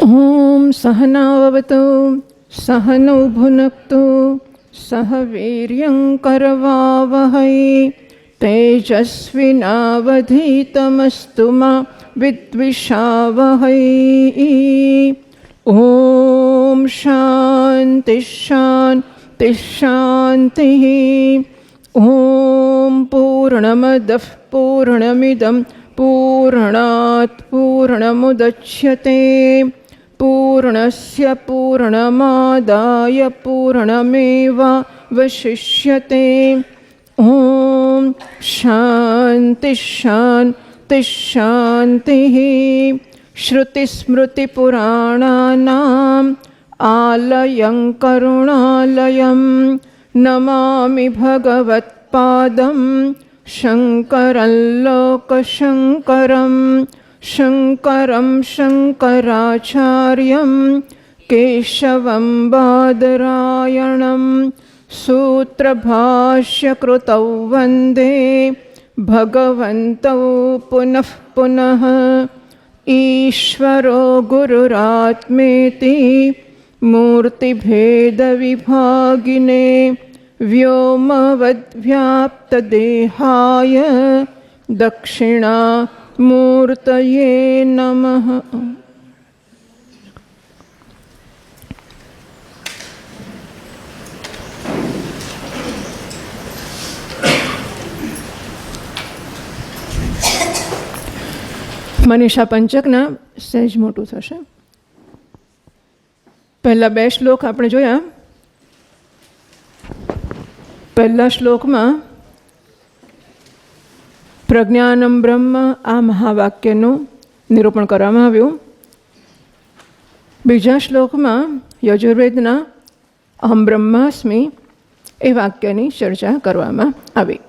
ઓમ સહનાવવતુ સહનૌ ભુનક્તુ સહ વીર્યં કરવાવહૈ તેજસ્વિનાવધીતમસ્તુ મા વિદ્વિષાવહૈ. ઓમ શાંતિ શાંતિ શાંતિ. ઓમ પૂર્ણમદઃ પૂર્ણમિદં પૂર્ણાત પૂર્ણમુદચ્યતે પૂર્ણસ્ય પૂર્ણમાદાય પૂર્ણમેવાવશિષ્યતે. ઓમ શાંતિ શાંતિ શાંતિ. શ્રુતિસ્મૃતિપુરાણાનાં આલયં કરુણાલયં નમામિ ભગવત્પાદં શંકરં લોકશંકરં. શંકરં શંકરાચાર્યં કેશવં બાદરાયણં સૂત્રભાષ્યકૃતૌ વંદે ભગવन्तૌ પુનઃ પુનઃ. ઈશ્વરો ગુરુરાત્મેતિ મૂર્તિભેદવિભાગિને વ્યોમવદ્વ્યાપ્તદેહાય દક્ષિણામૂર્તયે નમઃ. મનીષા પંચકના સહેજ મોટું થશે. પહેલા બે શ્લોક આપણે જોયા. પહેલા શ્લોકમાં પ્રજ્ઞાનમ બ્રહ્મ આ મહાવાક્યનું નિરૂપણ કરવામાં આવ્યું. બીજા શ્લોકમાં યજુર્વેદના અહમ બ્રહ્માસ્મિ એ વાક્યની ચર્ચા કરવામાં આવી.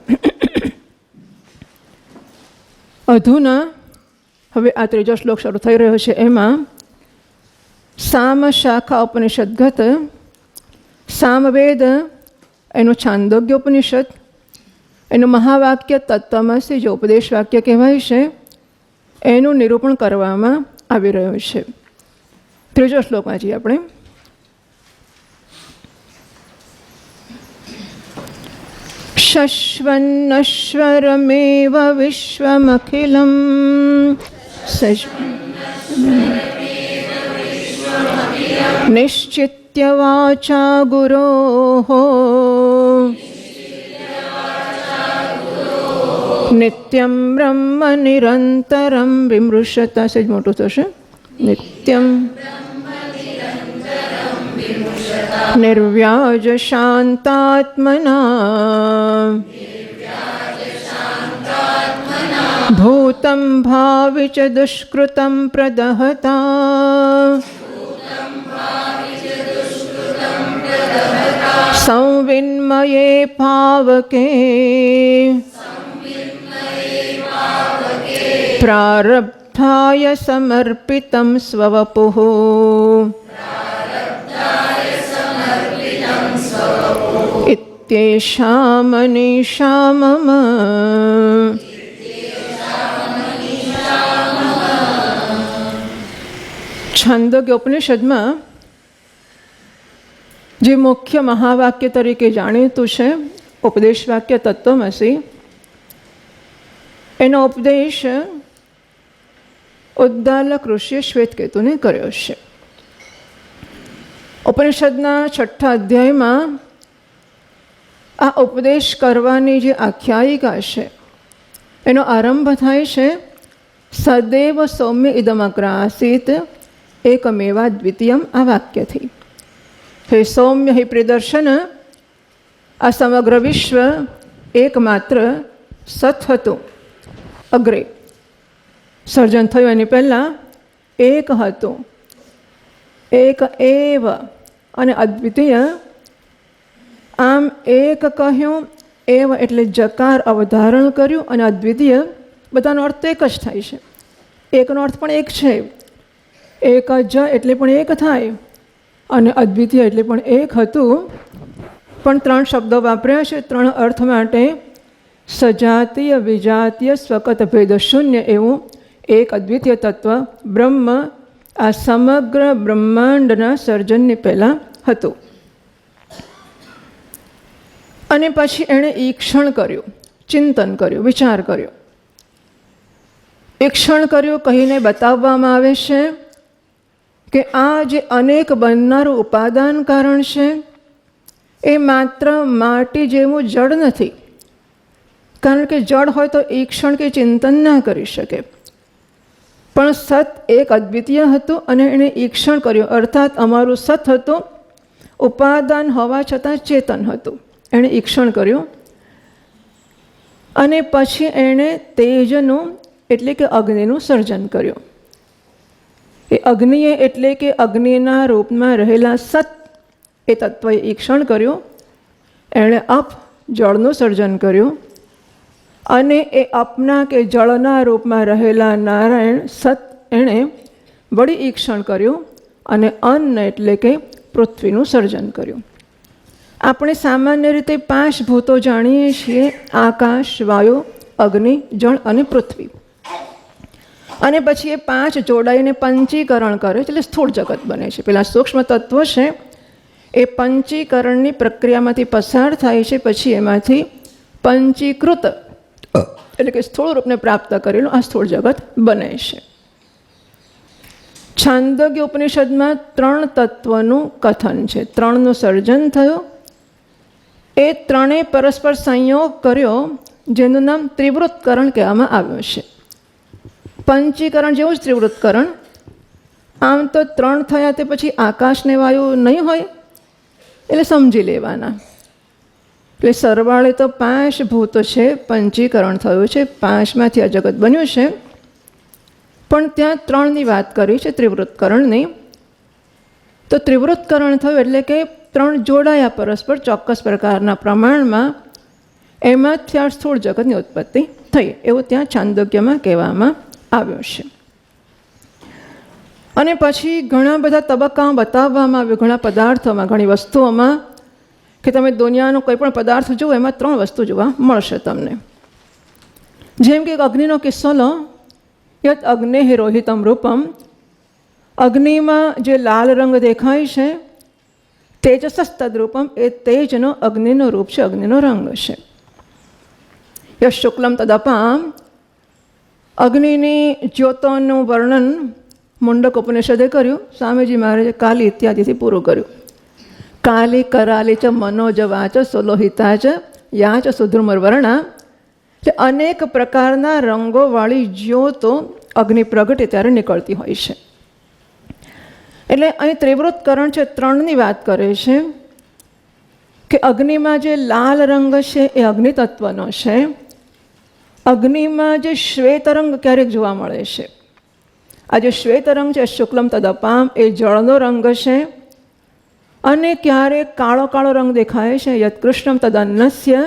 અધુના હવે આ ત્રીજો શ્લોક શરૂ થઈ રહ્યો છે. એમાં સામ શાખા ઉપનિષદગત સામવેદ એનું છાંદોગ્ય ઉપનિષદ એનું મહાવાક્ય તત્વમસી જે ઉપદેશ વાક્ય કહેવાય છે એનું નિરૂપણ કરવામાં આવી રહ્યું છે. ત્રીજો શ્લોકમાં છીએ આપણે. શશ્વન્નશ્વરમેવ વિશ્વમખિલં નિશ્ચિત્ય વાચા ગુરોઃ નિત્યં બ્રહ્મ નિરંતરં વિમૃશતા. સહેજ મોટું થશે. નિત્યં નિર્વ્યાજ શાંતાત્મના ભૂતં ભાવિ ચ દુષ્કૃતં પ્રદહતા સંવિન્મયે પાવકે પ્રારબ્ધાય સમર્પિતં સ્વવપુઃ. ઇત્યેષા મનીષા મમ. છાંદોગ્ય ઉપનિષદમાં જે મુખ્ય મહાવાક્ય તરીકે જાણીતું છે ઉપદેશ વાક્ય તત્વમસી, એનો ઉપદેશ ઉદ્દાલક ઋષિએ શ્વેતકેતુને કર્યો છે. ઉપનિષદના 6થા અધ્યાયમાં આ ઉપદેશ કરવાની જે આખ્યાયિકા છે એનો આરંભ થાય છે સદૈવ સૌમ્ય ઇદમગ્ર આસીત એકમેવા દ્વિતીયમ આ વાક્યથી. હે સૌમ્ય હે પ્રિદર્શન, આ સમગ્ર વિશ્વ એકમાત્ર સત હતું. અગ્રે સર્જન થયું એની પહેલાં એક હતું. એક એવ અને અદ્વિતીય. આમ એક કહ્યું, એવ એટલે જકાર અવધારણ કર્યું અને અદ્વિતીય બધાનો અર્થ એક જ થાય છે. એકનો અર્થ પણ એક છે. એક જ એટલે પણ એક થાય અને અદ્વિતીય એટલે પણ એક હતું. પણ ત્રણ શબ્દો વાપર્યા છે ત્રણ અર્થ માટે. સજાતીય વિજાતીય સ્વકત ભેદ શૂન્ય એવું એક અદ્વિતીય તત્વ બ્રહ્મ આ સમગ્ર બ્રહ્માંડના સર્જનની પહેલાં હતું. અને પછી એણે ઈક્ષણ કર્યું, ચિંતન કર્યું, વિચાર કર્યો. ઈક્ષણ કર્યું કહીને બતાવવામાં આવે છે કે આ જે અનેક બનનારું ઉપાદાન કારણ છે એ માત્ર માટી જેવું જળ નથી. કારણ કે જળ હોય તો ઈક્ષણ કે ચિંતન ના કરી શકે. પણ સત એક અદ્વિતીય હતું અને એણે ઈક્ષણ કર્યું, અર્થાત અમારું સત હતું, ઉપાદાન હોવા છતાં ચેતન હતું. એણે ઈક્ષણ કર્યું અને પછી એણે તેજનું એટલે કે અગ્નિનું સર્જન કર્યું. એ અગ્નિએ એટલે કે અગ્નિના રૂપમાં રહેલા સત એ તત્વએ ઈક્ષણ કર્યું. એણે અપ જળનું સર્જન કર્યું અને એ અપના કે જળના રૂપમાં રહેલા નારાયણ સત એણે વળી ઈક્ષણ કર્યું અને અન્ન એટલે કે પૃથ્વીનું સર્જન કર્યું. આપણે સામાન્ય રીતે 5 ભૂતો જાણીએ છીએ: આકાશ, વાયુ, અગ્નિ, જળ અને પૃથ્વી. અને પછી એ 5 જોડાઈને પંચીકરણ કરે છે, એટલે સ્થૂળ જગત બને છે. પેલા સૂક્ષ્મ તત્વો છે એ પંચીકરણની પ્રક્રિયામાંથી પસાર થાય છે, પછી એમાંથી પંચીકૃત એટલે કે સ્થૂળ રૂપને પ્રાપ્ત કરેલું આ સ્થૂળ જગત બને છે. છાંદોગ્ય ઉપનિષદમાં 3 તત્વનું કથન છે. 3નું સર્જન થયું. એ 3એ પરસ્પર સંયોગ કર્યો, જેનું નામ ત્રિવૃત્કરણ કહેવામાં આવ્યું છે. પંચીકરણ જેવું જ ત્રિવૃત્કરણ. આમ તો 3 થયા તે પછી આકાશને વાયુ નહીં હોય, એટલે સમજી લેવાના. એટલે સરવાળે તો 5 ભૂતો છે, પંચીકરણ થયું છે, 5માંથી આ જગત બન્યું છે. પણ ત્યાં 3ની વાત કરી છે, ત્રિવૃત્કરણની. તો ત્રિવૃત્કરણ થયું એટલે કે 3 જોડાયા પરસ્પર ચોક્કસ પ્રકારના પ્રમાણમાં, એમાંથી આ સ્થૂળ જગતની ઉત્પત્તિ થઈ, એવું ત્યાં છાંદોગ્યમાં કહેવામાં આવ્યું છે. અને પછી ઘણા બધા તબક્કાઓ બતાવવામાં આવ્યું, ઘણા પદાર્થોમાં, ઘણી વસ્તુઓમાં, કે તમે દુનિયાનો કોઈ પણ પદાર્થ જુઓ એમાં 3 વસ્તુ જોવા મળશે તમને. જેમ કે અગ્નિનો કિસ્સો લો. યત અગ્નેઃ રોહિતમ રૂપમ. અગ્નિમાં જે લાલ રંગ દેખાય છે, તેજસસ્તદ્રૂપમ, એ તેજનો અગ્નિનો રૂપ છે, અગ્નિનો રંગ છે. યશ શુક્લમ તદપામ. અગ્નિની જ્યોતોનું વર્ણન મુંડક ઉપનિષદે કર્યું. સ્વામીજી મહારાજે કાલી ઇત્યાદિથી પૂરું કર્યું. કાલી કરાલી ચ મનોજ વાચ સુલોહિતા ચ યા ચ સુધ્રુમર્વર્ણા. એટલે અનેક પ્રકારના રંગોવાળી જ્યોતો અગ્નિ પ્રગટે ત્યારે નીકળતી હોય છે. એટલે અહીં ત્રિવૃત્કરણ છે, 3ની વાત કરે છે કે અગ્નિમાં જે લાલ રંગ છે એ અગ્નિ તત્વનો છે. અગ્નિમાં જે શ્વેત રંગ ક્યારેક જોવા મળે છે, આ જે શ્વેત રંગ છે શુક્લમ તદપામ, એ જળનો રંગ છે. અને ક્યારેક કાળો કાળો રંગ દેખાય છે, યત કૃષ્ણમ તદન્નસ્ય.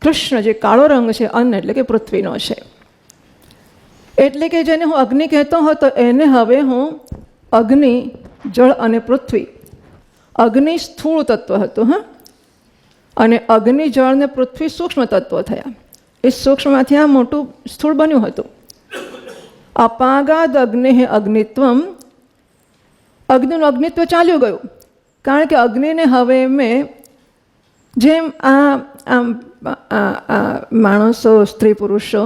કૃષ્ણ જે કાળો રંગ છે, અન્ન એટલે કે પૃથ્વીનો છે. એટલે કે જેને હું અગ્નિ કહેતો હતો એને હવે હું અગ્નિ, જળ અને પૃથ્વી. અગ્નિ સ્થૂળ તત્વ હતું, હા, અને અગ્નિ, જળ ને પૃથ્વી સૂક્ષ્મ તત્વો થયા. એ સૂક્ષ્મમાંથી આ મોટું સ્થૂળ બન્યું હતું. અપાગાદ અગ્નિ અગ્નિત્વમ. અગ્નિનું અગ્નિત્વ ચાલ્યું ગયું, કારણ કે અગ્નિને હવે મેં જેમ માણસો, સ્ત્રી પુરુષો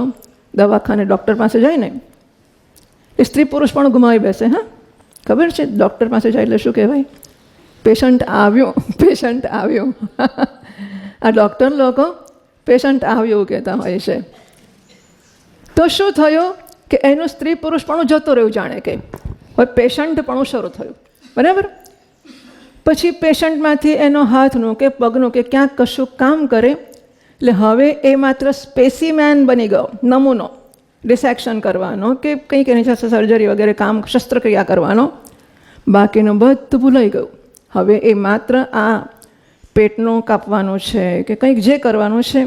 દવાખાને ડૉક્ટર પાસે જાય ને, એ સ્ત્રી પુરુષ પણ ગુમાવી બેસે. હા, ખબર છે? ડૉક્ટર પાસે જાય એટલે શું કહેવાય? પેશન્ટ આવ્યો, પેશન્ટ આવ્યો. આ ડૉક્ટર લોકો પેશન્ટ આવ્યું કહેતા હોય છે. તો શું થયું કે એનું સ્ત્રી પુરુષ પણ જતું રહ્યું, જાણે કે હવે પેશન્ટ પણ શરૂ થયું. બરાબર? પછી પેશન્ટમાંથી એનો હાથનું કે પગનું કે ક્યાંક કશું કામ કરે, એટલે હવે એ માત્ર સ્પેસીમેન બની ગયો, નમૂનો, ડિસેક્શન કરવાનો કે કંઈક એની સાથે સર્જરી વગેરે કામ, શસ્ત્રક્રિયા કરવાનો. બાકીનું બધું ભૂલાઈ ગયું. હવે એ માત્ર આ પેટનું કાપવાનું છે કે કંઈક જે કરવાનું છે.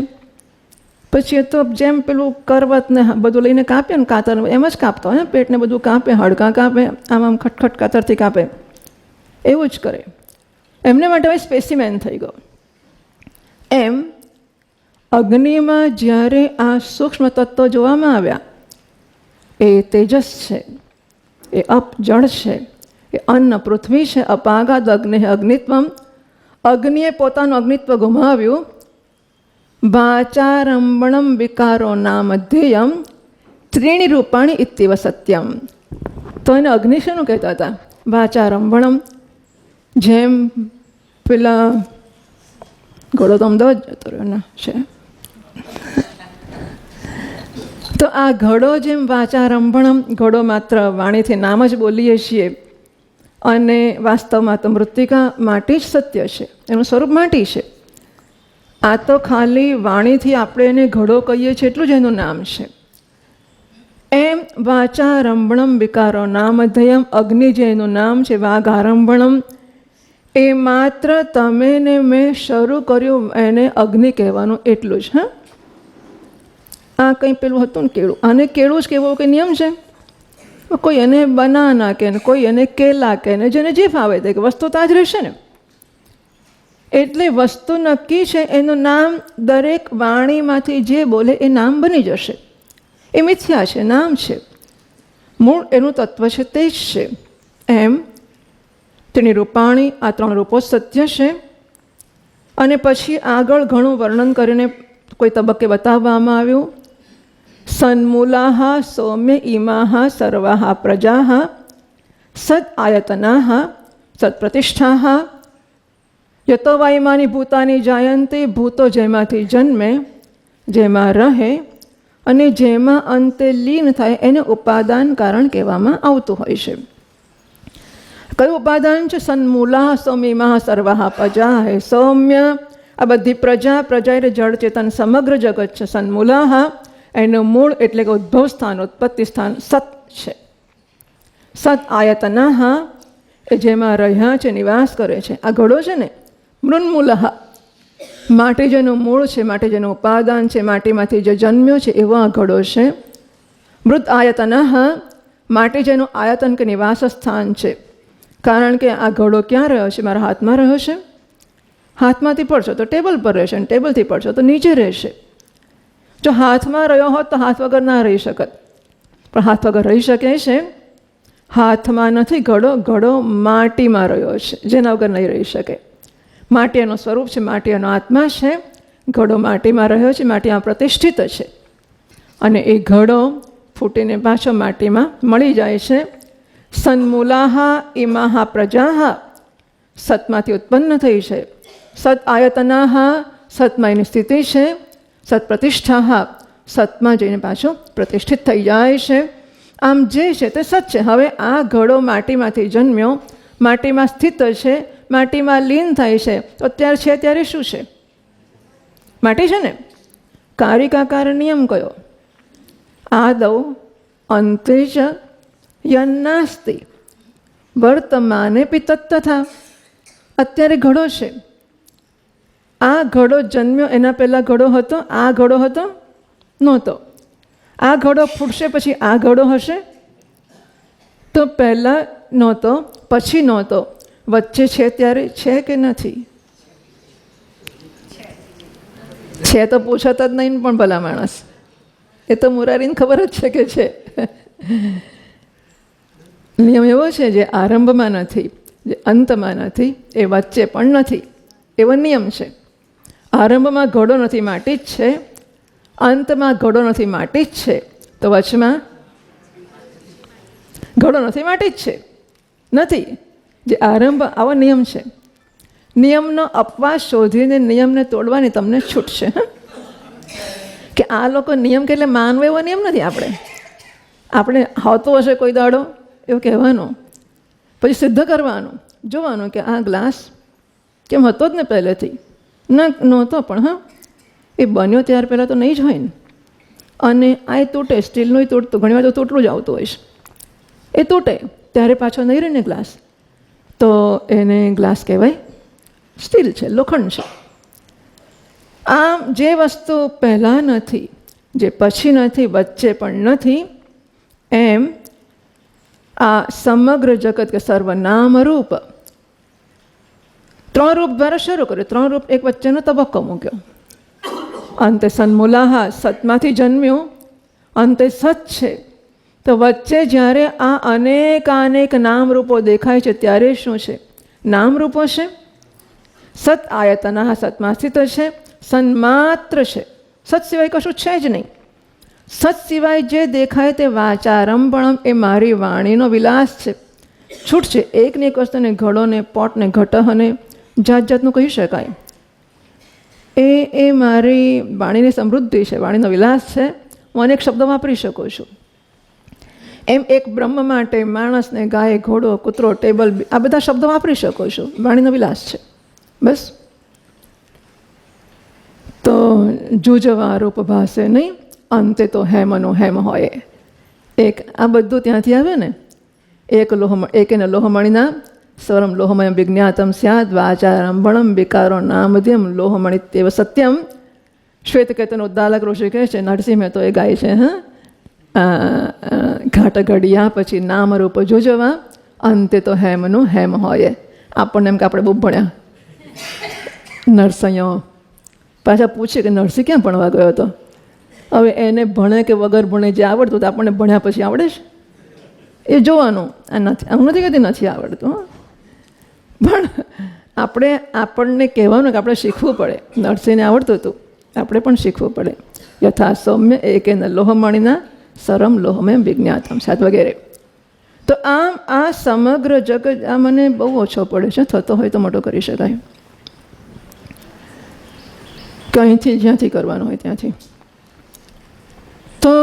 પછી એ તો જેમ પેલું કરવતને બધું લઈને કાપે ને, કાતર એમ જ કાપતો હોય, પેટને બધું કાપે, હાડકાં કાપે, આમ આમ ખટખટ કાતરથી કાપે, એવું જ કરે. એમને માટે હવે સ્પેસીમેન થઈ ગયો. એમ અગ્નિમાં જ્યારે આ સૂક્ષ્મ તત્વો જોવામાં આવ્યા, એ તેજસ છે, એ અપ જળ છે, એ અન્ન પૃથ્વી છે, અપાગાદ અગ્નિ અગ્નિત્વમ, અગ્નિએ પોતાનું અગ્નિત્વ ગુમાવ્યું. વાચારંભણમ વિકારો નામધ્યેયમ ત્રીણી રૂપાણી ઇત્યવ સત્યમ. તો એને અગ્નિ શેનું કહેતા હતા? વાચારંભણમ. જેમ પેલા ઘોડો તો અમદાવાદ જતો રહ્યો ને છે, તો આ ઘડો જેમ વાચારંભણમ, ઘડો માત્ર વાણીથી નામ જ બોલીએ છીએ અને વાસ્તવમાં તો મૃત્તિકા માટી જ સત્ય છે, એનું સ્વરૂપ માટી છે. આ તો ખાલી વાણીથી આપણે એને ઘડો કહીએ છીએ એટલું જ એનું નામ છે. એમ વાચારંભણમ વિકારો નામધ્યમ, અગ્નિ જે એનું નામ છે, વાઘારંભણમ, એ માત્ર તમે ને મેં શરૂ કર્યું એને અગ્નિ કહેવાનું એટલું જ. હા, આ કંઈ પેલું હતું ને કેળું, આને કેળું જ કહેવું કંઈ નિયમ છે? કોઈ એને બનાના કહે ને કોઈ એને કેલા કહે ને, જેને જે ફાવે તે કે વસ્તુ તો આ જ રહેશે ને. એટલે વસ્તુ નક્કી છે, એનું નામ દરેક વાણીમાંથી જે બોલે એ નામ બની જશે. એ મિથ્યા છે, નામ છે, મૂળ એનું તત્વ છે તે જ છે. એમ તેની રૂપાણી, આ ત્રણ રૂપો સત્ય છે. અને પછી આગળ ઘણું વર્ણન કરીને કોઈ તબક્કે બતાવવામાં આવ્યું. સન્મૂલાહ સૌમ્ય ઇમાહ સર્વાહ પ્રજાહ સદ આયતનાહ સત્પ્રતિષ્ઠાહ યતો વાયમાની ભૂતાની જાયંતે, ભૂતો જેમાંથી જન્મે, જેમાં રહે અને જેમાં અંતે લીન થાય એને ઉપાદાન કારણ કહેવામાં આવતું હોય છે. કયું ઉપાદાન છે? સન્મૂલાહ સૌમ્યમાહ સર્વાહ પ્રજા. હે સૌમ્ય, આ બધી પ્રજા, પ્રજા એટલે જળ ચેતન સમગ્ર જગત છે. સન્મૂલાહ એનું મૂળ એટલે કે ઉદ્ભવ સ્થાન, ઉત્પત્તિ સ્થાન સત છે. સત આયતનાહ એ જેમાં રહ્યા છે, નિવાસ કરે છે. આ ઘડો છે ને, મૃન્મૂલહ, માટી જેનું મૂળ છે, માટી જેનું ઉપાદાન છે, માટીમાંથી જે જન્મ્યો છે એવો આ ઘડો છે. મૃત આયતનઃ, માટી જેનું આયતન કે નિવાસ સ્થાન છે. કારણ કે આ ઘડો ક્યાં રહ્યો છે? મારા હાથમાં રહ્યો છે. હાથમાંથી પડશો તો ટેબલ પર રહેશે અને ટેબલથી પડશો તો નીચે રહેશે. જો હાથમાં રહ્યો હોત તો હાથ વગર ના રહી શકત, પણ હાથ વગર રહી શકે છે? હાથમાં નથી ઘડો, ઘડો માટીમાં રહ્યો છે, જેના વગર નહીં રહી શકે. માટી એનું સ્વરૂપ છે, માટી એનો આત્મા છે. ઘડો માટીમાં રહ્યો છે, માટીમાં પ્રતિષ્ઠિત છે. અને એ ઘડો ફૂટીને પાછો માટીમાં મળી જાય છે. સન્મૂલાહ ઇમાહ પ્રજાહ, સતમાંથી ઉત્પન્ન થઈ છે. સત આયતનાહ, સતમાં એની સ્થિતિ છે. સત પ્રતિષ્ઠા, સતમાં જઈને પાછો પ્રતિષ્ઠિત થઈ જાય છે. આમ જે છે તે સત છે. હવે આ ઘડો માટીમાંથી જન્મ્યો, માટીમાં સ્થિત છે, માટીમાં લીન થાય છે, તો અત્યારે છે ત્યારે શું છે? માટી છે ને. કારિકાકાર નિયમ કયો? આદૌ અંતે જ યન્નાસ્તિ વર્તમાને પિતત્તથા. અત્યારે ઘડો છે, આ ઘડો જન્મ્યો એના પહેલાં ઘડો હતો? આ ઘડો હતો? નહોતો. આ ઘડો ફૂટશે પછી આ ઘડો હશે? તો પહેલાં નહોતો, પછી નહોતો, વચ્ચે છે ત્યારે છે કે નથી? છે તો પૂછત જ નહીં પણ ભલા માણસ, એ તો મુરારીને ખબર જ છે કે છે. નિયમ એવો છે, જે આરંભમાં નથી, જે અંતમાં નથી, એ વચ્ચે પણ નથી, એવો નિયમ છે. આરંભમાં ઘડો નથી, માટી જ છે. અંતમાં ઘડો નથી, માટી જ છે. તો વચમાં ઘડો નથી, માટી જ છે. નથી. જે આરંભ, આવો નિયમ છે. નિયમનો અપવાદ શોધીને નિયમને તોડવાની તમને છૂટ છે. કે આ લોકો નિયમ કે એટલે માનવો એવો નિયમ નથી. આપણે હોતો હશે કોઈ દાડો એવું કહેવાનું, પછી સિદ્ધ કરવાનું, જોવાનું કે આ ગ્લાસ કેમ હતો જ ને પહેલેથી? ના, નહોતો, પણ હા એ બન્યો ત્યાર પહેલાં તો નહીં જ હોય ને. અને આ એ તૂટે, સ્ટીલનું તૂટતું, ઘણી વાર તો તૂટલું જ આવતું હોય છે. એ તૂટે ત્યારે પાછો નહીં રહે ને ગ્લાસ, તો એને ગ્લાસ કહેવાય, સ્ટીલ છે, લોખંડ છે. આમ જે વસ્તુ પહેલાં નથી, જે પછી નથી, વચ્ચે પણ નથી, એમ આ સમગ્ર જગત કે સર્વનામ રૂપ, ત્રણ રૂપ દ્વારા શરૂ કર્યું. ત્રણ રૂપ એક વચ્ચેનો તબક્કો મૂક્યો. અંતે સન્મૂલાહ, સતમાંથી જન્મ્યું, અંતે સત છે. તો વચ્ચે જ્યારે આ અનેક નામરૂપો દેખાય છે ત્યારે શું છે? નામરૂપો છે. સત આયતના સતમાં સ્થિત છે, સન્માત્ર છે. સત સિવાય કશું છે જ નહીં. સત સિવાય જે દેખાય તે વાચારંભણમ એ મારી વાણીનો વિલાસ છે. છૂટ છે. એકને એક વસ્તુને ઘડોને પોટને ઘટહને જાત જાતનું કહી શકાય. એ મારી વાણીની સમૃદ્ધિ છે, વાણીનો વિલાસ છે. હું અનેક શબ્દો વાપરી શકું છું. એમ એક બ્રહ્મ માટે માણસને ગાય, ઘોડો, કૂતરો, ટેબલ આ બધા શબ્દો વાપરી શકો છો. વાણીનો વિલાસ છે. બસ. તો જુજવા રૂપ ભાસે નહીં, અંતે તો હેમનો હેમ હોય. એક આ બધું ત્યાંથી આવે ને. એકેન લોહમણિના સ્વરમ લોહમયમ વિજ્ઞાતમ સ્યાદ વાચારંભણમ વિકારો નામધ્યમ લોહમણિ તેવ સત્યમ. શ્વેતકેતન ઉદ્દાલક ઋષિ કહે છે, નરસિંહ મહેતો એ ગાય છે. ઘાટ ઘડિયા પછી નામરૂપ જોજવા, અંતે તો હેમનું હેમ હોય. આપણને એમ કે આપણે બહુ ભણ્યા. નરસિંહ પાછા પૂછે કે નરસિંહ ક્યાં ભણવા ગયો હતો? હવે એને ભણે કે વગર ભણે જે આવડતું તો આપણને ભણ્યા પછી આવડે છે એ જોવાનું. આ નથી, હું નથી કહેતી નથી આવડતું, પણ આપણને કહેવાનું કે આપણે શીખવું પડે. નરસિંહને આવડતું હતું, આપણે પણ શીખવું પડે. યથા સૌમ્ય એકેન લોહમણિના સરમ લોહમય વિજ્ઞાતમ સાત વગેરે. તો આમ આ સમગ્ર જગત આ મને બહુ ઓછો પડે છે. થતો હોય તો મોટો કરી શકાય. કંઈથી જ્યાંથી કરવાનું હોય ત્યાંથી. તો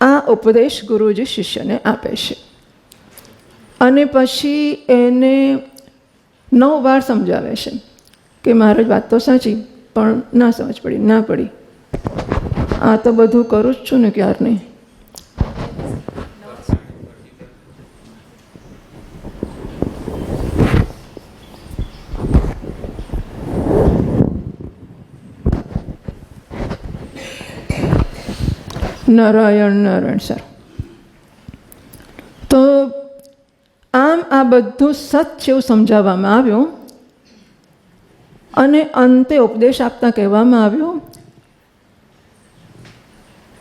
આ ઉપદેશ ગુરુજી શિષ્યને આપે છે અને પછી એને 9 વાર સમજાવે છે કે મહારાજ વાત તો સાચી પણ ના સમજ પડી, ના પડી. આ તો બધું કરું જ છું ને ક્યારની. નારાયણ સર. તો આમ આ બધું સત એવું સમજાવવામાં આવ્યું અને અંતે ઉપદેશ આપતા કહેવામાં આવ્યું,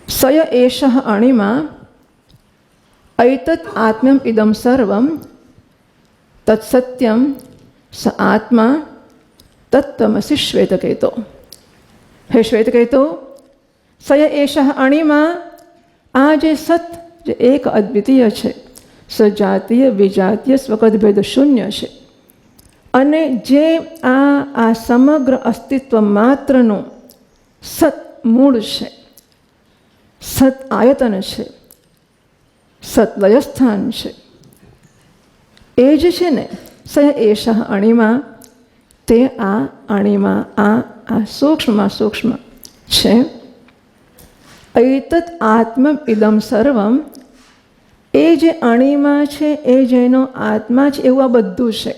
સય એષ અણિમા ઐતત આત્મ્યમ ઇદમ સર્વમ તત્સત્યમ સ આત્મા તત્તમસી શ્વેતકેતો. હે શ્વેતકેતો, સય એષ અણિમા, આ જે સત જે એક અદ્વિતીય છે, સજાતીય વિજાતીય સ્વકદભેદ શૂન્ય છે અને જે આ સમગ્ર અસ્તિત્વ માત્રનું સત મૂળ છે, સત આયતન છે, સતલયસ્થાન છે, એ જ છે ને સય એષ અણિમા, તે આ અણિમા આ સૂક્ષ્મમાં સૂક્ષ્મ છે. ઐતત આત્મ ઇદમ સર્વમ, એ જે અણિમા છે એ જેનો આત્મા છે એવું આ બધું છે.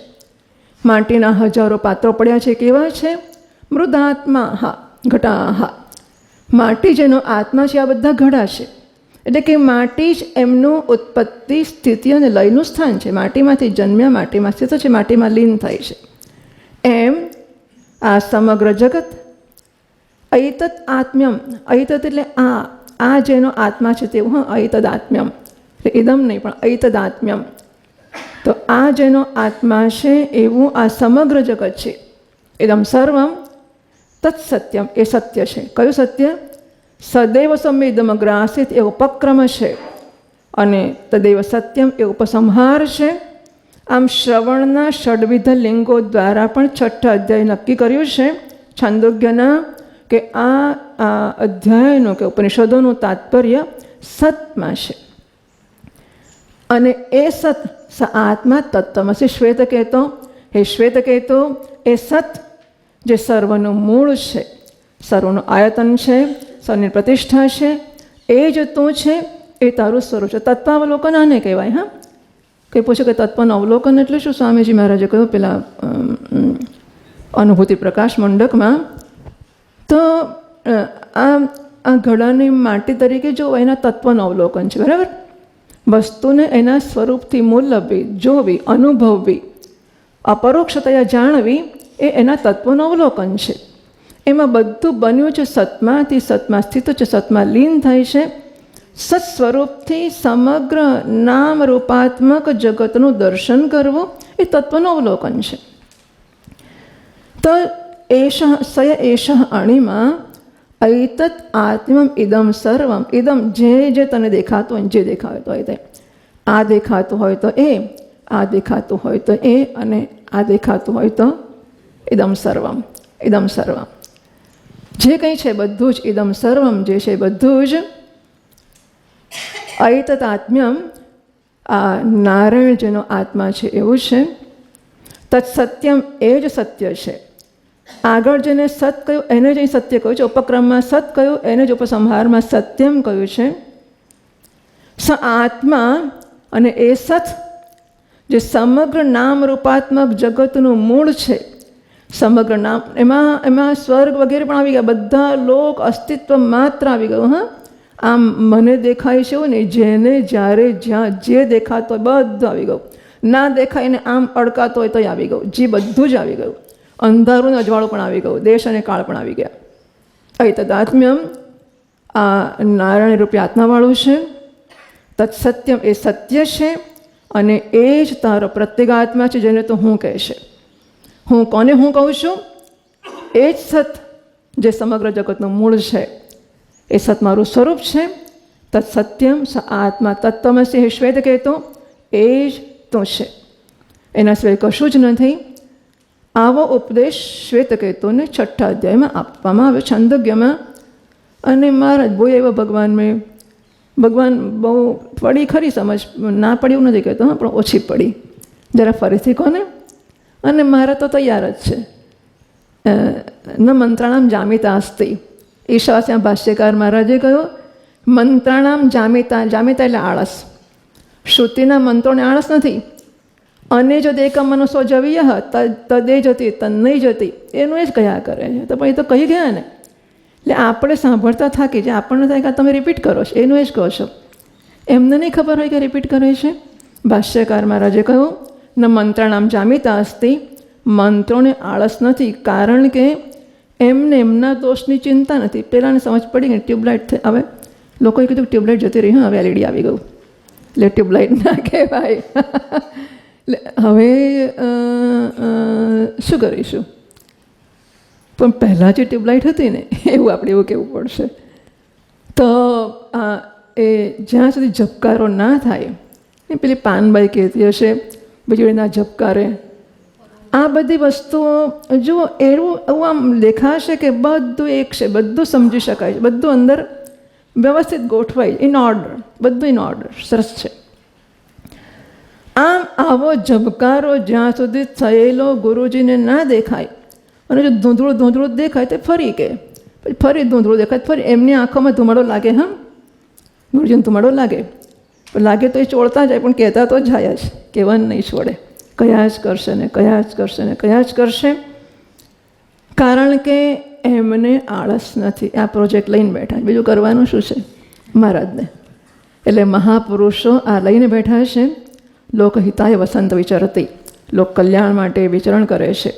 માટીના હજારો પાત્રો પડ્યા છે, કેવા છે? મૃદાત્મા હા ઘટા હા. માટી જેનો આત્મા છે આ બધા ઘડા છે. એટલે કે માટી જ એમનું ઉત્પત્તિ, સ્થિતિ અને લયનું સ્થાન છે. માટીમાંથી જન્મ્યા, માટીમાં સ્થિત છે, માટીમાં લીન થાય છે. એમ આ સમગ્ર જગત ઐતત આત્મ્યમ, ઐતત એટલે આ જેનો આત્મા છે તેવું. ઐતદ આત્મ્યમ એટલે ઇદમ નહીં પણ ઐતદ આત્મ્યમ. તો આ જેનો આત્મા છે એવું આ સમગ્ર જગત છે. ઇદમ સર્વમ તત્સત્યમ, એ સત્ય છે. કયું સત્ય? સદૈવ સૌમ્ય ગ્રાસિત એ ઉપક્રમ છે અને તદૈવ સત્યમ એ ઉપસંહાર છે. આમ શ્રવણના ષડવિધ લિંગો દ્વારા પણ 6ઠા અધ્યાય નક્કી કર્યું છે છાંદોગ્યના કે આ અધ્યાયનું કે ઉપનિષદોનું તાત્પર્ય સતમાં છે અને એ સત સ આત્મા તત્તમસી શ્વેતકેતો. હે શ્વેતકેતો, એ સત જે સર્વનું મૂળ છે, સર્વનું આયતન છે, સર્વની પ્રતિષ્ઠા છે, એ જ તું છે, એ તારું સ્વરૂપ છે. તત્વાવલોકન આને કહેવાય. હા, કંઈ પૂછે કે તત્વનું અવલોકન એટલે શું? સ્વામીજી મહારાજે કહ્યું પેલા અનુભૂતિ પ્રકાશ મંડકમાં. તો આ ઘડાની માટી તરીકે જો એના તત્વનું અવલોકન છે, બરાબર? વસ્તુને એના સ્વરૂપથી મૂલવી, જોવી, અનુભવવી, અપરોક્ષતયા જાણવી, એ એના તત્વનું અવલોકન છે. એમાં બધું બન્યું છે સતમાંથી, સતમાં સ્થિત છે, સતમાં લીન થાય છે, સત્સ્વરૂપથી સમગ્ર નામ રૂપાત્મક જગતનું દર્શન કરવું એ તત્વનું અવલોકન છે. તો સય એષ અણિમા ઐતત આત્મમ ઇદમ સર્વમ. ઇદમ જે તને દેખાતું હોય, જે દેખાતું હોય તે, આ દેખાતું હોય તો એ, આ દેખાતું હોય તો એ, અને આ દેખાતું હોય તો ઇદમ સર્વમ. ઇદમ સર્વમ જે કંઈ છે બધું જ ઇદમ સર્વમ જે છે બધું જ ઐતત આત્મ્યમ આ નારાયણ જેનો આત્મા છે એવું છે. તત્સત્યમ એ જ સત્ય છે. આગળ જેને સત કહ્યું એને જ અહીં સત્ય કહ્યું છે. ઉપક્રમમાં સત કહ્યું એને જ ઉપસંહારમાં સત્યમ કહ્યું છે. સ આત્મા અને એ સત જે સમગ્ર નામ રૂપાત્મક જગતનું મૂળ છે. સમગ્ર નામ એમાં સ્વર્ગ વગેરે પણ આવી ગયા, બધા લોક અસ્તિત્વ માત્ર આવી ગયું. હા, આમ મને દેખાય છે એવું નહીં, જેને જ્યારે જ્યાં જે દેખાતો હોય બધું આવી ગયું. ના દેખાય ને આમ અડકાતો હોય તોય આવી ગયું. જે બધું જ આવી ગયું. અંધારું અજવાળું પણ આવી ગયું. દેશ અને કાળ પણ આવી ગયા. ઐતદાત્મ્યમ આ નારાયણ રૂપી આત્માવાળું છે. તત્સત્યમ એ સત્ય છે અને એ જ તારો પ્રત્યેગાત્મા છે જેને તો હું કહેશે. હું કોને હું કહું છું? એ જ સત જે સમગ્ર જગતનું મૂળ છે. એ સત મારું સ્વરૂપ છે. તત્સત્યમ સ આત્મા તત્વમસી શ્વેત કહેતો એ જ તો છે, એના સિવાય કશું જ નથી. આવો ઉપદેશ શ્વેતકેતુને 6ઠ્ઠા અધ્યાયમાં આપવામાં આવ્યો છંદોગ્યમાં. અને મહારાજ બહુ એવા ભગવાન બહુ પડી ખરી સમજ, ના પડી એવું નથી કહેતો, હા, પણ ઓછી પડી. જરા ફરીથી કોને. અને મારા તો તૈયાર જ છે. ન મંત્રાણામ જામિતા અસ્તિ. ઈશાવાસ્યા ભાષ્યકાર મહારાજે કહ્યું મંત્રાણામ જામિતા. જામિતા એટલે આળસ. શ્રુતિના મંત્રોને આળસ નથી. અને જો દેકમ મનુષ્યો જવીય તદે જતી તન્નઈ જતી, એનું એ જ કયા કરે છે. તો પણ એ તો કહી ગયા ને. એટલે આપણે સાંભળતા થાકી જાય, આપણને થાય કે તમે રિપીટ કરો છો, એનું એ જ કહો છો. એમને નહીં ખબર હોય કે રિપીટ કરે છે. ભાષ્યકાર મહારાજે કહ્યું ન મંત્રાણામ જામિતા અસ્તિ. મંત્રોને આળસ નથી, કારણ કે એમને એમના દોષની ચિંતા નથી. પહેલાંને સમજ પડી ગઈ ટ્યુબલાઇટ હવે લોકોએ કીધું ટ્યુબલાઇટ જતી રહી, હવે એલઈડી આવી ગયું એટલે ટ્યુબલાઇટ ના કહેવાય. એટલે હવે શું કરીશું? પણ પહેલાં જે ટ્યુબલાઇટ હતી ને એવું આપણે એવું કહેવું પડશે. તો એ જ્યાં સુધી ઝબકારો ના થાય, એ પેલી પાનબાઈ કહેતી હશે વીજળીના ઝબકારે, આ બધી વસ્તુઓ જુઓ એવું આમ દેખાશે કે બધું એક છે, બધું સમજી શકાય છે, બધું અંદર વ્યવસ્થિત ગોઠવાય, ઇન ઓર્ડર, બધું ઇન ઓર્ડર, સરસ છે. આમ આવો ઝબકારો જ્યાં સુધી થયેલો ગુરુજીને ના દેખાય, અને જો ધૂંધળું દેખાય તો ફરી કે પછી ફરી ધૂંધળું દેખાય, ફરી એમની આંખોમાં ધુમાડો લાગે. હા, ગુરુજીને ધુમાડો લાગે, પણ લાગે તો એ ચોળતા જાય, પણ કહેતા તો જાય જ, કહેવાનું નહીં છોડે. કયા જ કરશે ને કયા જ કરશે ને કયા જ કરશે, કારણ કે એમને આળસ નથી. આ પ્રોજેક્ટ લઈને બેઠા, બીજું કરવાનું શું છે મહારાજને. એટલે મહાપુરુષો આ લઈને બેઠા છે. લોકહિતાય વસંત વિચરતી, લોક કલ્યાણ માટે વિચરણ કરે છે,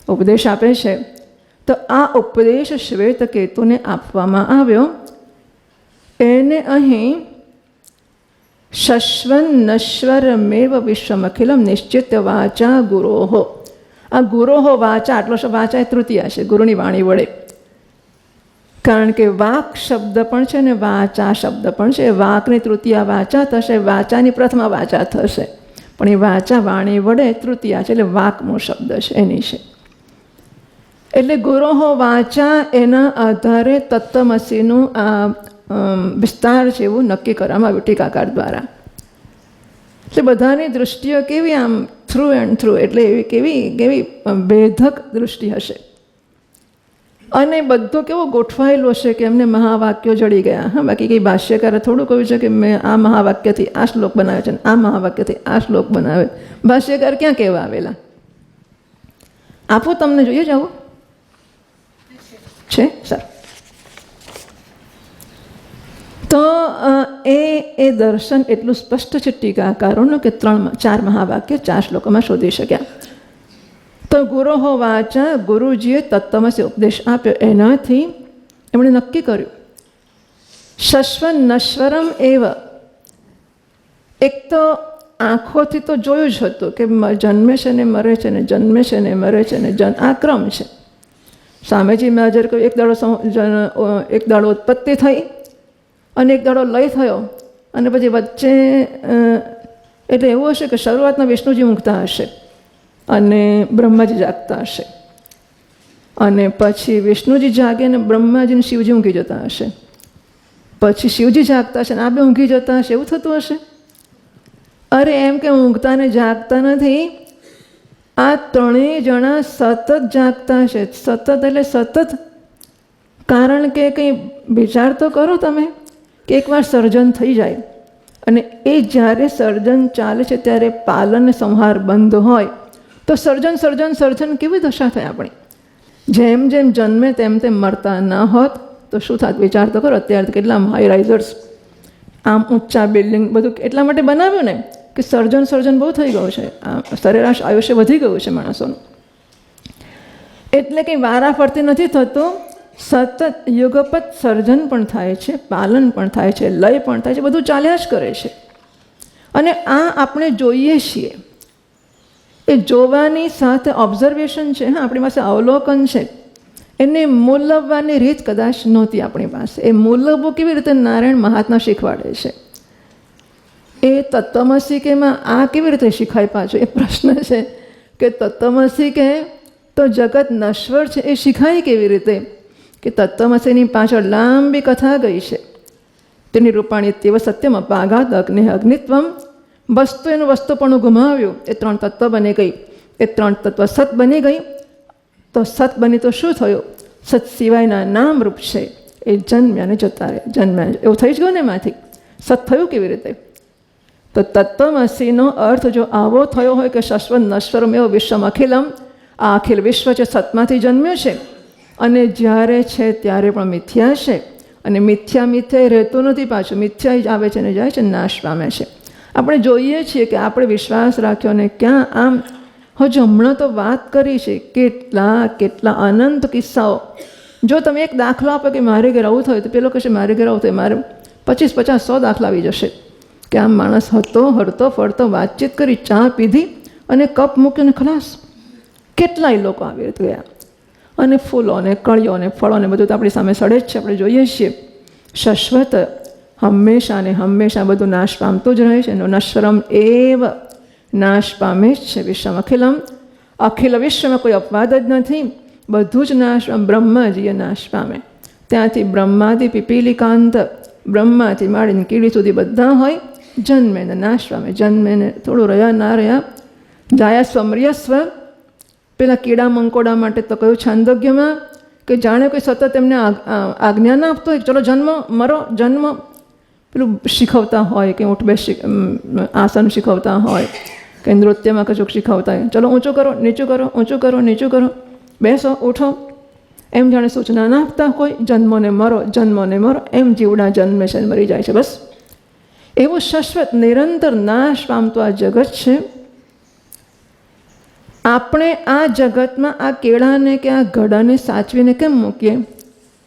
ઉપદેશ આપે છે. તો આ ઉપદેશ શ્વેતકેતુને આપવામાં આવ્યો. એને અહીં શશ્વન નશ્વરમેવ વિશ્વમખિલમ નિશ્ચિત વાચા ગુરોહો. આ ગુરોહો વાચા, આટલો વાચા એ તૃતીયા છે, ગુરુની વાણી વડે. કારણ કે વાક શબ્દ પણ છે ને વાચા શબ્દ પણ છે. વાકની તૃતીયા વાચા થશે, વાચાની પ્રથમા વાચા થશે, પણ એ વાચા વાણી વડે તૃતીયા છે, એટલે વાકનો શબ્દ છે એની છે. એટલે ગુરોહો વાચા એના આધારે તત્વમસીનું આ વિસ્તાર છે એવું નક્કી કરવામાં આવ્યું ટીકાકાર દ્વારા. એટલે બધાની દૃષ્ટિઓ કેવી આમ થ્રુ એન્ડ થ્રુ, એટલે એવી કેવી ભેદક દૃષ્ટિ હશે. અને બધું કેવો ગોઠવાયેલો છે કે એમને મહાવાક્યો જડી ગયા. હા, બાકી કંઈ ભાષ્યકારે થોડું કહ્યું છે કે મેં આ મહાવાક્યથી આ શ્લોક બનાવે છે, આ મહાવાક્યથી આ શ્લોક બનાવે. ભાષ્યકાર ક્યાં કહેવા આવેલા? આપો, તમને જોઈએ જ આવું છે સર. તો એ દર્શન એટલું સ્પષ્ટ છે ટીકાકારોનું કે 4 મહાવાક્ય 4 શ્લોકોમાં શોધી શક્યા. તો ગુરોહો વાચા, ગુરુજીએ તત્વમસી ઉપદેશ આપ્યો, એનાથી એમણે નક્કી કર્યું શશ્વત નશ્વરમ એવ. એક તો આંખોથી તો જોયું જ હતું કે જન્મે છે ને મરે છે ને જન્મે છે ને મરે છે ને આ ક્રમ છે. સામેજી મેં હાજર કહ્યું એક દાડો ઉત્પત્તિ થઈ અને એક દાડો લય થયો અને પછી વચ્ચે એટલે એવું હશે કે શરૂઆતમાં વિષ્ણુજી ઊંઘતા હશે અને બ્રહ્માજી જાગતા હશે અને પછી વિષ્ણુજી જાગે અને બ્રહ્માજી અને શિવજી ઊંઘી જતા હશે, પછી શિવજી જાગતા હશે અને આ બે ઊંઘી જતા હશે. એવું થતું હશે? અરે એમ કે ઊંઘતા ને જાગતા નથી, આ ત્રણેય જણા સતત જાગતા હશે. સતત એટલે સતત. કારણ કે કંઈ વિચાર તો કરો તમે કે એકવાર સર્જન થઈ જાય અને એ જ્યારે સર્જન ચાલે છે ત્યારે પાલન સંહાર બંધ હોય તો સર્જન સર્જન સર્જન કેવી દશા થાય આપણી? જેમ જેમ જન્મે તેમ તેમ મરતા ન હોત તો શું થાત? વિચાર તો કરો. અત્યારે કેટલા હાઈ રાઇઝર્સ, આમ ઊંચા બિલ્ડિંગ બધું એટલા માટે બનાવ્યું ને કે સર્જન સર્જન બહુ થઈ ગયું છે. સરેરાશ આયુષ્ય વધી ગયું છે માણસોનું. એટલે કંઈ વારા ફરતી નથી થતું, સતત યુગપત સર્જન પણ થાય છે, પાલન પણ થાય છે, લય પણ થાય છે, બધું ચાલ્યા જ કરે છે. અને આ આપણે જોઈએ છીએ. એ જોવાની સાથે ઓબ્ઝર્વેશન છે, હા, આપણી પાસે અવલોકન છે. એને મૂલવવાની રીત કદાચ નહોતી આપણી પાસે. એ મૂલવવું કેવી રીતે નારાયણ મહાત્મા શીખવાડે છે. એ તત્વમસી કેમાં આ કેવી રીતે શીખાય પાછું? એ પ્રશ્ન છે કે તત્વમસી કે તો જગત નશ્વર છે એ શીખાય કેવી રીતે? કે તત્વમસીની પાછળ લાંબી કથા ગઈ છે. તેની રૂપાણી તેવ સત્યમ અપાઘાત અગ્નિ અગ્નિત્વમ. વસ્તુ એનું વસ્તુપણું ગુમાવ્યું, એ ત્રણ તત્વ બની ગઈ. એ ત્રણ તત્વ સત બની ગઈ. તો સત બની તો શું થયું? સત સિવાયના નામ રૂપ છે એ જન્મ્યા ને જતા રહે, જન્મ્યા એવું થઈ જ ગયું ને એમાંથી. સત થયું કેવી રીતે? તો તત્વમસીનો અર્થ જો આવો થયો હોય કે શશ્વત નશ્વરમ એવો વિશ્વમ અખિલમ, આ અખિલ વિશ્વ છે સતમાંથી જન્મ્યું છે અને જ્યારે છે ત્યારે પણ મિથ્યા છે અને મિથ્યા મિથ્યા રહેતું નથી પાછું. મિથ્યા જ આવે છે ને જાય છે, નાશ પામે છે. આપણે જોઈએ છીએ કે આપણે વિશ્વાસ રાખ્યો ને ક્યાં આમ હજુ હમણાં તો વાત કરી છે કેટલા કેટલા અનંત કિસ્સાઓ. જો તમે એક દાખલો આપો કે મારે ઘેર આવું થયું તો પેલો કહેશે મારે ઘેર આવું થયું, મારે 50, 50, 100 દાખલા આવી જશે કે આમ માણસ હતો હરતો ફરતો વાતચીત કરી, ચા પીધી અને કપ મૂકીને ખલાસ. કેટલાય લોકો આવી ગયા અને ફૂલો ને કળીઓ ને ફળો ને બધું તો આપણી સામે સડે જ છે, આપણે જોઈએ છીએ. શાશ્વત હંમેશા ને હંમેશા બધું નાશ પામતું જ રહે છે. એનો નશ્વરમ એવ, નાશ પામે જ છે. વિશ્વમ અખિલમ, અખિલ વિશ્વમાં કોઈ અપવાદ જ નથી. બધું જ નાશ, બ્રહ્માજીએ નાશ પામે. ત્યાંથી બ્રહ્માથી પીપીલિકાંત, બ્રહ્માથી માંડીને કીડી સુધી બધા હોય, જન્મે ને નાશ પામે. જન્મે ને થોડું રહ્યા ના રહ્યા, જાયા સ્વમ્રિયસ્વ. પેલા કીડા મંકોડા માટે તો કયું છાંદોગ્યમાં કે જાણે કોઈ સતત એમને આજ્ઞા ના આપતો હોય, ચલો જન્મ મરો જન્મ, પેલું શીખવતા હોય કે ઉઠ બેસ આસન શીખવતા હોય કે નૃત્યમાં કશુંક શીખવતા હોય, ચલો ઊંચું કરો નીચું કરો, ઊંચું કરો નીચું કરો, બેસો ઉઠો, એમ જાણે સૂચના ના આપતા હોય. જન્મોને મરો, જન્મોને મરો, એમ જીવડા જન્મે છે મરી જાય છે બસ. એવું શાશ્વત નિરંતર નાશ પામતું આ જગત છે. આપણે આ જગતમાં આ કેળાને કે આ ઘડાને સાચવીને કેમ મૂકીએ?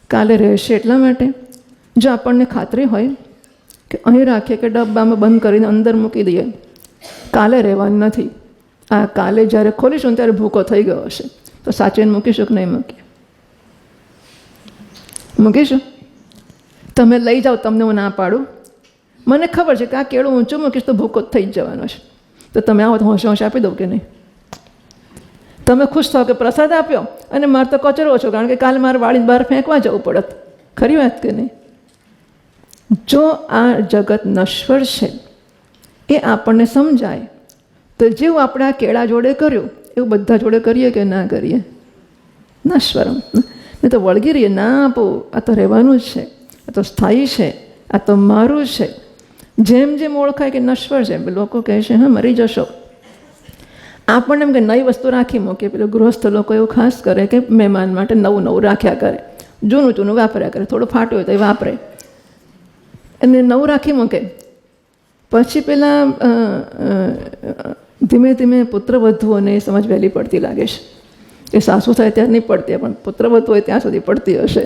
કાલે રહેશે એટલા માટે. જો આપણને ખાતરી હોય કે અહીં રાખીએ કે ડબ્બામાં બંધ કરીને અંદર મૂકી દઈએ, કાલે રહેવાનું નથી. આ કાલે જ્યારે ખોલીશું ત્યારે ભૂકો થઈ ગયો હશે તો સાચવીને મૂકીશું કે નહીં મૂકીએ? મૂકીશું? તમે લઈ જાઓ, તમને હું ના પાડું. મને ખબર છે કે આ કેળું ઊંચું મૂકીશ તો ભૂકો થઈ જ જવાનો છે, તો તમે આવો તો હોંશે હોંશે આપી દઉં કે નહીં? તમે ખુશ થાવ કે પ્રસાદ આપ્યો અને મારે તો કચરો છો, કારણ કે કાલે મારે વાળીને બહાર ફેંકવા જવું પડત. ખરી વાત કે નહીં? જો આ જગત નશ્વર છે એ આપણને સમજાય તો જેવું આપણે આ કેળા જોડે કર્યું એવું બધા જોડે કરીએ કે ના કરીએ? નશ્વરમ. નહીં તો વળગી રહીએ, ના આપો, આ તો રહેવાનું જ છે, આ તો સ્થાયી છે, આ તો મારું છે. જેમ જેમ ઓળખાય કે નશ્વર છે, લોકો કહે છે હા મરી જશો. આપણને એમ કે નવી વસ્તુ રાખી મૂકીએ. પેલું ગૃહસ્થ લોકો એવું ખાસ કરે કે મહેમાન માટે નવું નવું રાખ્યા કરે, જૂનું જૂનું વાપર્યા કરે, થોડું ફાટ્યું હોય તો એ વાપરે અને નવું રાખી મૂકે. પછી પેલા ધીમે ધીમે પુત્રવધુઓને એ સમજ વહેલી પડતી લાગે છે. એ સાસુ થાય ત્યાં નહીં પડતી, પણ પુત્રવધુ હોય ત્યાં સુધી પડતી હશે.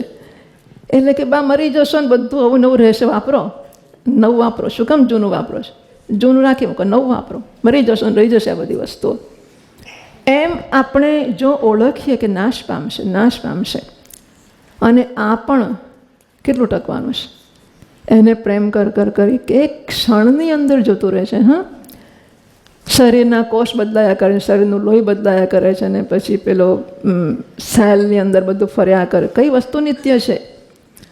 એટલે કે બા મરી જશો ને બધું આવું નવું રહેશે, વાપરો, નવું વાપરો. શું કામ જૂનું વાપરો છો? જૂનું રાખી મૂકો, નવું વાપરો, મરી જશો ને રહી જશે આ બધી વસ્તુઓ. એમ આપણે જો ઓળખીએ કે નાશ પામશે, નાશ પામશે, અને આ પણ કેટલું ટકવાનું છે, એને પ્રેમ કરી કે એક ક્ષણની અંદર જતું રહે છે. હા, શરીરના કોષ બદલાયા કરે, શરીરનું લોહી બદલાયા કરે છે, અને પછી પેલો સેલની અંદર બધું ફર્યા કરે. કઈ વસ્તુ નિત્ય છે?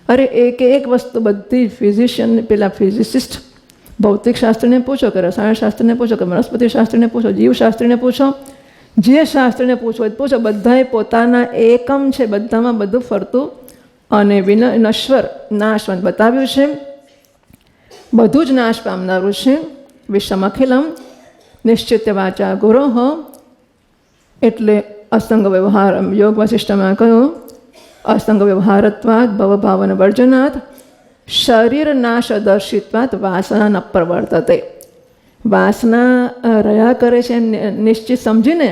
અરે એક વસ્તુ બધી ફિઝિશિયન, પેલા ફિઝિસિસ્ટ ભૌતિક શાસ્ત્રને પૂછો, કે રસાયણશાસ્ત્રને પૂછો, કે વનસ્પતિ શાસ્ત્રને પૂછો, જીવશાસ્ત્રીને પૂછો, જે શાસ્ત્રને પૂછો પૂછો, બધાએ પોતાના એકમ છે, બધામાં બધું ફરતું અને નશ્વર નાશવંત બતાવ્યું છે. બધું જ નાશ પામનારું છે. વિષમખિલમ નિશ્ચિત વાચા ગુરોહ, એટલે અસંગ વ્યવહાર. યોગ વશિષ્ઠમાં કહ્યું, અસંગ વ્યવહારત્વાદ ભવભાવન વર્જનાથ શરીર નાશ દર્શિત્વાદ વાસના ન પ્રવર્તતે. વાસના રહ્યા કરે છે નિશ્ચિત સમજીને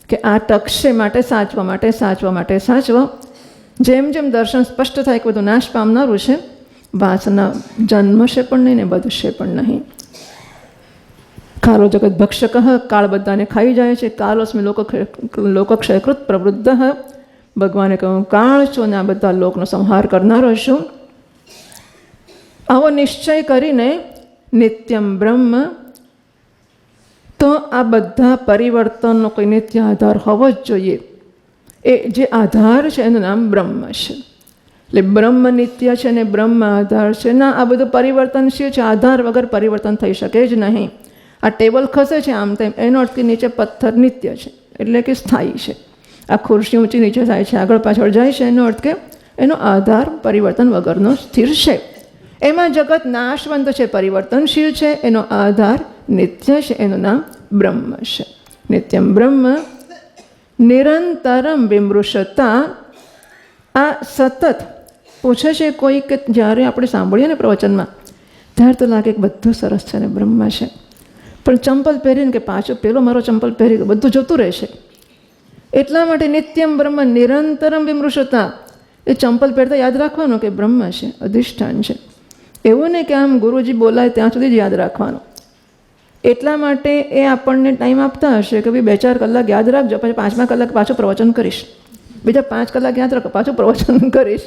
કે આ ટકશે, માટે સાચવા, માટે સાચવા, માટે સાચવા. જેમ જેમ દર્શન સ્પષ્ટ થાય કે બધું નાશ પામનારું છે, વાસના જન્મશે પણ નહીં ને વધશે પણ નહીં. કાલો જગત ભક્ષક, કાળ બધાને ખાઈ જાય છે. કાલોસ્મિ લોકક્ષયકૃત પ્રવૃદ્ધ, ભગવાને કહ્યું કાળ છું ને આ બધા લોકનો સંહાર કરનારો છું. આવો નિશ્ચય કરીને નિત્યમ બ્રહ્મ, તો આ બધા પરિવર્તનનો કોઈ નિત્ય આધાર હોવો જ જોઈએ. એ જે આધાર છે એનું નામ બ્રહ્મ છે. એટલે બ્રહ્મ નિત્ય છે ને બ્રહ્મ આધાર છે. ના, આ બધું પરિવર્તનશીલ છે, આધાર વગર પરિવર્તન થઈ શકે જ નહીં. આ ટેબલ ખસે છે આમ તેમ, એનો અર્થ કે નીચે પથ્થર નિત્ય છે, એટલે કે સ્થાયી છે. આ ખુરશી ઊંચી નીચે થાય છે, આગળ પાછળ જાય છે, એનો અર્થ કે એનો આધાર પરિવર્તન વગરનો સ્થિર છે. એમાં જગત નાશવંત છે, પરિવર્તનશીલ છે, એનો આધાર નિત્ય છે, એનું નામ બ્રહ્મ છે. નિત્યમ બ્રહ્મ નિરંતરમ વિમૃશતા. આ સતત પૂછે છે કોઈ, કે જ્યારે આપણે સાંભળીએ ને પ્રવચનમાં, ત્યારે તો લાગે કે બધું સરસ છે ને બ્રહ્મ છે, પણ ચંપલ પહેરીને કે પાછો પેલો મારો ચંપલ પહેરી ગયો, બધું જતું રહેશે. એટલા માટે નિત્યમ બ્રહ્મ નિરંતરમ વિમૃશતા. એ ચંપલ પહેરતા યાદ રાખવાનું કે બ્રહ્મ છે, અધિષ્ઠાન છે. એવું નહીં કે આમ ગુરુજી બોલાય ત્યાં સુધી જ યાદ રાખવાનું. એટલા માટે એ આપણને ટાઈમ આપતા હશે કે ભાઈ 2-4 કલાક યાદ રાખજો, પછી 5મા કલાક પાછું પ્રવચન કરીશ, બીજા 5 કલાક યાદ રાખો, પાછું પ્રવચન કરીશ.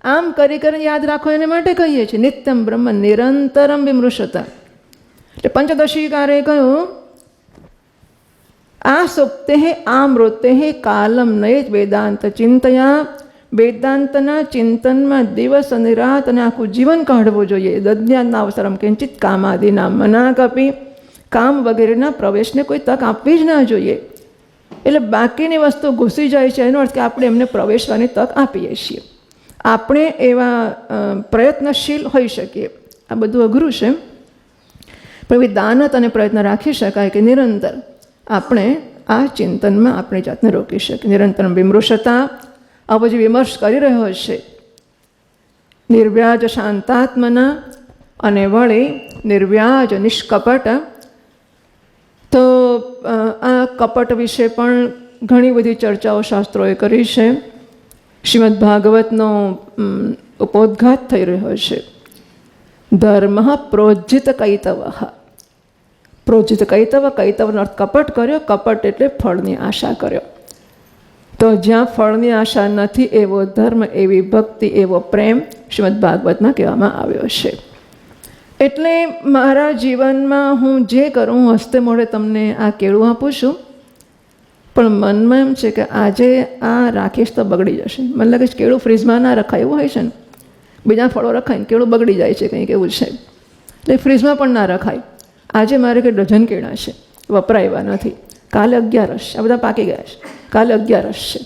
આમ કરી કરીને યાદ રાખો, એને માટે કહીએ છીએ નિત્યમ બ્રહ્મ નિરંતરમ વિમૃશતા. એટલે પંચદશીકારે કહ્યું, આ સુપ્તે આ મૃતે કાલમ નયે વેદાંત ચિંતયા. વેદાંતના ચિંતનમાં દિવસ અને રાત અને આખું જીવન કાઢવું જોઈએ. દદ્યાના અવસરમ કિંચિત કામાદિના મના કપી. કામ વગેરેના પ્રવેશને કોઈ તક આપવી જ ના જોઈએ. એટલે બાકીની વસ્તુ ઘૂસી જાય છે, એનો અર્થ કે આપણે એમને પ્રવેશવાની તક આપીએ છીએ. આપણે એવા પ્રયત્નશીલ હોઈ શકીએ. આ બધું અઘરું છે, પણ દાનત અને પ્રયત્ન રાખી શકાય કે નિરંતર આપણે આ ચિંતનમાં આપણી જાતને રોકી શકીએ. નિરંતર વિમૃશતા. આવો જે વિમર્શ કરી રહ્યો છે, નિર્વ્યાજ શાંતાત્મના, અને વળી નિર્વ્યાજ નિષ્કપટ. તો આ કપટ વિશે પણ ઘણી બધી ચર્ચાઓ શાસ્ત્રોએ કરી છે. શ્રીમદ ભાગવતનો ઉપોદ્ઘાત થઈ રહ્યો છે. ધર્મ પ્રોજિત કૈતવ. પ્રોજિત કૈતવ, કૈતવનો અર્થ કપટ કર્યો. કપટ એટલે ફળની આશા કર્યો. તો જ્યાં ફળની આશા નથી એવો ધર્મ, એવી ભક્તિ, એવો પ્રેમ શ્રીમદ ભાગવતમાં કહેવામાં આવ્યો છે. એટલે મારા જીવનમાં હું જે કરું, હું હસ્તે મોઢે તમને આ કેળું આપું છું, પણ મનમાં એમ છે કે આજે આ રાખીશ તો બગડી જશે. મને લાગે છે કેળું ફ્રીજમાં ના રખાય, એવું હોય છે ને, બીજા ફળો રખાય ને કેળું બગડી જાય છે, કંઈક એવું છે. એટલે ફ્રીજમાં પણ ના રખાય. આજે મારે કે ડઝન કેળા છે, વપરાય એવા નથી. કાલે 11 છે, આ બધા પાકી ગયા છે. કાલે 11 છે,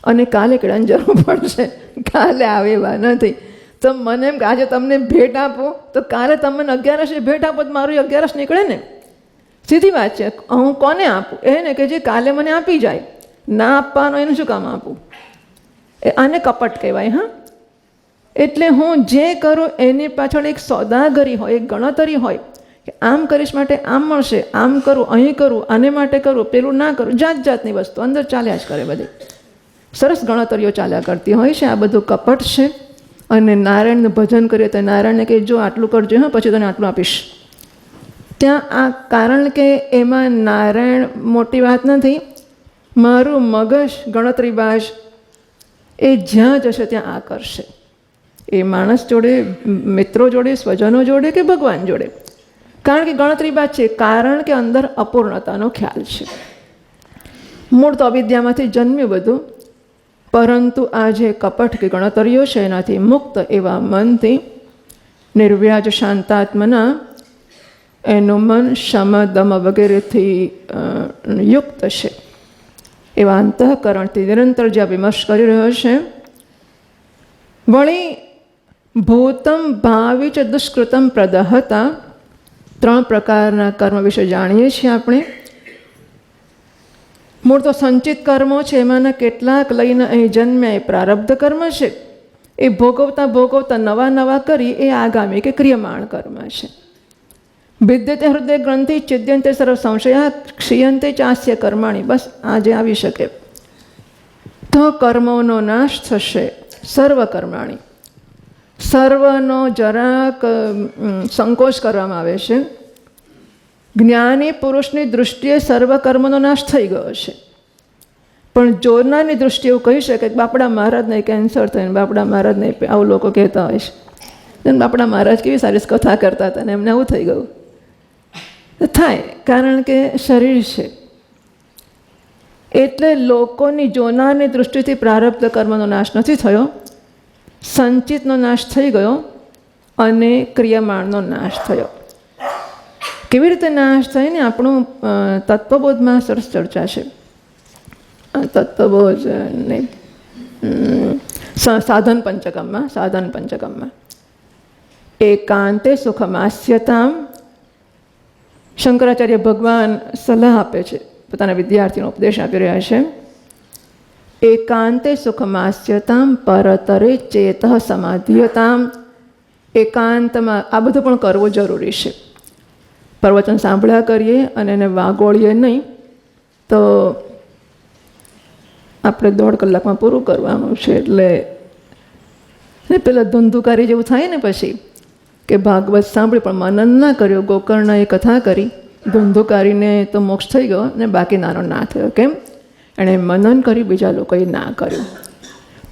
અને કાલે કેળાની જરૂર પડશે, કાલે આવે એવા નથી. તો મને એમ કે આજે તમને ભેટ આપો, તો કાલે તમને 11 ભેટ આપો તો મારું 11 નીકળે ને. સીધી વાત છે. હું કોને આપું? એને કે જે કાલે મને આપી જાય. ના આપવાનો એનું શું કામ આપું? આને કપટ કહેવાય. હા, એટલે હું જે કરું એની પાછળ એક સોદાગરી હોય, એક ગણતરી હોય કે આમ કરીશ માટે આમ મળશે, આમ કરું, અહીં કરું, આને માટે કરું, પેલું ના કરું. જાત જાતની વસ્તુ અંદર ચાલ્યા જ કરે. બધી સરસ ગણતરીઓ ચાલ્યા કરતી હોય છે. આ બધું કપટ છે. અને નારાયણનું ભજન કરીએ તો નારાયણને કહે જો આટલું કરજો હા, પછી તને આટલું આપીશ. ત્યાં આ કારણ કે એમાં નારાયણ મોટી વાત નથી, મારું મગજ ગણતરીબાજ એ જ્યાં જશે ત્યાં આ કરશે. એ માણસ જોડે, મિત્રો જોડે, સ્વજનો જોડે કે ભગવાન જોડે, કારણ કે ગણતરીબાજ છે, કારણ કે અંદર અપૂર્ણતાનો ખ્યાલ છે. મૂળ તો અવિદ્યામાંથી જન્મ્યું બધું, પરંતુ આ જે કપટ કે ગણતરીઓ છે એનાથી મુક્ત એવા મનથી નિર્વ્યાજ શાંતાત્મના એનું મન શમ દમ વગેરેથી યુક્ત છે. એવા અંતઃકરણથી નિરંતર જ્યાં વિમર્શ કરી રહ્યો છે. વળી ભૂતમ ભાવિ ચ દુષ્કૃતમ પ્રદહતા, 3 પ્રકારના કર્મ વિશે જાણીએ છીએ આપણે. મૂળ તો સંચિત કર્મો છે, એમાંના કેટલાક લઈને અહીં જન્મ્યા એ પ્રારબ્ધ કર્મ છે. એ ભોગવતા ભોગવતા નવા નવા કરી એ આગામી કે ક્રિયમાણ કર્મ છે. ભિદ્યતે હૃદય ગ્રંથિ છિદ્યંતે સર્વ સંશયા ક્ષીયંતે ચાસ્ય કર્માણી. બસ આજે આવી શકે તો કર્મોનો નાશ થશે. સર્વ કર્માણી, સર્વનો જરાક સંકોચ કરવામાં આવે છે. જ્ઞાની પુરુષની દૃષ્ટિએ સર્વ કર્મનો નાશ થઈ ગયો છે, પણ જોનારની દૃષ્ટિએ એવું કહી શકે કે બાપડા મહારાજને કેન્સર થઈને, બાપડા મહારાજને આવું લોકો કહેતા હોય છે, બાપડા મહારાજ કેવી સારી કથા કરતા હતા ને એમને આવું થઈ ગયું. થાય, કારણ કે શરીર છે. એટલે લોકોની જોનારની દૃષ્ટિથી પ્રારબ્ધ કર્મનો નાશ નથી થયો, સંચિતનો નાશ થઈ ગયો અને ક્રિયમાણનો નાશ થયો. કેવી રીતે નાશ થાય ને, આપણું તત્વબોધમાં સરસ ચર્ચા છે. તત્વબોધ ને સાધન પંચકમમાં એકાંતે સુખમાસ્યતામ શંકરાચાર્ય ભગવાન સલાહ આપે છે, પોતાના વિદ્યાર્થીનો ઉપદેશ આપી રહ્યા છે. એકાંતે સુખમાસ્યતામ પરતરે ચેત સમાધ્યતામ. એકાંતમાં આ બધું પણ કરવું જરૂરી છે. પ્રવચન સાંભળ્યા કરીએ અને એને વાગોળીએ નહીં તો આપણે 1.5 કલાકમાં પૂરું કરવાનું છે. એટલે પેલા ધુંધુકારી જેવું થાય ને પછી કે ભાગવત સાંભળી પણ મનન ના કર્યો, ગોકર્ણએ કથા કરી, ધુંધુકારીને તો મોક્ષ થઈ ગયો ને બાકી નાનો ના થયો. કેમ? એણે મનન કર્યું, બીજા લોકોએ ના કર્યું.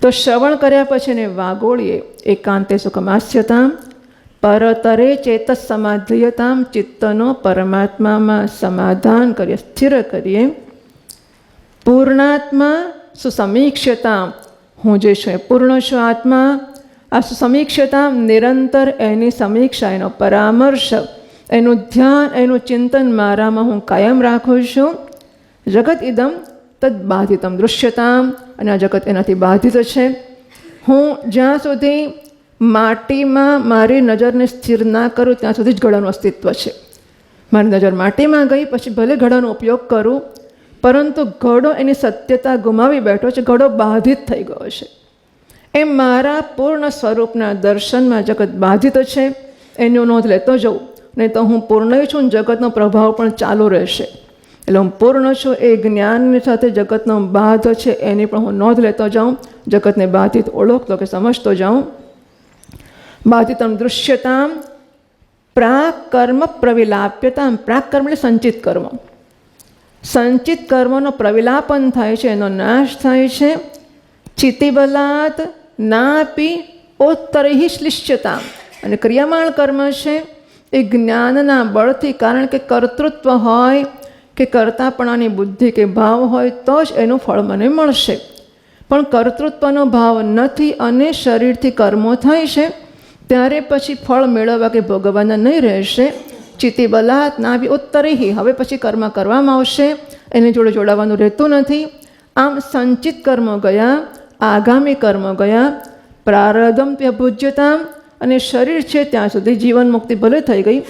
તો શ્રવણ કર્યા પછી એને વાગોળીએ. એકાંતે સુખમાસ્યતામ પરતરે ચેત સમાધ્યતામ. ચિત્તનો પરમાત્મામાં સમાધાન કરીએ, સ્થિર કરીએ. પૂર્ણાત્મા સુસમીક્ષતામ. હું જે છું એ પૂર્ણ છું આત્મા. આ સુસમીક્ષતામ નિરંતર એની સમીક્ષા, એનો પરામર્શ, એનું ધ્યાન, એનું ચિંતન મારામાં હું કાયમ રાખું છું. જગત ઇદમ તદ બાધિતમ દૃશ્યતામ. અને આ જગત એનાથી બાધિત છે. હું જ્યાં સુધી માટીમાં મારી નજરને સ્થિર ના કરું ત્યાં સુધી જ ઘડાનું અસ્તિત્વ છે. મારી નજર માટીમાં ગઈ પછી ભલે ઘડાનો ઉપયોગ કરું, પરંતુ ઘડો એની સત્યતા ગુમાવી બેઠો છે, ઘડો બાધિત થઈ ગયો છે. એમ મારા પૂર્ણ સ્વરૂપના દર્શનમાં જગત બાધિત છે, એની નોંધ લેતો જઉં. નહીં તો હું પૂર્ણ છું, જગતનો પ્રભાવ પણ ચાલુ રહેશે. એટલે હું પૂર્ણ છું એ જ્ઞાનની સાથે જગતનો બાધ છે એની પણ હું નોંધ લેતો જાઉં, જગતને બાધિત ઓળખતો કે સમજતો જાઉં. બાધિતમ દૃશ્યતામ પ્રાક કર્મ પ્રવિલાપ્યતામ. પ્રાક કર્મ એટલે સંચિત કર્મ. સંચિત કર્મનો પ્રવિલાપન થાય છે, એનો નાશ થાય છે. ચિતિબલાત નાપી ઓત્તરહિ શ્લિષ્યતામ. અને ક્રિયમાણ કર્મ છે એ જ્ઞાનના બળથી, કારણ કે કર્તૃત્વ હોય કે કર્તાપણાની બુદ્ધિ કે ભાવ હોય તો જ એનું ફળ મને મળશે. પણ કર્તૃત્વનો ભાવ નથી અને શરીરથી કર્મો થાય છે, ત્યારે પછી ફળ મેળવવા કે ભોગવવાના નહીં રહેશે. ચિતિબલાત નાભી ઉત્તરેહી. હવે પછી કર્મ કરવામાં આવશે, એની જોડે જોડાવાનું રહેતું નથી. આમ સંચિત કર્મ ગયા, આગામી કર્મ ગયા. પ્રારબ્ધમ ત્યભુજ્યતામ. અને શરીર છે ત્યાં સુધી જીવન મુક્તિ ભલે થઈ ગઈ,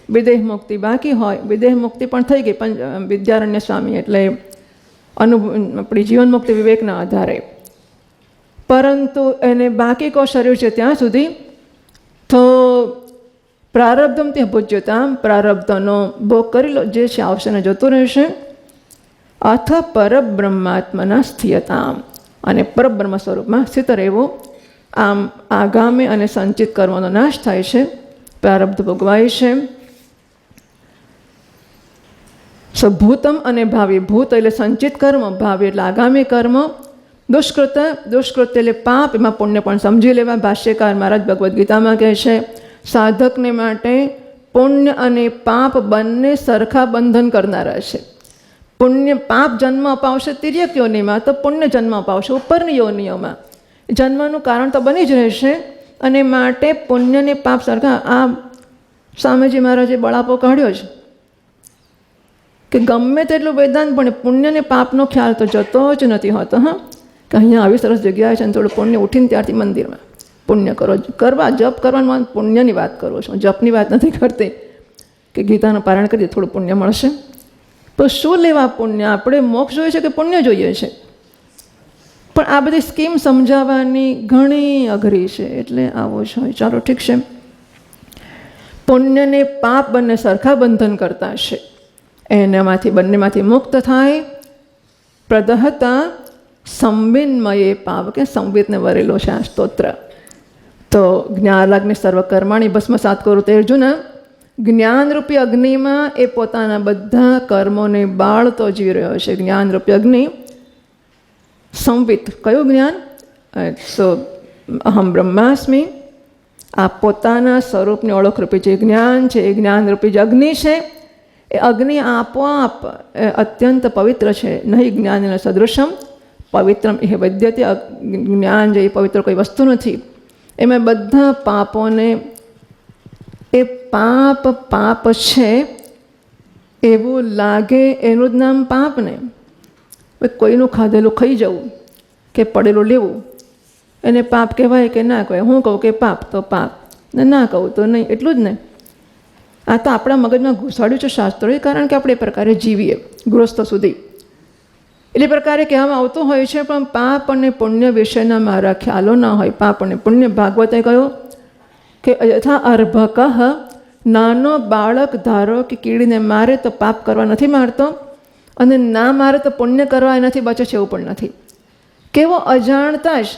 વિદેહ મુક્તિ બાકી હોય, વિદેહ મુક્તિ પણ થઈ ગઈ પણ વિદ્યારણ્ય સ્વામી એટલે આપણી જીવન મુક્તિ વિવેકના આધારે, પરંતુ એને બાકી કો શરીર છે ત્યાં સુધી તો પ્રારબ્ધમ ત્યાં પૂજ્યતામ. પ્રારબ્ધનો ભોગ કરી લો, જે છે આવશે ને જતું રહેશે. અથ પરબ્રહ્માત્મના સ્થિયતામ. અને પરબ્રહ્મ સ્વરૂપમાં સ્થિત રહેવું. આમ આગામી અને સંચિત કર્મનો નાશ થાય છે, પ્રારબ્ધ ભોગવાય છે. ભૂતમ અને ભાવિ. ભૂત એટલે સંચિત કર્મ, ભાવિ એટલે આગામી કર્મ. દુષ્કૃત એટલે પાપ, એમાં પુણ્ય પણ સમજી લેવા. ભાષ્યકાર મહારાજ ભગવદ્ ગીતામાં કહે છે સાધકને માટે પુણ્ય અને પાપ બંને સરખા બંધન કરનારા છે. પુણ્ય પાપ જન્મ અપાવશે તિર્યક યોનિમાં, તો પુણ્ય જન્મ અપાવશે ઉપરની યોનિઓમાં. જન્મનું કારણ તો બની જ રહેશે, અને માટે પુણ્ય ને પાપ સરખા. આ સ્વામીજી મહારાજે બળાપો કાઢ્યો છે કે ગમે તેટલું વેદાંત પણ પુણ્ય ને પાપનો ખ્યાલ તો જતો જ નથી હોતો. હા, કે અહીંયા આવી સરસ જગ્યાએ છે ને થોડું પુણ્ય ઉઠીને ત્યારથી મંદિરમાં પુણ્ય કરો, કરવા જપ કરવાનું પુણ્યની વાત કરું છું, જપની વાત નથી કરતી કે ગીતાનું પારાયણ કરીએ થોડું પુણ્ય મળશે. તો શું લેવા પુણ્ય? આપણે મોક્ષ જોઈએ છે કે પુણ્ય જોઈએ છે? પણ આ બધી સ્કીમ સમજાવવાની ઘણી અઘરી છે, એટલે આવો જ હોય. ચાલો ઠીક છે. પુણ્ય ને પાપ બંને સરખા બંધન કરતા છે, એનામાંથી બંનેમાંથી મુક્ત થાય. પ્રદહતા સંવિન્મયે પાવ, કે સંવિતને વરેલો છે આ સ્તોત્ર. તો જ્ઞાનાગ્નિ સર્વકર્માણી ભસ્મસાત કરું. તે અર્જુન જ્ઞાનરૂપી અગ્નિમાં એ પોતાના બધા કર્મોને બાળતો જીવી રહ્યો છે. જ્ઞાનરૂપી અગ્નિ. સંવિત કયું જ્ઞાન? સો અહમ બ્રહ્માસ્મિ. આ પોતાના સ્વરૂપની ઓળખરૂપી જે જ્ઞાન છે, એ જ્ઞાનરૂપી જે અગ્નિ છે, એ અગ્નિ આપોઆપ અત્યંત પવિત્ર છે. નહીં જ્ઞાન સદૃશમ પવિત્રમ એ વૈદ્યતે. જ્ઞાન જે પવિત્ર કોઈ વસ્તુ નથી. એમાં બધા પાપોને, એ પાપ છે એવું લાગે એનું જ નામ પાપ ને. કોઈનું ખાધેલું ખાઈ જવું કે પડેલું લેવું એને પાપ કહેવાય કે ના કહેવાય? હું કહું કે પાપ તો પાપ, ને ના કહું તો નહીં, એટલું જ ને. આ તો આપણા મગજમાં ઘુસાડ્યું છે શાસ્ત્રોએ, કારણ કે આપણે એ પ્રકારે જીવીએ ગૃહસ્થ સુધી. એટલે પ્રકારે કહેવામાં આવતું હોય છે. પણ પાપ અને પુણ્ય વિશેના મારા ખ્યાલો ના હોય. પાપ અને પુણ્ય ભાગવતે કહ્યું કે યથા અર્ભક, નાનો બાળક ધારો કે કીડીને મારે તો પાપ કરવા નથી મારતો, અને ના મારે તો પુણ્ય કરવા એનાથી બચે છે એવું પણ નથી. કેવો અજાણતા જ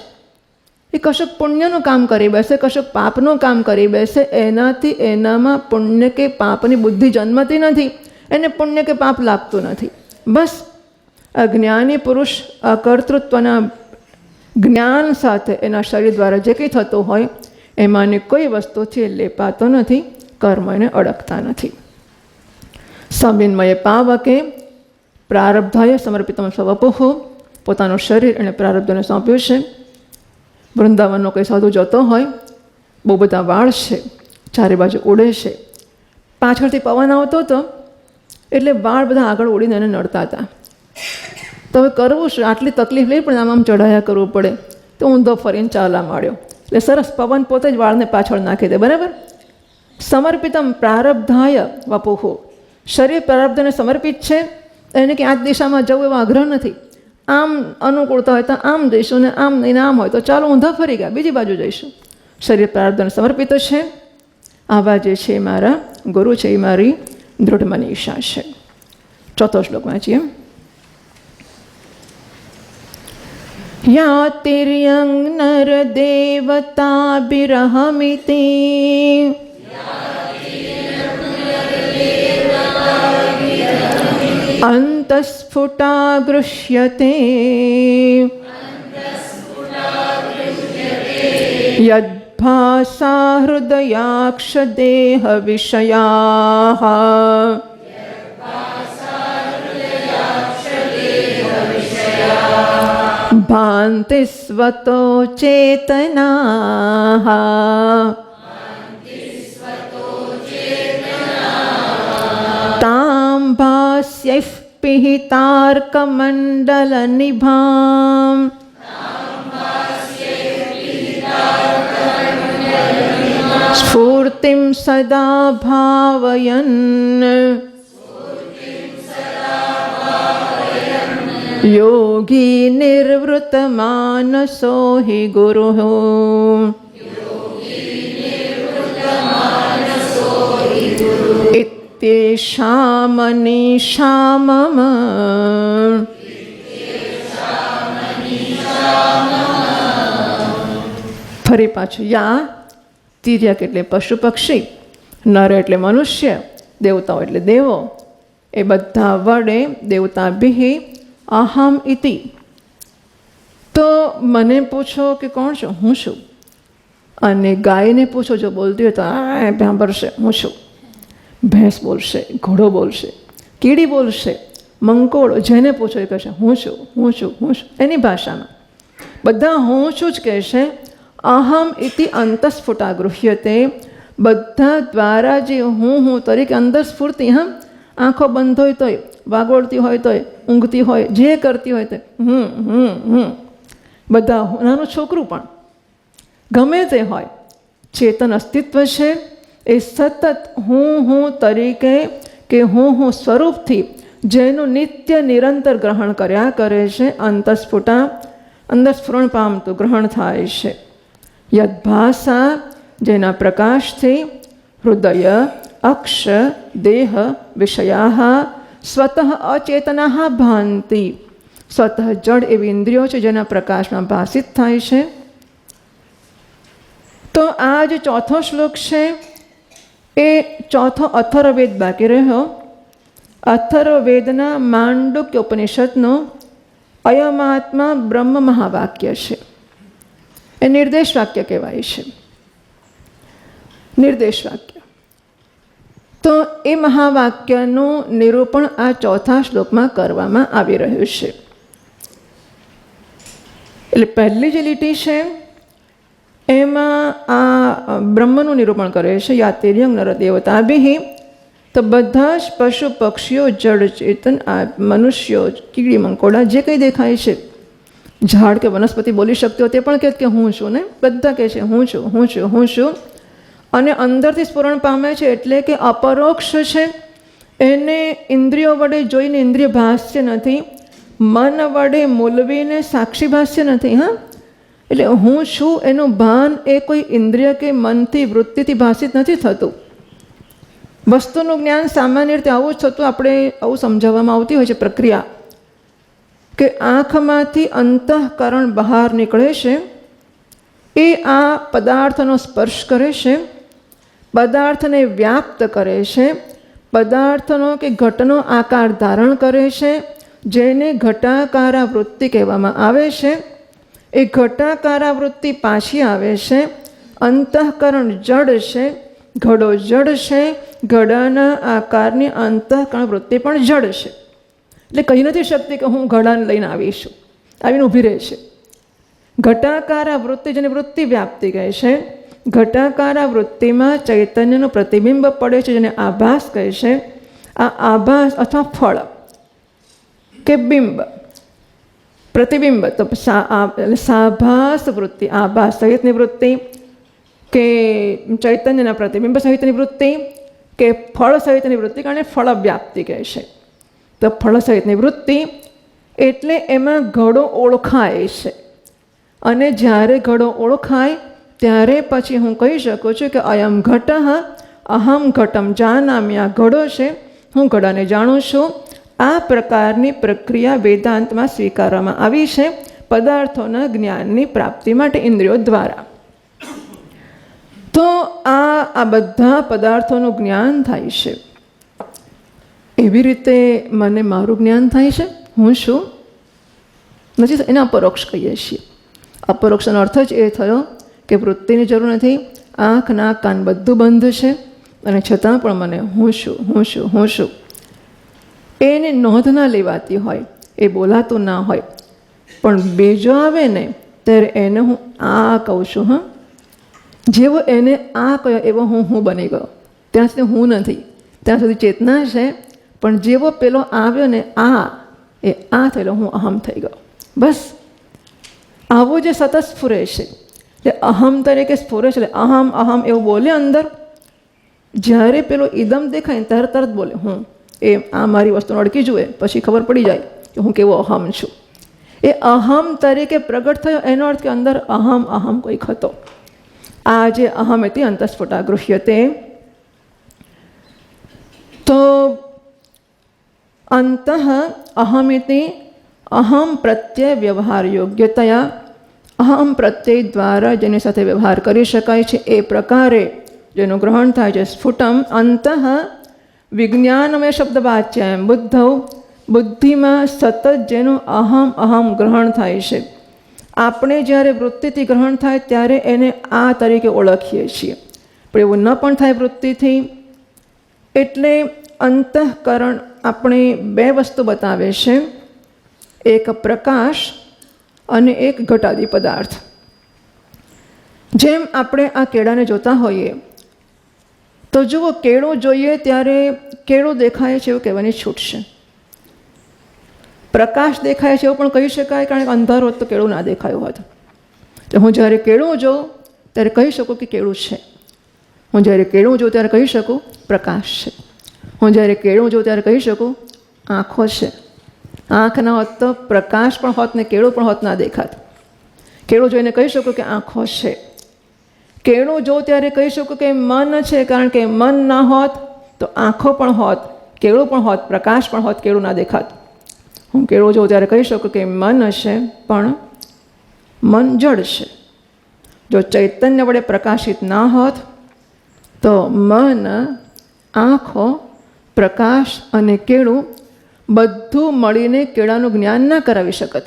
એ કશુંક પુણ્યનું કામ કરી બેસે, કશુંક પાપનું કામ કરી બેસે. એનાથી એનામાં પુણ્ય કે પાપની બુદ્ધિ જન્મતી નથી, એને પુણ્ય કે પાપ લાગતું નથી. બસ અજ્ઞાની પુરુષ અકર્તૃત્વના જ્ઞાન સાથે એના શરીર દ્વારા જે કંઈ થતું હોય એમાંની કોઈ વસ્તુથી લેપાતો નથી, કર્મ એને અડકતા નથી. સવિન્મયે પાવકે પ્રારબ્ધાય સમર્પિતમ સ્વવપુઃ. પોતાનું શરીર એને પ્રારબ્ધને સોંપ્યું છે. વૃંદાવનનો કોઈ સાધુ જતો હોય, બહુ બધા વાળ છે, ચારે બાજુ ઉડે છે, પાછળથી પવન આવતો હતો એટલે વાળ બધા આગળ ઉડીને એને નડતા હતા. તો હવે કરવું શું? આટલી તકલીફ લઈ પણ આમ ચઢાયા કરવું પડે. તો ઊંધો ફરીને ચાલવા માંડ્યો. એટલે સરસ પવન પોતે જ વાળને પાછળ નાખી દે. બરાબર. સમર્પિતમ પ્રારબ્ધાય વપુઃ. શરીર પ્રારબ્ધને સમર્પિત છે. એને કે આ દિશામાં જવું એવો આગ્રહ નથી. આમ અનુકૂળતા હોય તો આમ જઈશું, ને આમ નહીં આમ હોય તો ચાલો ઊંધા ફરી ગયા, બીજી બાજુ જઈશું. શરીર પ્રારબ્ધને સમર્પિત છે. આવા જે છે મારા ગુરુ છે, એ મારી દૃઢ મનીષા છે. ચોથો શ્લોક વાંચીએ. યાતિર્યં નર દેવતાભિરહમિતિ અંતસ્ફુટા ગૃહ્યતે યદ્ભાસા હૃદયાક્ષ દેહ વિષયાઃ ભાંતિ સ્વતો ચેતનાઃ તામ ભાસ્યૈઃ પિહિતાર્કમંડલનિભાં સ્ફૂર્તિં સદા ભાવયન યોગી નિર્વૃતમાનસો હિ ગુરુઃ. ઇત્યેષા મનીષા મમ ફરી પાછું યા તિર્યક એટલે પશુ પક્ષી, નર એટલે મનુષ્ય, દેવતાઓ એટલે દેવો, એ બધા વડે દેવતાભિ અહમ ઇતિ. તો મને પૂછો કે કોણ છો, હું છું. અને ગાયને પૂછો, જો બોલતી હોય તો આ સાંભળશે હું છું. ભેંસ બોલશે, ઘોડો બોલશે, કીડી બોલશે, મંકોડો, જેને પૂછો એ કહેશે હું છું, હું છું, હું છું. એની ભાષામાં બધા હું છું જ કહેશે. અહમ ઇતિ અંતસ્ફુટા ગૃહ્યતે. બધા દ્વારા જે હું તરીકે અંદર સ્ફૂર્તિ, હા, આંખો બંધ હોય તોય, વાગોળતી હોય તોય, ઊંઘતી હોય, જે કરતી હોય તો બધા, નાનું છોકરું પણ ગમે તે હોય, ચેતન અસ્તિત્વ છે એ સતત હું તરીકે કે હું સ્વરૂપથી જેનું નિત્ય નિરંતર ગ્રહણ કર્યા કરે છે. અંતસ્ફુટા અંદર સ્ફુરણ પામતું ગ્રહણ થાય છે. યદ્ભાષા જેના પ્રકાશથી હૃદય અક્ષ દેહ વિષયા સ્વતઃ અચેતના ભાંતિ. સ્વતઃ જડ એવી ઇન્દ્રિયો છે જેના પ્રકાશમાં ભાષિત થાય છે. તો આ જે ચોથો શ્લોક છે એ ચોથો અથર્વવેદ બાકી રહ્યો. અથર્વવેદના માંડુક્ય ઉપનિષદનો અયમાત્મા બ્રહ્મ મહાવાક્ય છે. એ નિર્દેશ વાક્ય કહેવાય છે, નિર્દેશ વાક્ય. તો એ મહાવાક્યનું નિરૂપણ આ ચોથા શ્લોકમાં કરવામાં આવી રહ્યું છે. એટલે પહેલી જે લીટી છે એમાં આ બ્રહ્મનું નિરૂપણ કરે છે. યાતિર્યંગ નર દેવતાભિ. તો બધા જ પશુ પક્ષીઓ, જડ ચેતન, આ મનુષ્યો, કીડી મંકોડા, જે કંઈ દેખાય છે, ઝાડ કે વનસ્પતિ બોલી શકતી હોય તે પણ કહે કે હું છું ને. બધા કહે છે હું છું, હું છું, હું છું. અને અંદરથી સ્ફુરણ પામે છે એટલે કે અપરોક્ષ છે. એને ઇન્દ્રિયો વડે જોઈને ઇન્દ્રિય ભાષ્ય નથી, મન વડે મૂલવીને સાક્ષી ભાષ્ય નથી. હા, એટલે હું છું એનું ભાન એ કોઈ ઇન્દ્રિય કે મનથી વૃત્તિથી ભાષિત નથી થતું. વસ્તુનું જ્ઞાન સામાન્ય રીતે આવું જ થતું. આપણે આવું સમજાવવામાં આવતી હોય છે પ્રક્રિયા કે આંખમાંથી અંતઃકરણ બહાર નીકળે છે, એ આ પદાર્થનો સ્પર્શ કરે છે, પદાર્થને વ્યાપ્ત કરે છે, પદાર્થનો કે ઘટનો આકાર ધારણ કરે છે, જેને ઘટાકારા વૃત્તિ કહેવામાં આવે છે. એ ઘટાકારા વૃત્તિ પાછી આવે છે. અંતઃકરણ જડ છે, ઘડો જડ છે, ઘડાના આકારની અંતઃકરણ વૃત્તિ પણ જડ છે. એટલે કહી નથી શકતી કે હું ઘડાને લઈને આવીશું, આવીને ઊભી રહે છે. ઘટાકારા વૃત્તિ જેને વૃત્તિ વ્યાપ્તિ કહે છે. ઘટાકારા વૃત્તિમાં ચૈતન્યનું પ્રતિબિંબ પડે છે જેને આભાસ કહે છે. આ આભાસ અથવા ફળ કે બિંબ, પ્રતિબિંબ, તો સાભાસ વૃત્તિ, આભાસ સહિતની વૃત્તિ કે ચૈતન્યના પ્રતિબિંબ સહિતની વૃત્તિ કે ફળ સહિતની વૃત્તિ, કારણ ફળ વ્યાપ્તિ કહે છે. તો ફળ સહિતની વૃત્તિ એટલે એમાં ઘડો ઓળખાય છે. અને જ્યારે ઘડો ઓળખાય ત્યારે પછી હું કહી શકું છું કે અયમ ઘટ અહમ ઘટમ જાનામી. આ ઘડો છે, હું ઘડાને જાણું છું. આ પ્રકારની પ્રક્રિયા વેદાંતમાં સ્વીકારવામાં આવી છે પદાર્થોના જ્ઞાનની પ્રાપ્તિ માટે ઇન્દ્રિયો દ્વારા. તો આ બધા પદાર્થોનું જ્ઞાન થાય છે. એવી રીતે મને મારું જ્ઞાન થાય છે, હું શું નથી, એને અપરોક્ષ કહીએ છીએ. અપરોક્ષનો અર્થ જ એ થયો કે વૃત્તિની જરૂર નથી, આંખ નાક કાન બધું બંધ છે અને છતાં પણ મને હું છું, હું છું, હું છું એની નોંધ ના લેવાતી હોય, એ બોલાતું ના હોય. પણ બીજો આવે ને ત્યારે એને હું આ કહું છું. હા, જેવો એને આ કહ્યો એવો હું બની ગયો. ત્યાં સુધી હું નથી, ત્યાં સુધી ચેતના છે. પણ જેવો પેલો આવ્યો ને એ આ થયેલો હું અહમ થઈ ગયો. બસ આવું જે સતત સ્ફુરે છે, એટલે અહમ તરીકે સ્ફુરે છે. એટલે અહમ અહમ એવું બોલે અંદર. જ્યારે પેલો ઇદમ દેખાય ને ત્યારે તરત બોલે હું. એ આ મારી વસ્તુને અડકી જુએ પછી ખબર પડી જાય કે હું કેવો અહમ છું. એ અહમ તરીકે પ્રગટ થયો એનો અર્થ કે અંદર અહમ કોઈક હતો. આ જે અહમ હતી અંતસ્ફુટા ગૃહ્યતે. તો અંતઃ અહમિતિ અહમ પ્રત્યય વ્યવહાર યોગ્યતયા અહમ પ્રત્યય દ્વારા જેની સાથે વ્યવહાર કરી શકાય છે એ પ્રકારે જેનું ગ્રહણ થાય છે. સ્ફુટમ અંતઃ વિજ્ઞાનમય શબ્દ વાચ્યામ બુદ્ધૌ, બુદ્ધિમાં સતત જેનું અહમ અહમ ગ્રહણ થાય છે. આપણે જ્યારે વૃત્તિથી ગ્રહણ થાય ત્યારે એને આ તરીકે ઓળખીએ છીએ, પણ એવું ન પણ થાય વૃત્તિથી. એટલે અંતઃકરણ આપણે બે વસ્તુ બતાવે છે, એક પ્રકાશ અને એક ઘટાદી પદાર્થ. જેમ આપણે આ કેળાને જોતા હોઈએ તો જુઓ, કેળું જોઈએ ત્યારે કેળું દેખાય છે એવું કહેવાની છૂટ છે. પ્રકાશ દેખાય છે એવું પણ કહી શકાય, કારણ કે અંધારું હોત તો કેળું ના દેખાયું હોત. તો હું જ્યારે કેળું જોઉં ત્યારે કહી શકું કે કેળું છે. હું જ્યારે કેળું જોઉં ત્યારે કહી શકું પ્રકાશ છે. હું જ્યારે કેળું જોઉં ત્યારે કહી શકું આંખો છે. આંખ ના હોત તો પ્રકાશ પણ હોત ને કેળું પણ હોત ના દેખાત. કેળું જોઈને કહી શકું કે આંખો છે. કેળું જોઉં ત્યારે કહી શકું કે મન છે, કારણ કે મન ના હોત તો આંખો પણ હોત, કેળું પણ હોત, પ્રકાશ પણ હોત, કેળું ના દેખાત. હું કેળું જોઉં ત્યારે કહી શકું કે મન હશે, પણ મન જડ છે. જો ચૈતન્ય વડે પ્રકાશિત ના હોત તો મન, આંખો, પ્રકાશ અને કેળું બધું મળીને કેળાનું જ્ઞાન ના કરાવી શકત.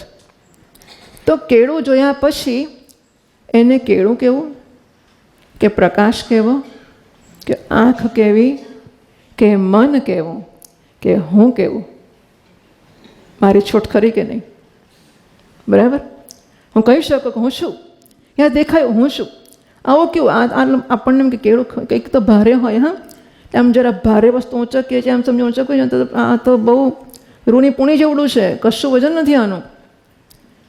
તો કેળું જોયા પછી એને કેળું કેવું, કે પ્રકાશ કેવો, કે આંખ કેવી, કે મન કેવું, કે હું કેવું? મારી છૂટ ખરી કે નહીં? બરાબર. હું કહી શકું કે હું શું, યા દેખાયું હું શું. આવું કેવું? આપણને એમ કે કેળું કંઈક તો ભારે હોય. હા, આમ જરા ભારે વસ્તુ ઊંચકીએ છીએ, આમ સમજો ઊંચકીએ તો આ તો બહુ રૂની પૂણી જેવડું છે, કશું વજન નથી આનું.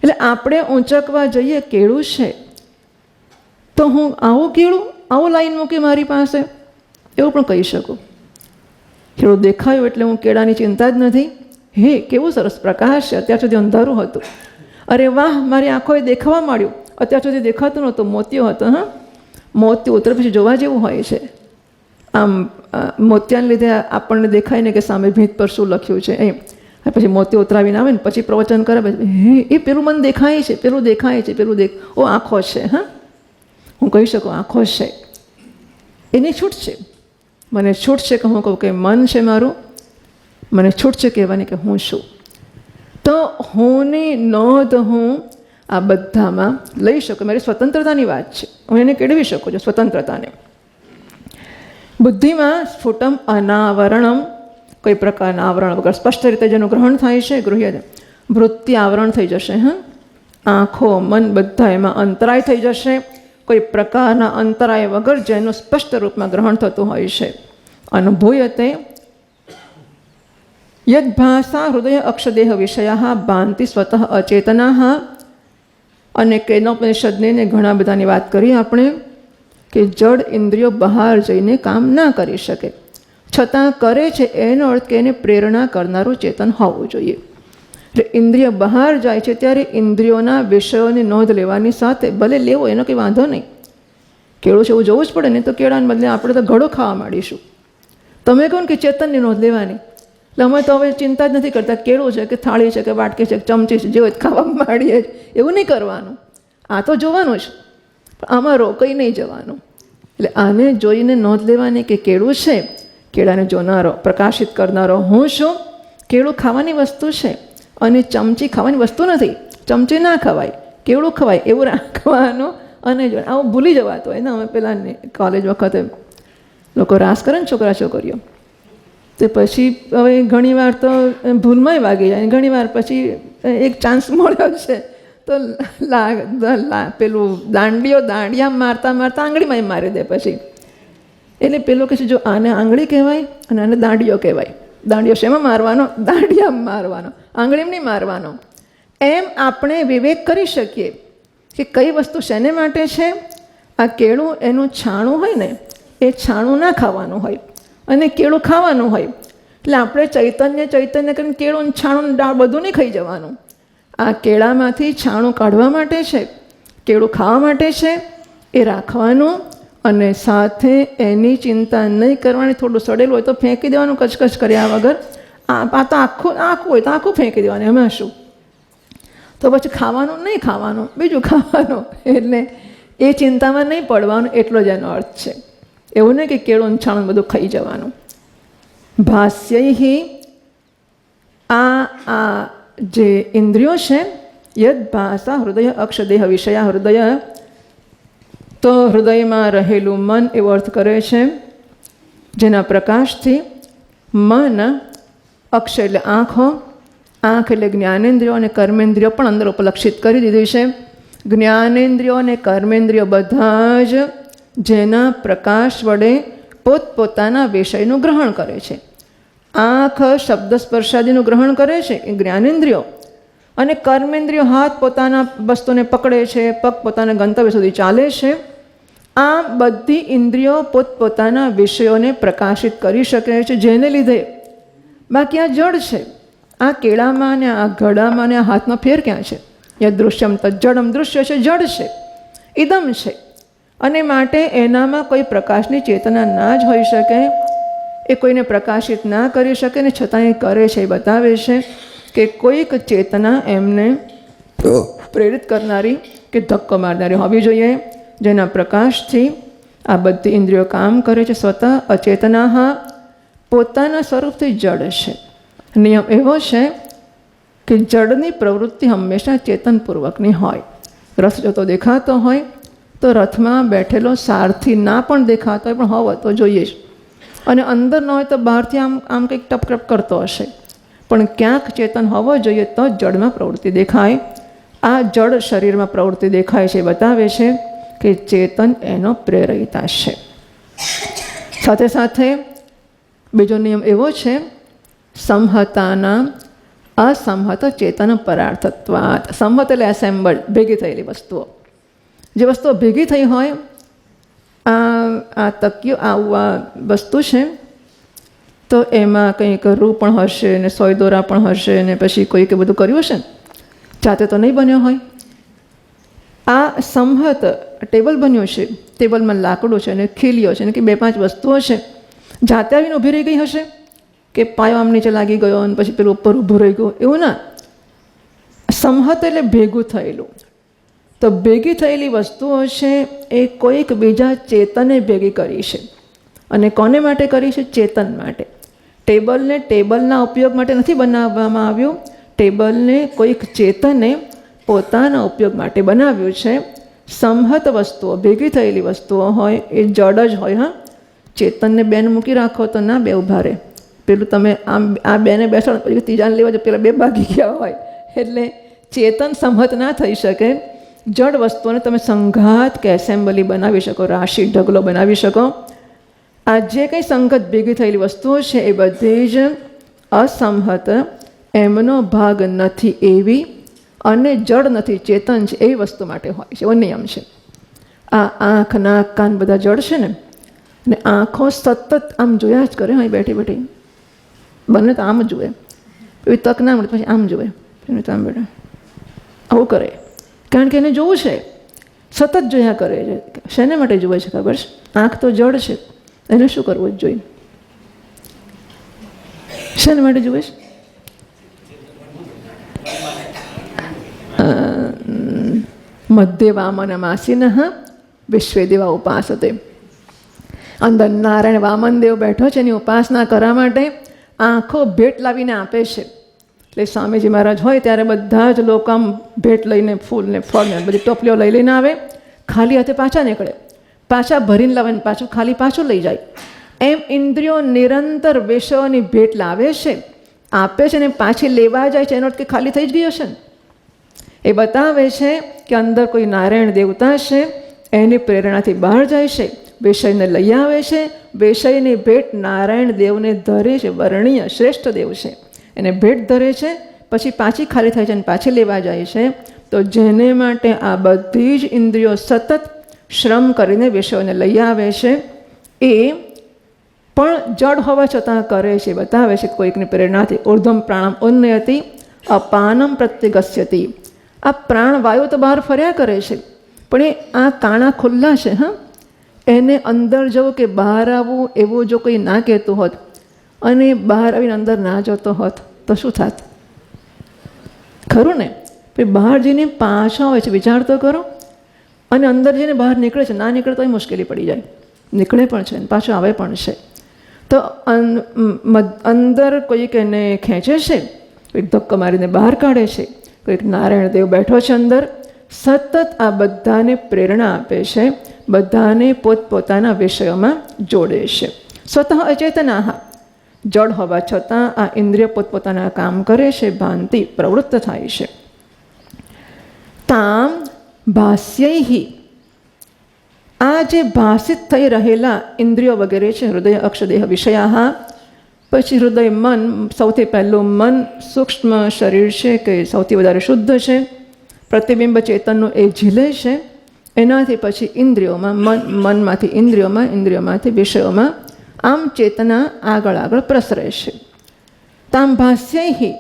એટલે આપણે ઊંચકવા જઈએ કેળું છે તો હું આવું કેળું, આવું લાઈન મૂકી મારી પાસે, એવું પણ કહી શકું. કેળું દેખાયું એટલે હું કેળાની ચિંતા જ નથી. હે કેવું સરસ પ્રકાશ છે, અત્યાર સુધી અંધારું હતું. અરે વાહ, મારી આંખોએ દેખાવા માંડ્યું, અત્યાર સુધી દેખાતું નહોતું, મોતિયો હતો. હા, મોતિયો ઉતરે પછી જોવા જેવું હોય છે. આમ મોતિયાને લીધે આપણને દેખાય ને કે સામે ભીંત પર શું લખ્યું છે એમ. પછી મોતિયો ઉતરાવીને આવે ને પછી પ્રવચન કરે, હે એ પેલું મને દેખાય છે, પેલું દેખાય છે, પેલું ઓ આંખો છે. હા, હું કહી શકું આંખો છે. એની છૂટ છે. મને છૂટ છે કે હું કહું કે મન છે મારું, મને છૂટ છે કહેવાની કે હું શું. તો હુંની નોંધ હું આ બધામાં લઈ શકું. મારી સ્વતંત્રતાની વાત છે, હું એને કેળવી શકું છું સ્વતંત્રતાને. બુદ્ધિમાં સ્ફુટમ અનાવરણમ, કોઈ પ્રકારના આવરણ વગર સ્પષ્ટ રીતે જેનું ગ્રહણ થાય છે, ગૃહ્ય વૃત્તિ આવરણ થઈ જશે. હા, આંખો, મન બધા એમાં અંતરાય થઈ જશે. કોઈ પ્રકારના અંતરાય વગર જેનું સ્પષ્ટ રૂપમાં ગ્રહણ થતું હોય છે. અનુભૂયતે યદ ભાષા હૃદય અક્ષદેહ વિષયા ભાંતિ સ્વતઃ અચેતના. અને કેનોપનિષદને ઘણા બધાની વાત કરી આપણે કે જડ ઇન્દ્રિયો બહાર જઈને કામ ના કરી શકે, છતાં કરે છે. એનો અર્થ કે એને પ્રેરણા કરનારું ચેતન હોવું જોઈએ. એટલે ઇન્દ્રિય બહાર જાય છે ત્યારે ઇન્દ્રિયોના વિષયોની નોંધ લેવાની સાથે, ભલે લેવો એનો કંઈ વાંધો નહીં, કેળું છે એવું જોવું જ પડે ને, તો કેળાને બદલે આપણે તો ઘડો ખાવા માંડીશું. તમે કહો ને કે ચેતનની નોંધ લેવાની, એટલે અમે તો હવે ચિંતા જ નથી કરતા, કેળું છે કે થાળી છે કે વાટકી છે કે ચમચી છે, જેવું ખાવા માંડીએ એવું નહીં કરવાનું. આ તો જોવાનું જ, પણ આમાં રોકાઈ નહીં જવાનું. એટલે આને જોઈને નોંધ લેવાની કે કેળું છે, કેળાને જોનારો, પ્રકાશિત કરનારો હું છું. કેળું ખાવાની વસ્તુ છે અને ચમચી ખાવાની વસ્તુ નથી. ચમચી ના ખવાય, કેળું ખવાય, એવું રાખવાનું. અને જો આવું ભૂલી જવાતું હોય ને, અમે પેલા કોલેજ વખતે લોકો રાસ કરે ને છોકરા છોકરીઓ, તો પછી હવે ઘણીવાર તો ભૂલમાંય વાગી જાય, ઘણીવાર પછી એક ચાન્સ મળ્યો છે તો પેલું દાંડિયા મારતા મારતા આંગળીમાં મારી દે પછી. એટલે પેલો કહે છે જો આને આંગળી કહેવાય અને આને દાંડિયો કહેવાય. દાંડિયો શેમાં મારવાનો? દાંડિયામાં મારવાનો, આંગળીમાં નહીં મારવાનો. એમ આપણે વિવેક કરી શકીએ કે કઈ વસ્તુ શેને માટે છે. આ કેળું એનું છાણું હોય ને, એ છાણું ના ખાવાનું હોય અને કેળું ખાવાનું હોય. એટલે આપણે ચૈતન્ય કરીને કેળું છાણું દાળ બધું નહીં ખાઈ જવાનું. આ કેળામાંથી છાણું કાઢવા માટે છે, કેળું ખાવા માટે છે, એ રાખવાનું. અને સાથે એની ચિંતા નહીં કરવાની. થોડું સડેલું હોય તો ફેંકી દેવાનું કચકચ કર્યા વગર. આ તો આખું હોય તો આખું ફેંકી દેવાનું, એમાં શું. તો પછી ખાવાનું નહીં ખાવાનું, બીજું ખાવાનું, એટલે એ ચિંતામાં નહીં પડવાનું, એટલો જ એનો અર્થ છે. એવું નહીં કે કેળું છાણું બધું ખાઈ જવાનું. ભાષ્યૈ આ જે ઇન્દ્રિયો છે, યદ ભાષા હૃદય અક્ષદેહ વિષયા હૃદય, તો હૃદયમાં રહેલું મન એવો અર્થ કરે છે, જેના પ્રકાશથી મન, અક્ષ એટલે આંખો, આંખ એટલે જ્ઞાનેન્દ્રિયો અને કર્મેન્દ્રિયો પણ અંદર ઉપલક્ષિત કરી દીધી છે. જ્ઞાનેન્દ્રિયો અને કર્મેન્દ્રિયો બધા જ જેના પ્રકાશ વડે પોતપોતાના વિષયનું ગ્રહણ કરે છે. આંખ શબ્દ સ્પર્શાદીનું ગ્રહણ કરે છે એ જ્ઞાનેન્દ્રિયો, અને કર્મેન્દ્રિયો હાથ પોતાના વસ્તુને પકડે છે, પગ પોતાના ગંતવ્ય સુધી ચાલે છે. આ બધી ઇન્દ્રિયો પોતપોતાના વિષયોને પ્રકાશિત કરી શકે છે, જેને લીધે બાકી આ જડ છે. આ કેળામાં ને આ ઘડામાં ને આ હાથમાં ફેર ક્યાં છે? યદ દૃશ્યમ તજ્જડમ, દૃશ્ય છે, જડ છે, ઇદમ છે, અને માટે એનામાં કોઈ પ્રકાશની ચેતના ના જ હોઈ શકે. એ કોઈને પ્રકાશિત ના કરી શકે ને છતાં એ કરે છે. એ બતાવે છે કે કોઈક ચેતના એમને પ્રેરિત કરનારી કે ધક્કો મારનારી હોવી જોઈએ, જેના પ્રકાશથી આ બધી ઇન્દ્રિયો કામ કરે છે. સ્વતઃ અચેતના પોતાના સ્વરૂપથી જડ છે. નિયમ એવો છે કે જડની પ્રવૃત્તિ હંમેશા ચેતનપૂર્વકની હોય. રથ જોતો દેખાતો હોય તો રથમાં બેઠેલો સારથી ના પણ દેખાતો હોય, પણ હોવો તો જોઈએ જ, અને અંદર ન હોય તો બહારથી આમ આમ કંઈક ટપટપ કરતો હશે, પણ ક્યાંક ચેતન હોવો જોઈએ તો જડમાં પ્રવૃત્તિ દેખાય. આ જડ શરીરમાં પ્રવૃત્તિ દેખાય છે, બતાવે છે કે ચેતન એનો પ્રેરિતા છે. સાથે સાથે બીજો નિયમ એવો છે, સંહતાના અસંહત ચેતન પરાર્થત્વાત. સંહત એટલે એસેમ્બલ્ડ, ભેગી થયેલી વસ્તુઓ. જે વસ્તુઓ ભેગી થઈ હોય, આ તકિયો આ વસ્તુ છે, તો એમાં કંઈક રૂ પણ હશે ને સોય દોરા પણ હશે ને પછી કોઈકે બધું કર્યું હશે ને, જાતે તો નહીં બન્યો હોય. આ સંહત ટેબલ બન્યું છે, ટેબલમાં લાકડું છે ને ખીલીઓ છે ને કે 2-5 વસ્તુઓ છે, જાતે આવીને ઊભી રહી ગઈ હશે કે પાયો આમ નીચે લાગી ગયો અને પછી પેલું ઉપર ઊભું રહી ગયું, એવું ના. સંહત એટલે ભેગું થયેલું. તો ભેગી થયેલી વસ્તુઓ છે એ કોઈક બીજા ચેતને ભેગી કરી છે, અને કોને માટે કરી છે? ચેતન માટે. ટેબલને ટેબલના ઉપયોગ માટે નથી બનાવવામાં આવ્યું, ટેબલને કોઈક ચેતને પોતાના ઉપયોગ માટે બનાવ્યું છે. સંહત વસ્તુઓ, ભેગી થયેલી વસ્તુઓ હોય એ જડ જ હોય. હા, ચેતનને બેન મૂકી રાખો તો ના બે ઊભા રહે. પેલું તમે આમ આ બેને બેસાડો પછી ત્રીજાને લેવા જો પેલા 2 ભાગી ગયા હોય, એટલે ચેતન સંહત ના થઈ શકે. જડ વસ્તુઓને તમે સંઘાત કે એસેમ્બલી બનાવી શકો, રાશિ ઢગલો બનાવી શકો. આ જે કંઈ સંગત ભેગી થયેલી વસ્તુઓ છે એ બધી જ અસંહત, એમનો ભાગ નથી એવી, અને જડ નથી ચેતન છે એવી વસ્તુ માટે હોય છે. એવો નિયમ છે. આ આંખ, નાક, કાન બધા જડ છે ને, અને આંખો સતત આમ જોયા જ કરે. અહીં બેઠી બેઠી બને તો આમ જુએ, એવી તક ના મળે પછી આમ જુએ, તો આમ બેઠા આવું કરે, કારણ કે એને જોવું છે, સતત જોયા કરે છે. શેને માટે જુએ છે ખબર છે? આંખ તો જડ છે, એને શું કરવું જ જોઈએ? શેને માટે જુએ છે? મધ્ય વામન માસીન વિશ્વે દેવા ઉપાસતે. અંદર નારાયણ વામનદેવ બેઠો છે, એની ઉપાસના કરવા માટે આંખો ભેટ લાવીને આપે છે. એટલે સ્વામીજી મહારાજ હોય ત્યારે બધા જ લોકો આમ ભેટ લઈને, ફૂલ ને ફળ ને બધી ટોપલીઓ લઈ લઈને આવે, ખાલી હાથે પાછા નીકળે, પાછા ભરીને લાવે ને પાછું ખાલી પાછું લઈ જાય. એમ ઇન્દ્રિયો નિરંતર વિષયોની ભેટ લાવે છે, આપે છે ને પાછી લેવા જાય છે. એનો અર્થ કે ખાલી થઈ જ ગયો છે ને. એ બતાવે છે કે અંદર કોઈ નારાયણ દેવતા છે, એની પ્રેરણાથી બહાર જાય છે, વિષયને લઈ આવે છે, વિષયની ભેટ નારાયણ દેવને ધરે છે. વર્ણિય શ્રેષ્ઠ દેવ છે, એને ભેટ ધરે છે, પછી પાછી ખાલી થાય છે અને પાછી લેવા જાય છે. તો જેને માટે આ બધી જ ઇન્દ્રિયો સતત શ્રમ કરીને વિષયોને લઈ આવે છે, એ પણ જડ હોવા છતાં કરે છે. બતાવે છે કોઈકની પ્રેરણાથી. ઉર્ધ્વમ પ્રાણમ ઉન્નયતિ અપાનમ પ્રત્યગસ્યતિ. આ પ્રાણ વાયુ તો બહાર ફર્યા કરે છે, પણ એ આ કાણા ખુલ્લા છે. હા, એને અંદર જવું કે બહાર આવવું એવું જો કોઈ ના કહેતું હોત અને બહાર આવીને અંદર ના જતો હોત તો શું થાત? ખરું ને? પછી બહાર જઈને પાછા આવે છે, વિચાર તો કરો. અને અંદર જઈને બહાર નીકળે છે, ના નીકળે તોય મુશ્કેલી પડી જાય, નીકળે પણ છે પાછો આવે પણ છે. તો અંદર કોઈક એને ખેંચે છે, કોઈક ધક્કો મારીને બહાર કાઢે છે, કોઈક નારાયણ દેવ બેઠો છે અંદર, સતત આ બધાને પ્રેરણા આપે છે, બધાને પોતપોતાના વિષયોમાં જોડે છે. સ્વતઃ અચેતના, જડ હોવા છતાં આ ઇન્દ્રિય પોતપોતાના કામ કરે છે, ભાંતિ પ્રવૃત્ત થાય છે. તામ ભાસ્યૈ, આ જે ભાષિત થઈ રહેલા ઇન્દ્રિયો વગેરે છે, હૃદય અક્ષદેહ વિષયા, પછી હૃદય મન, સૌથી પહેલું મન સૂક્ષ્મ શરીર છે કે સૌથી વધારે શુદ્ધ છે, પ્રતિબિંબ ચેતનનું એ ઝીલે છે. એનાથી પછી ઇન્દ્રિયોમાં, મનમાંથી ઇન્દ્રિયોમાં, ઇન્દ્રિયોમાંથી વિષયોમાં, આમ ચેતના આગળ આગળ પ્રસરે છે. તામ ભાસ્યૈ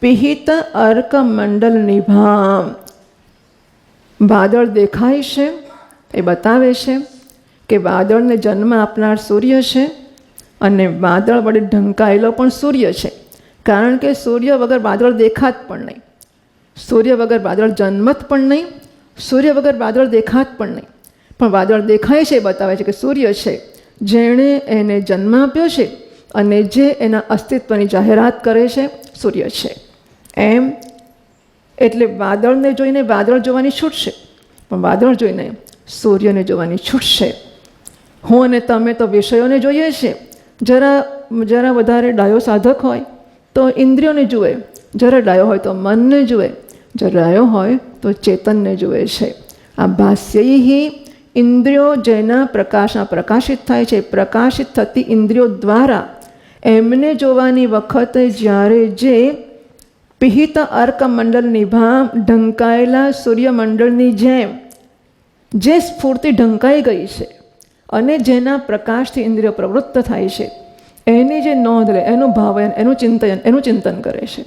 પિહિત અર્ક મંડલ નિભામ, વાદળ દેખાય છે એ બતાવે છે કે વાદળને જન્મ આપનાર સૂર્ય છે, અને વાદળ વડે ઢંકાયેલો પણ સૂર્ય છે. કારણ કે સૂર્ય વગર વાદળ દેખાત પણ નહીં, સૂર્ય વગર વાદળ જન્મત પણ નહીં, સૂર્ય વગર વાદળ દેખાત પણ નહીં. પણ વાદળ દેખાય છે એ બતાવે છે કે સૂર્ય છે, જેણે એને જન્મ આપ્યો છે અને જે એના અસ્તિત્વની જાહેરાત કરે છે સૂર્ય છે. એમ એટલે વાદળને જોઈને વાદળ જોવાની છૂટ છે, પણ વાદળ જોઈને સૂર્યને જોવાની છૂટ છે. હું અને તમે તો વિષયોને જોઈએ છીએ. જરા વધારે ડાયો સાધક હોય તો ઇન્દ્રિયોને જુએ, જરા ડાયો હોય તો મનને જુએ, જરા ડાયો હોય તો ચેતનને જુએ છે. આ ભાસ્યૈ, ઇન્દ્રિયો જેના પ્રકાશમાં પ્રકાશિત થાય છે, પ્રકાશિત થતી ઇન્દ્રિયો દ્વારા એમને જોવાની વખતે જ્યારે જે પિહિત અર્ક મંડળ નિભામ, ઢંકાયેલા સૂર્યમંડળની જેમ જે સ્ફૂર્તિ ઢંકાઈ ગઈ છે અને જેના પ્રકાશથી ઇન્દ્રિયો પ્રવૃત્ત થાય છે, એની જે નોંધ લે, એનું ભાવન, એનું ચિંતન કરે છે.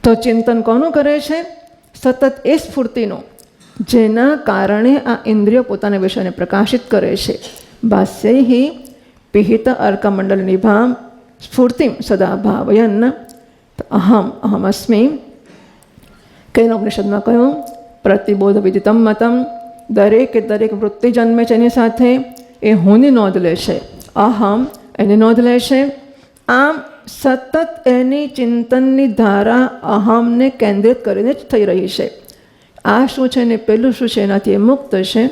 તો ચિંતન કોનું કરે છે? સતત એ સ્ફૂર્તિનું, જેના કારણે આ ઇન્દ્રિયો પોતાના વિષયને પ્રકાશિત કરે છે. ભાસ્યૈ પિહિત અર્ક મંડળ નિભામ સ્ફૂર્તિમ સદા ભાવયન. અહમ અસ્મી, કૈન ઉપનિષદમાં કહ્યું, પ્રતિબોધ વિદિતમ મતમ, દરેકે દરેક વૃત્તિ જન્મે છે એની સાથે એ હુંની નોંધ લે છે, અહમ એની નોંધ લે છે. આમ સતત એની ચિંતનની ધારા અહમને કેન્દ્રિત કરીને જ થઈ રહી છે. આ શું છે ને પેલું શું છે એનાથી એ મુક્ત છે,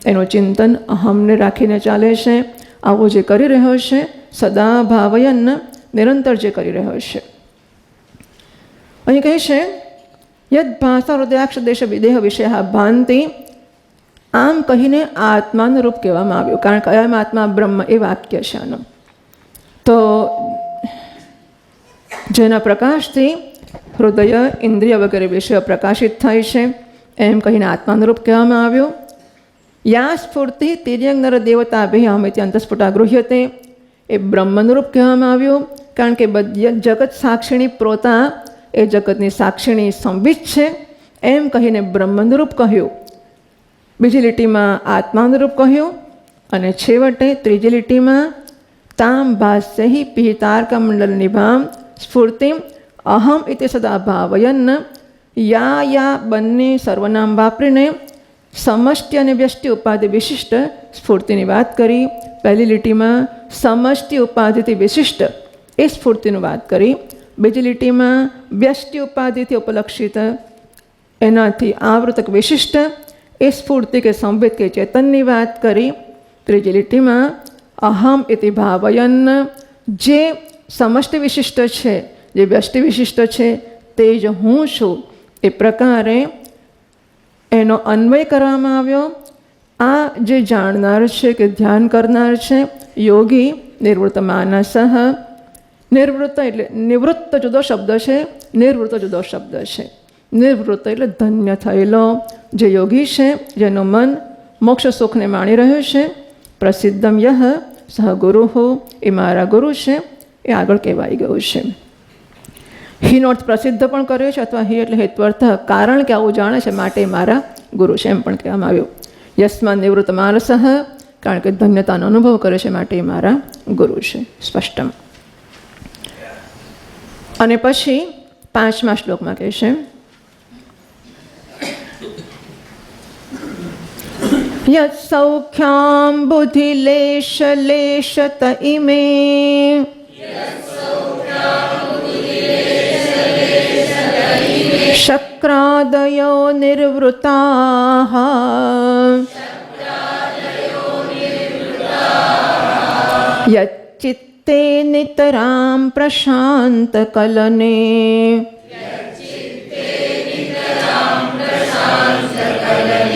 એનું ચિંતન અહમને રાખીને ચાલે છે. આવું જે કરી રહ્યો છે સદા ભાવયન, નિરંતર જે કરી રહ્યો છે. અહીં કહે છે યદ ભાષા હૃદયાક્ષ દેશ વિદેહ વિષય ભાંતિ, આમ કહીને આત્માનું રૂપ કહેવામાં આવ્યું, કારણ કે અયમ આત્મા બ્રહ્મ એ વાક્ય છે આનું. તો જેના પ્રકાશથી હૃદય, ઇન્દ્રિય વગેરે વિષયો પ્રકાશિત થાય છે, એમ કહીને આત્માનું રૂપ કહેવામાં આવ્યું. યા સ્ફૂર્તિ તિર્યંગ નર દેવતા ભેયામિતિ અંતસ્ફુટા ગૃહ્યતે, એ બ્રહ્મનું રૂપ કહેવામાં આવ્યું, કારણ કે જગત સાક્ષિણી પ્રોતા, એ જગતની સાક્ષિણી સંબિત છે, એમ કહીને બ્રહ્મનું રૂપ કહ્યું. બીજી લીટીમાં આત્માનું રૂપ કહ્યું, અને છેવટે ત્રીજી લીટીમાં તામ ભાસ્યૈ પિહિતાર્ક મંડળ નિભામ સ્ફૂર્તિમ અહમ ઇતિ સદા ભાવયન. યા બંને સર્વનામ વાપરીને સમષ્ટિ અને વ્યષ્ટિ ઉપાધિ વિશિષ્ટ સ્ફૂર્તિની વાત કરી. પહેલી લીટીમાં સમષ્ટિ ઉપાધિથી વિશિષ્ટ એ સ્ફૂર્તિની વાત કરી. બીજી લીટીમાં વ્યષ્ટિ ઉપાધિથી ઉપલક્ષિત, એનાથી આવૃતક વિશિષ્ટ એ સ્ફૂર્તિ કે સંવેદ કે ચેતનની વાત કરી. ત્રીજી લીટીમાં અહમ ઇતિ ભાવયન, જે સમષ્ટિ વિશિષ્ટ છે, જે વ્યષ્ટિ વિશિષ્ટ છે, તે જ હું છું, એ પ્રકારે એનો અન્વય કરવામાં આવ્યો. આ જે જાણનાર છે કે ધ્યાન કરનાર છે યોગી, નિવૃત્ત માનસ, નિવૃત્ત એટલે નિવૃત્ત જુદો શબ્દ છે, નિવૃત્ત જુદો શબ્દ છે. નિવૃત્ત એટલે ધન્ય થયેલો જે યોગી છે, જેનું મન મોક્ષ સુખને માણી રહ્યું છે. પ્રસિદ્ધમ યહ સહ ગુરુ, એ મારા ગુરુ છે, એ આગળ કહેવાઈ ગયું છે. હીનો અર્થ પ્રસિદ્ધ પણ કર્યો છે, અથવા હિ એટલે હેત્વર્થ, કારણ કે આવું જાણે છે માટે મારા ગુરુ છે એમ પણ કહેવામાં આવ્યું. યસ્માન નિવૃત્ત માનસ, કારણ કે ધન્યતાનો અનુભવ કરે છે માટે મારા ગુરુ છે. સ્પષ્ટમ. અને પછી 5મા શ્લોકમાં કહે છે યત સૌખ્યામ બુદ્ધિલેશલેશત ઇમે શક્રાદયો નિર્વૃતાઃ યચ્ચિત્તે નિતરાં પ્રશાંતકલને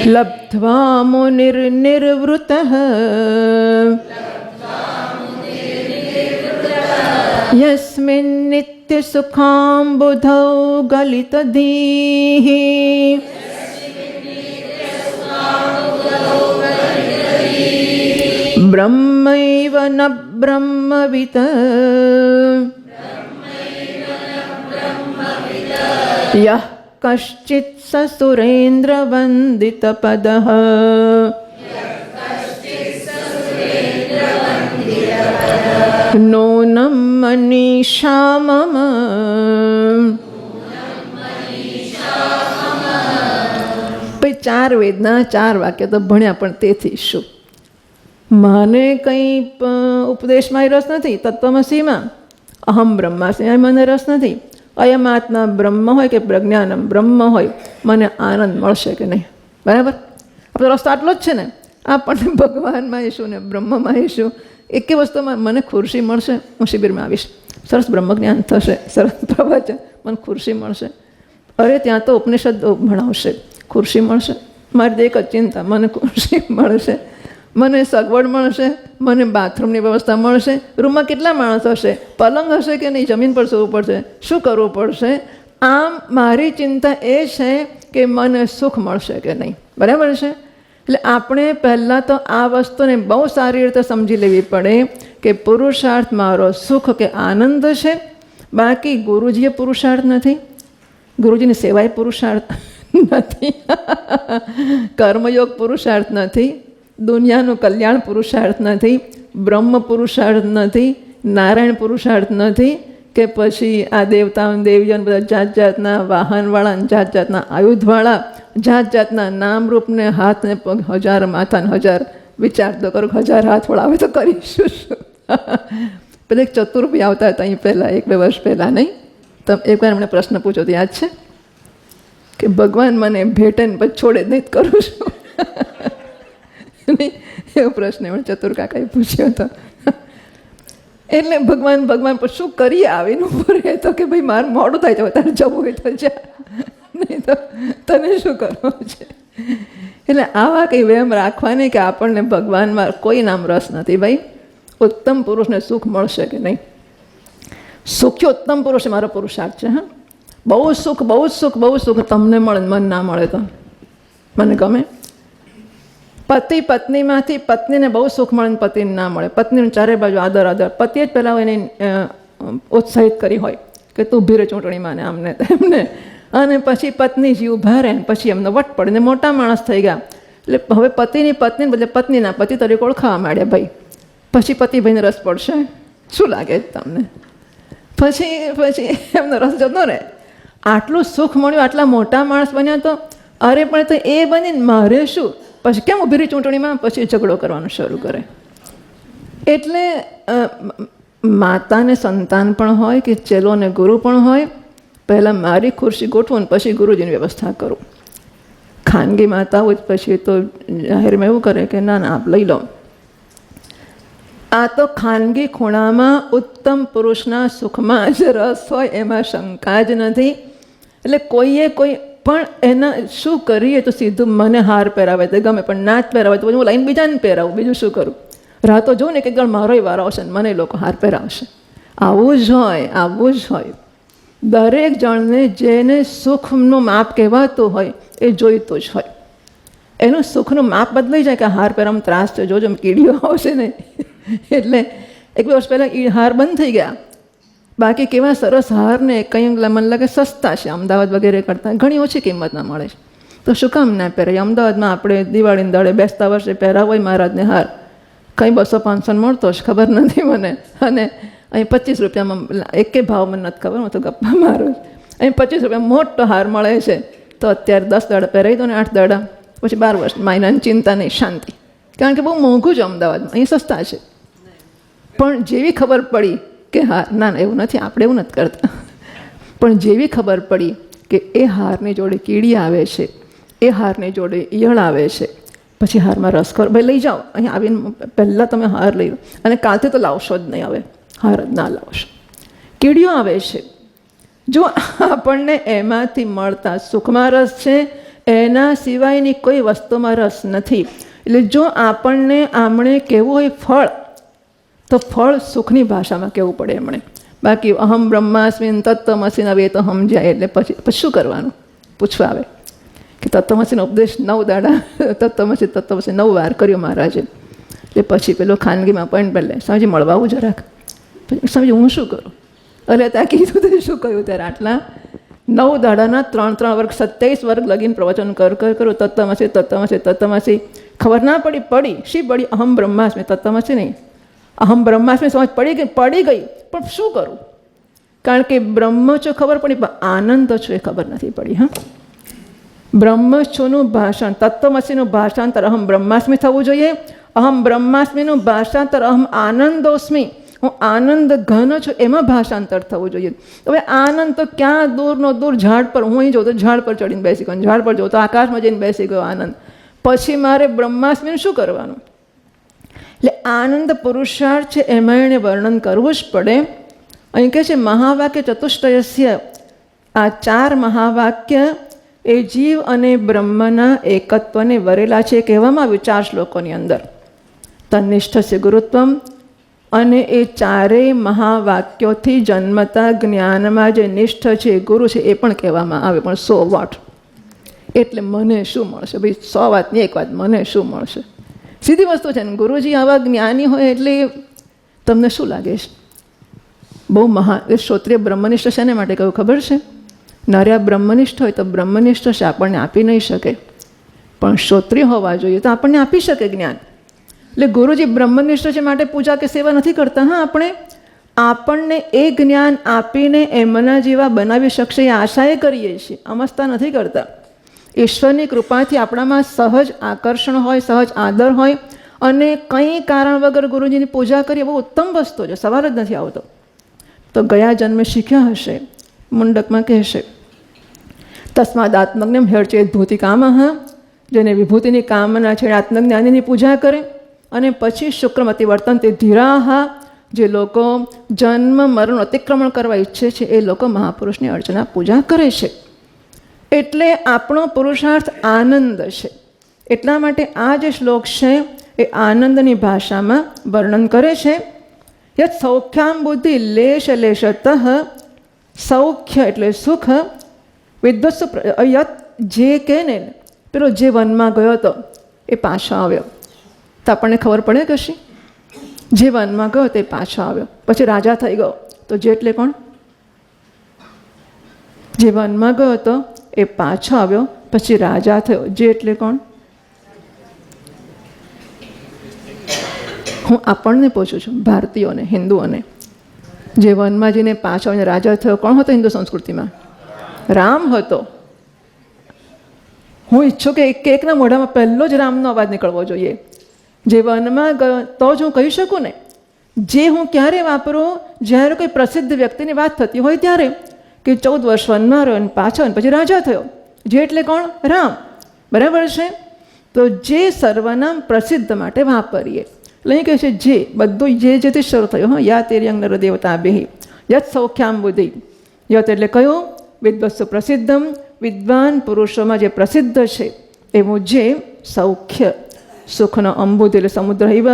લબ્ધ્વા મુનિર્નિર્વૃતઃ યસ્મિन् નિત્યસુખાં બુધૌ ગલિતધીઃ બ્રહ્મૈવ ન બ્રહ્મવિત યઃ કશ્ચિત સસુરેન્દ્રવંદિતપદઃ નૂનં મનીષા મમ ભાઈ 4 વેદના 4 વાક્ય તો ભણ્યા, પણ તેથી શું? મને કંઈ ઉપદેશમાં રસ નથી. તત્વમસીમાં અહમ બ્રહ્માસ્મિ મને રસ નથી. અયમાત્મા બ્રહ્મ હોય કે પ્રજ્ઞાનમ બ્રહ્મ હોય, મને આનંદ મળશે કે નહીં? બરાબર, આપણો રસ્તો આટલો જ છે ને. આપણને ભગવાનમાં ઈશું ને બ્રહ્મમાં ઈશું. એકે વસ્તુમાં મને ખુરશી મળશે, હું શિબિરમાં આવીશ, સરસ બ્રહ્મજ્ઞાન થશે, સરસ પ્રવચન, મને ખુરશી મળશે. અરે ત્યાં તો ઉપનિષદ ભણાવશે, ખુરશી મળશે. મારી તો એક જ ચિંતા, મને ખુરશી મળશે, મને સગવડ મળશે, મને બાથરૂમની વ્યવસ્થા મળશે. રૂમમાં કેટલા માણસ હશે, પલંગ હશે કે નહીં, જમીન પર સૂવું પડશે, શું કરવું પડશે? આમ મારી ચિંતા એ છે કે મને સુખ મળશે કે નહીં. બરાબર છે? એટલે આપણે પહેલાં તો આ વસ્તુને બહુ સારી રીતે સમજી લેવી પડે કે પુરુષાર્થ મારો સુખ કે આનંદ છે. બાકી ગુરુજીએ પુરુષાર્થ નથી, ગુરુજીની સેવાએ પુરુષાર્થ નથી, કર્મયોગ પુરુષાર્થ નથી, દુનિયાનું કલ્યાણ પુરુષાર્થ નથી, બ્રહ્મ પુરુષાર્થ નથી, નારાયણ પુરુષાર્થ નથી, કે પછી આ દેવતાઓ દેવીઓને બધા જાત જાતના વાહનવાળા, જાત જાતના આયુધવાળા, જાત જાતના નામરૂપને હાથને પગ 1000 માથાને 1000 વિચાર તો કરો, 1000 હાથવાળા આવે તો કરીશું શું? પેલા એક ચતુર્ભી આવતા હતા અહીં પહેલાં 1-2 વર્ષ પહેલાં, નહીં? તમે એકવાર એમણે પ્રશ્ન પૂછ્યો તો યાદ છે કે ભગવાન મને ભેટે ને પછી છોડે જ નહીં કરું છું? નહીં, એવો પ્રશ્ન એમણે ચતુર કાકાએ પૂછ્યો હતો. એટલે ભગવાન પણ શું કરીએ આવીને ઉભો રહે તો કે ભાઈ મારે મોડું થાય છે, તારે જવું હોય તો જા, નહીં તો તને શું કરવું છે? એટલે આવા કંઈ વહેમ રાખવાની કે આપણને ભગવાનમાં કોઈ નામ રસ નથી. ભાઈ ઉત્તમ પુરુષને સુખ મળશે કે નહીં? સુખ્ય ઉત્તમ પુરુષ મારો પુરુષાર્થ છે. હા, બહુ સુખ બહુ સુખ બહુ સુખ તમને મળે, મન ના મળે તો મને ગમે. પતિ પત્નીમાંથી પત્નીને બહુ સુખ મળે, પતિને ના મળે, પત્નીને ચારે બાજુ આદર આદર, પતિએ જ પહેલાં એને ઉત્સાહિત કરી હોય કે તું ઊભી રહે ચૂંટણીમાં ને આમને તેમને, અને પછી પત્ની જી ઊભા રહે, પછી એમનો વટ પડીને મોટા માણસ થઈ ગયા. એટલે હવે પતિની પત્નીને બદલે પત્નીના પતિ તરીકે ઓળખાવા માંડ્યા. ભાઈ પછી પતિ ભાઈને રસ પડશે? શું લાગે તમને? પછી એમનો રસ જતો રહે. આટલું સુખ મળ્યું, આટલા મોટા માણસ બન્યા તો અરે પણ તો એ બનીને મારે શું? પછી કેમ ઊભી રહી ચૂંટણીમાં? પછી ઝઘડો કરવાનું શરૂ કરે. એટલે માતાને સંતાન પણ હોય કે ચેલોને ગુરુ પણ હોય, પહેલાં મારી ખુરશી ગોઠવું ને પછી ગુરુજીની વ્યવસ્થા કરું. ખાનગી માતાઓ જ પછી તો જાહેરમાં એવું કરે કે ના ના આપ લઈ લો. આ તો ખાનગી ખૂણામાં ઉત્તમ પુરુષના સુખમાં જ રસ હોય, એમાં શંકા જ નથી. એટલે કોઈએ કોઈ પણ એના શું કરીએ તો સીધું મને હાર પહેરાવે તો ગમે, પણ ના જ પહેરાવે તો હું લાઈન બીજાને પહેરાવું, બીજું શું કરું? રાહ તો જોઉં ને કે મારોય વારો આવશે ને મને લોકો હાર પહેરાવશે. આવું જ હોય, આવું જ હોય. દરેક જણને જેને સુખનું માપ કહેવાતું હોય એ જોઈતું જ હોય. એનું સુખનું માપ બદલાઈ જાય કે હાર પહેરવામાં ત્રાસ છે, જોજો કીડીઓ આવશે ને. એટલે 1-2 વર્ષ પહેલાં એ હાર બંધ થઈ ગયા. બાકી કેવા સરસ હાર ને કંઈ મને લાગે સસ્તા છે, અમદાવાદ વગેરે કરતાં ઘણી ઓછી કિંમતના મળે છે. તો શું કામ ના પહેરાય? અમદાવાદમાં આપણે દિવાળીને દાડે બેસતા વર્ષે પહેરાવો હોય મહારાજને હાર, કંઈ 200-500 મળતો જ ખબર નથી મને. અને અહીં 25 રૂપિયામાં, એકે ભાવ મને નથી ખબર, હું તો ગપ્પા મારું. અહીં 25 રૂપિયા મોટો હાર મળે છે. તો અત્યારે 10 દાડા પહેરાવી દો ને, 8 દાડા પછી 12 વર્ષ માયનાની ચિંતા નહીં, શાંતિ. કારણ કે બહુ મોંઘું છે અમદાવાદમાં, અહીં સસ્તા છે. પણ જેવી ખબર પડી કે હાર, ના ના એવું નથી, આપણે એવું નથી કરતા, પણ જેવી ખબર પડી કે એ હારની જોડે કીડી આવે છે, એ હારની જોડે ઈયળ આવે છે, પછી હારમાં રસ કરો, ભાઈ લઈ જાઓ, અહીં આવીને પહેલાં તમે હાર લઈ લો, અને કાલથી તો લાવશો જ નહીં, હવે હાર જ ના લાવશો. કીડીઓ આવે છે. જો આપણને એમાંથી મળતા સુખમાં રસ છે, એના સિવાયની કોઈ વસ્તુમાં રસ નથી. એટલે જો આપણને આમણે કહેવું હોય ફળ, તો ફળ સુખની ભાષામાં કહેવું પડે એમણે. બાકી અહમ બ્રહ્માસ્મિન તત્વમસી હવે તો સમજાય એટલે પછી શું કરવાનું? પૂછવા આવે કે તત્વમસીનો ઉપદેશ 9 દાડા તત્વમસી 9 વાર કર્યો મહારાજે. એટલે પછી પેલો ખાનગીમાં અપોઇન્ટમેન્ટ લે, સ્વામીજી મળવા આવું જરાક. સ્વામીજી હું શું કરું? એટલે ત્યાં કીધું તે શું કહ્યું ત્યારે આટલા 9 દાડાના 3 વર્ગ 27 વર્ગ લગીને પ્રવચન કરો તત્વમસી. ખબર ના પડી શી પડી? અહમ બ્રહ્માસ્મિ, તત્વમસી નહીં, અહમ બ્રહ્માસ્મિ સમજ પડી ગઈ. પણ શું કરું? કારણ કે બ્રહ્મ છો ખબર પડી, પણ આનંદ છો એ ખબર નથી પડી. હા, બ્રહ્મ છોનું ભાષાંતર, તત્વમસીનું ભાષાંતર અહમ બ્રહ્માસ્મિ થવું જોઈએ. અહમ બ્રહ્માસ્મિનું ભાષાંતર અહમ આનંદોસ્મિ, હું આનંદ ઘન છું, એમાં ભાષાંતર થવું જોઈએ. હવે આનંદ તો ક્યાં દૂરનો દૂર, ઝાડ પર, હું અહીં જોઉં તો ઝાડ પર ચડીને બેસી ગયો, ઝાડ પર જોઉં તો આકાશમાં જઈને બેસી ગયો આનંદ. પછી મારે બ્રહ્માસ્મિનું શું કરવાનું? એટલે આનંદ પુરુષાર્થ છે, એમાં એને વર્ણન કરવું જ પડે. અહીં કહે છે મહાવાક્ય ચતુષ્ટયસ્ય, આ 4 મહાવાક્ય એ જીવ અને બ્રહ્મના એકત્વને વરેલા છે કહેવામાં આવ્યું 4 શ્લોકોની અંદર. તન્નિષ્ઠ છે ગુરુત્વમ, અને એ 4 મહાવાક્યોથી જન્મતા જ્ઞાનમાં જે નિષ્ઠ છે, ગુરુ છે, એ પણ કહેવામાં આવે. પણ સો વોટ, એટલે મને શું મળશે? ભાઈ 100 વાતની એક વાત, મને શું મળશે? સીધી વસ્તુ છે ને. ગુરુજી આવા જ્ઞાની હોય એટલે તમને શું લાગે છે? બહુ મહાન. એ શ્રોત્રિય બ્રહ્મનિષ્ઠ શેને માટે કહ્યું ખબર છે? નર્યા બ્રહ્મનિષ્ઠ હોય તો બ્રહ્મનિષ્ઠ છે, આપણને આપી નહીં શકે, પણ શ્રોત્રિય હોવા જોઈએ તો આપણને આપી શકે જ્ઞાન. એટલે ગુરુજી બ્રહ્મનિષ્ઠ છે માટે પૂજા કે સેવા નથી કરતા. હા, આપણને એ જ્ઞાન આપીને એમના જેવા બનાવી શકશે એ આશાએ કરીએ છીએ, અમસ્તા નથી કરતા. ઈશ્વરની કૃપાથી આપણામાં સહજ આકર્ષણ હોય, સહજ આદર હોય, અને કંઈ કારણ વગર ગુરુજીની પૂજા કરીએ, બહુ ઉત્તમ વસ્તુ છે, સવાલ જ નથી આવતો. તો ગયા જન્મે શીખ્યા હશે, મુંડકમાં કહેશે તસ્માદ આત્મજ્ઞમ હેડચેત ભૂતિ કામઃ, જેને વિભૂતિની કામના છે આત્મજ્ઞાનીની પૂજા કરે. અને પછી શુક્રમતી વર્તનતે ધીરાહ, જે લોકો જન્મ મરણ અતિક્રમણ કરવા ઈચ્છે છે એ લોકો મહાપુરુષની અર્ચના પૂજા કરે છે. એટલે આપણો પુરુષાર્થ આનંદ છે. એટલા માટે આ જે શ્લોક છે એ આનંદની ભાષામાં વર્ણન કરે છે. યત સૌખ્યામ બુદ્ધિ લેશ લેશતઃ, સૌખ્ય એટલે સુખ, વિદ્વત્સુ યત, જે કે ને પેલો જે વનમાં ગયો હતો એ પાછો આવ્યો, તો આપણને ખબર પડે કશી? જે વનમાં ગયો તે પાછો આવ્યો, પછી રાજા થઈ ગયો. તો જે એટલે કોણ? જે વનમાં ગયો હતો એ પાછો આવ્યો, પછી રાજા થયો. જે એટલે કોણ? હું આપણને પૂછું છું, ભારતીયોને, હિન્દુઓને. જે વનમાં જઈને પાછો આવીને રાજા થયો, કોણ હતો હિન્દુ સંસ્કૃતિમાં? રામ હતો. હું ઈચ્છું કે એકના મોઢામાં પહેલો જ રામનો અવાજ નીકળવો જોઈએ. જે વનમાં ગયો તો જ હું કહી શકું ને. જે હું ક્યારે વાપરું? જ્યારે કોઈ પ્રસિદ્ધ વ્યક્તિની વાત થતી હોય ત્યારે, કે 14 વર્ષ વનમાં રહ્યો અને પાછો અને પછી રાજા થયો. જે એટલે કોણ? રામ. બરાબર છે? તો જે સર્વનામ પ્રસિદ્ધ માટે વાપરીએ. એટલે અહીં કહે છે જે, બધું જે જેથી શરૂ થયું. હા, યા તેરી અંગ નર દેવતા બેહી યત સૌખ્યામ બુદ્ધિ. યત એટલે કયું? વિદ્વત્સુ પ્રસિદ્ધમ, વિદ્વાન પુરુષોમાં જે પ્રસિદ્ધ છે એવું જે સૌખ્ય, સુખનો અંબુદ એટલે સમુદ્ર હિવ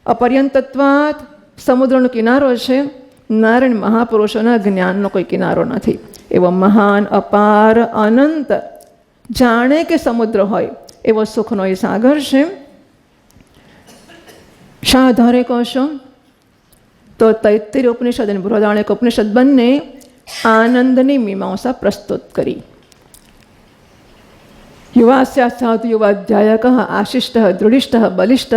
અપર્યંતત્વાત, સમુદ્રનો કિનારો છે. નારાયણ મહાપુરુષોના જ્ઞાનનો કોઈ કિનારો નથી. એવો મહાન, અપાર, અનંત, જાણે કે સમુદ્ર હોય એવો સુખનો એ સાગર છે. શા આધારે કહો છો? તો તૈત્તિરીય ઉપનિષદ અને બૃહદારણ્યક ઉપનિષદ બંને આનંદની મીમાંસા પ્રસ્તુત કરી. યુવાસ્યા સાધુ યુવાધ્યાયક આશિષ્ટ દૃઢિષ્ઠ બલિષ્ઠ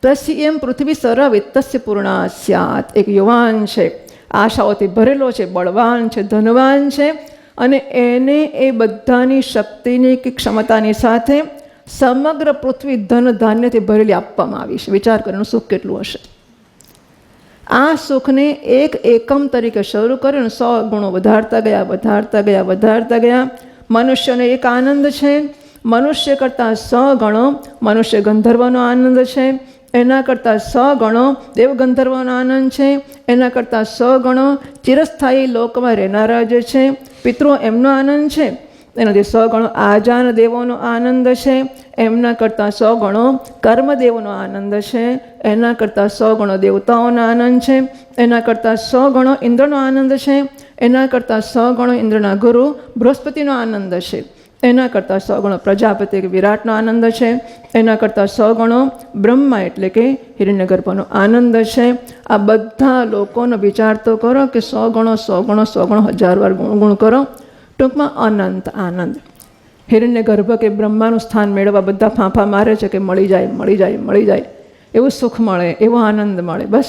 તસ્ય એમ પૃથ્વી સર્વવિત્તસ્ય પૂર્ણા સ્યાત. એક યુવાન છે, આશાઓથી ભરેલો છે, બળવાન છે, ધનવાન છે, અને એને એ બધાની શક્તિની કે ક્ષમતાની સાથે સમગ્ર પૃથ્વી ધન ધાન્યથી ભરેલી આપવામાં આવી છે. વિચાર કરીને સુખ કેટલું હશે. આ સુખને એક એકમ તરીકે શરૂ કર્યું, 100 ગુણો વધારતા ગયા, વધારતા ગયા, વધારતા ગયા. મનુષ્યનો એક આનંદ છે, મનુષ્ય કરતાં 100 ગણો મનુષ્ય ગંધર્વનો આનંદ છે, એના કરતાં 100 ગણો દેવ ગંધર્વનો આનંદ છે, એના કરતાં 100 ગણો ચિરસ્થાયી લોકમાં રહેનારા જે છે પિતૃ એમનો આનંદ છે, એનાથી 100 ગણો આજાન દેવોનો આનંદ છે, એમના કરતાં 100 ગણો કર્મદેવનો આનંદ છે, એના કરતાં 100 ગણો દેવતાઓનો આનંદ છે, એના કરતાં 100 ગણો ઇન્દ્રનો આનંદ છે, એના કરતાં 100 ગણો ઇન્દ્રના ગુરુ બૃહસ્પતિનો આનંદ છે, એના કરતાં 100 ગણો પ્રજાપતિ કે વિરાટનો આનંદ છે, એના કરતાં 100 ગણો બ્રહ્મા એટલે કે હિરણ્યગર્ભનો આનંદ છે. આ બધા લોકોનો વિચાર તો કરો કે 100 ગણો 100 ગણો 100 ગણો 1000 વાર ગુણ કરો. ટૂંકમાં અનંત આનંદ. હિરણ્યગર્ભ કે બ્રહ્માનું સ્થાન મેળવવા બધા ફાંફા મારે છે કે મળી જાય મળી જાય મળી જાય, એવું સુખ મળે, એવો આનંદ મળે. બસ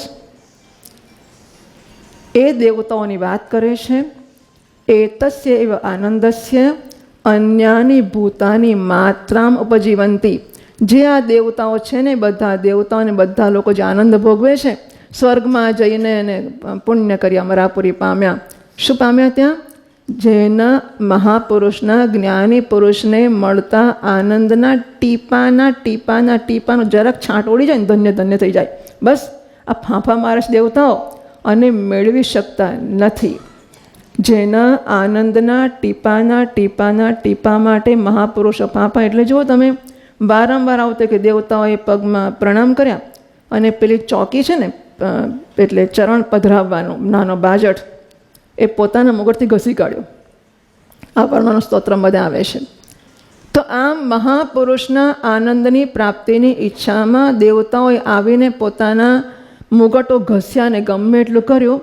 એ દેવતાઓની વાત કરે છે. એતસ્ય એવ આનંદસ્ય અન્યાની ભૂતાની માત્રામ ઉપજીવંતી. જે આ દેવતાઓ છે ને, બધા દેવતાઓને બધા લોકો જે આનંદ ભોગવે છે, સ્વર્ગમાં જઈને એને પુણ્ય કરી અમરાપુરી પામ્યા. શું પામ્યા ત્યાં? જેના મહાપુરુષના જ્ઞાની પુરુષને મળતા આનંદના ટીપાનો જરાક છાંટ ઓળી જાય ને ધન્ય ધન્ય થઈ જાય. બસ આ ફાંફા મારે છે દેવતાઓ અને મેળવી શકતા નથી. જેના આનંદના ટીપા માટે મહાપુરુષો ફાંફા. એટલે જુઓ તમે, વારંવાર આવતો કે દેવતાઓએ પગમાં પ્રણામ કર્યા અને પેલી ચોકી છે ને, એટલે ચરણ પધરાવવાનો નાનો બાજટ, એ પોતાના મુગટથી ઘસી કાઢ્યો. આ વર્ણનો સ્તોત્ર બધા આવે છે. તો આમ મહાપુરુષના આનંદની પ્રાપ્તિની ઈચ્છામાં દેવતાઓએ આવીને પોતાના મુગટો ઘસ્યા ને ગમે એટલું કર્યું,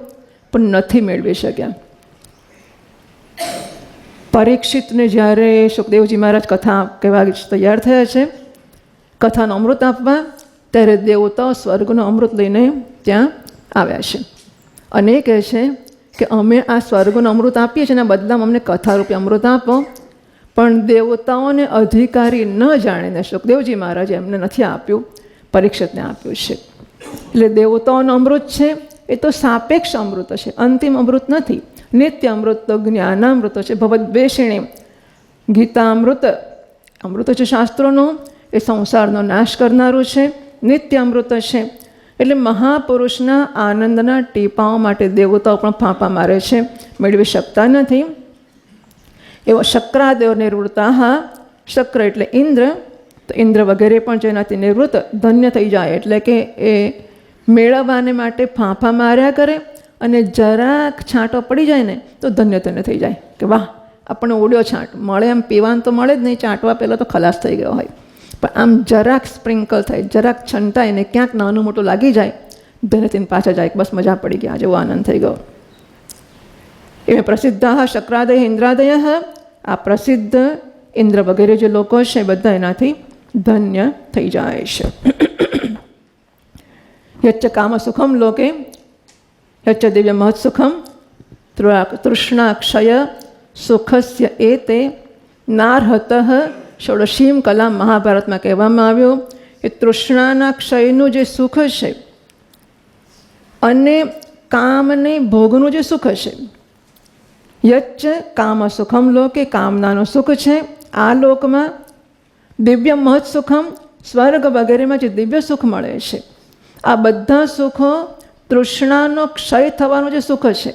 પણ નથી મેળવી શક્યા. પરીક્ષિતને જ્યારે સુખદેવજી મહારાજ કથા કહેવા તૈયાર થયા છે, કથાનો અમૃત આપવા, ત્યારે દેવતાઓ સ્વર્ગનો અમૃત લઈને ત્યાં આવ્યા છે અને એ કહે છે કે અમે આ સ્વર્ગનું અમૃત આપીએ છીએ, એના બદલામાં અમને કથારૂપી અમૃત આપો. પણ દેવતાઓને અધિકારી ન જાણીને સુખદેવજી મહારાજે એમને નથી આપ્યું, પરીક્ષિતને આપ્યું છે. એટલે દેવતાઓનું અમૃત છે એ તો સાપેક્ષ અમૃત છે, અંતિમ અમૃત નથી. નિત્ય અમૃત તો જ્ઞાનામૃત છે, ભવદ્વેષિણી. ગીતામૃત અમૃત છે શાસ્ત્રોનું, એ સંસારનો નાશ કરનારું છે, નિત્ય અમૃત છે. એટલે મહાપુરુષના આનંદના ટીપાઓ માટે દેવતાઓ પણ ફાંફા મારે છે, મેળવી શકતા નથી. એવો શક્રાદેવ નિવૃત્તા. શક્ર એટલે ઇન્દ્ર, તો ઇન્દ્ર વગેરે પણ જેનાથી નિવૃત્ત ધન્ય થઈ જાય. એટલે કે એ મેળવવાને માટે ફાંફા માર્યા કરે અને જરાક છાંટો પડી જાય ને તો ધન્ય ધન્ય થઈ જાય કે વાહ આપણને ઉડ્યો છાંટ મળે. એમ પીવાનું તો મળે જ નહીં, ચાંટવા પહેલાં તો ખલાસ થઈ ગયો હોય, પણ આમ જરાક સ્પ્રિંકલ થાય, જરાક છંટાય ને ક્યાંક નાનું મોટું લાગી જાય, ધન્યથી પાછા જાય, બસ મજા પડી ગયા, જેવો આનંદ થઈ ગયો. એ પ્રસિદ્ધ શક્રાદય ઇન્દ્રાદય. આ પ્રસિદ્ધ ઇન્દ્ર વગેરે જે લોકો છે બધા એનાથી ધન્ય થઈ જાય છે. યચ્ચ કામ સુખમ લોકે યચ્ચ દિવ્ય મહત સુખમ તૃષ્ણાક્ષય સુખસ્ય એતે નાર્હત ષોડશીમ કલા. મહાભારતમાં કહેવામાં આવ્યું કે તૃષ્ણાના ક્ષયનું જે સુખ છે અને કામને ભોગનું જે સુખ છે, યચ્ચ કામ સુખમ લોકે, કામનાનું સુખ છે આ લોકમાં, દિવ્ય મહત સુખમ સ્વર્ગ વગેરેમાં જે દિવ્ય સુખ મળે છે, આ બધા સુખો તૃષ્ણાનો ક્ષય થવાનું જે સુખ છે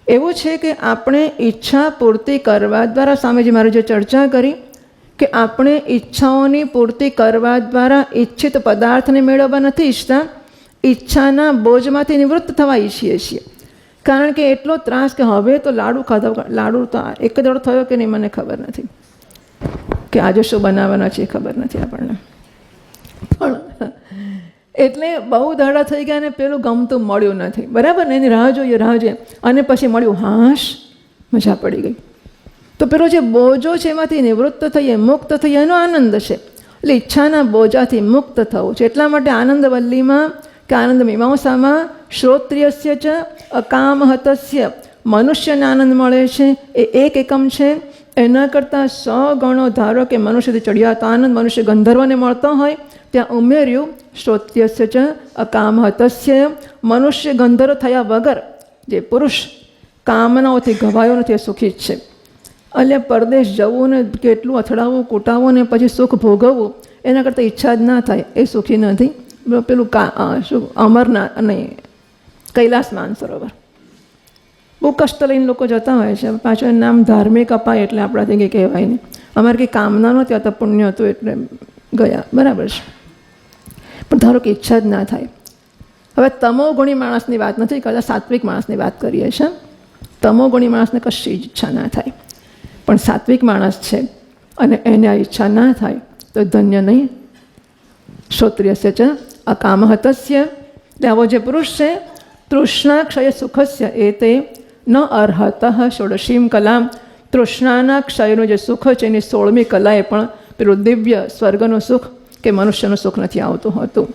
એવું છે કે આપણે ઈચ્છા પૂર્તિ કરવા દ્વારા, સ્વામીજી મારે જે ચર્ચા કરી કે આપણે ઈચ્છાઓની પૂર્તિ કરવા દ્વારા ઈચ્છિત પદાર્થને મેળવવા નથી ઈચ્છતા, ઈચ્છાના બોજમાંથી નિવૃત્ત થવા ઈચ્છીએ છીએ. કારણ કે એટલો ત્રાસ કે હવે તો લાડુ ખાધા, લાડુ તો એક દડો થયો કે નહીં મને ખબર નથી, કે આજે શું બનાવવાના છે એ ખબર નથી આપણને, પણ એટલે બહુ દાડા થઈ ગયા ને પેલું ગમતું મળ્યું નથી, બરાબર ને, એની રાહ જોઈએ અને પછી મળ્યું, હાશ મજા પડી ગઈ. તો પેલો જે બોજો છે એમાંથી નિવૃત્ત થઈએ, મુક્ત થઈએ, એનો આનંદ છે. એટલે ઈચ્છાના બોજાથી મુક્ત થવું છે. એટલા માટે આનંદવલ્લીમાં કે આનંદ મીમાંસામાં શ્રોત્રિયસ્ય ચ અકામહતસ્ય મનુષ્યને આનંદ મળે છે એ 1 એકમ છે, એના કરતાં 100 ગણો ધારો કે મનુષ્યથી ચડિયાતો આનંદ મનુષ્ય ગંધર્વને મળતો હોય, ત્યાં ઉમેર્યું શ્રોત્યસ્ય ચ અકામહતસ્ય, મનુષ્ય ગંધર્વ થયા વગર જે પુરુષ કામનાઓથી ઘવાયો નથી એ સુખી જ છે. એટલે પરદેશ જવું ને કેટલું અથડાવવું કૂટાવવું ને પછી સુખ ભોગવવું એના કરતાં ઈચ્છા જ ના થાય એ સુખી નથી. પેલું શું અમરનાથ નહીં કૈલાસ માનસરોવર બહુ કષ્ટ લઈને લોકો જતા હોય છે. પાછું એનું નામ ધાર્મિક અપાય એટલે આપણાથી કંઈ કહેવાય નહીં. અમારે કંઈ કામના નહોતી, આ તો પુણ્ય હતું એટલે ગયા, બરાબર છે. પણ ધારો કે ઈચ્છા જ ના થાય. હવે તમોગુણી માણસની વાત નથી કરતા, સાત્વિક માણસની વાત કરીએ છીએ. તમોગુણી માણસને કશી જ ઈચ્છા ના થાય, પણ સાત્વિક માણસ છે અને એને આ ઈચ્છા ના થાય તો ધન્ય નહીં. શ્રોત્રિયસ્ય ચ અકામહતસ્ય, આવો જે પુરુષ છે તૃષ્ણાક્ષય સુખસ્ય એ તે ન અર્હત ષોડશીમ કલામ, તૃષ્ણાના ક્ષયનું જે સુખ છે એની 16મી કલાએ પણ પેલું દિવ્ય સ્વર્ગનું સુખ કે મનુષ્યનું સુખ નથી આવતું હતું.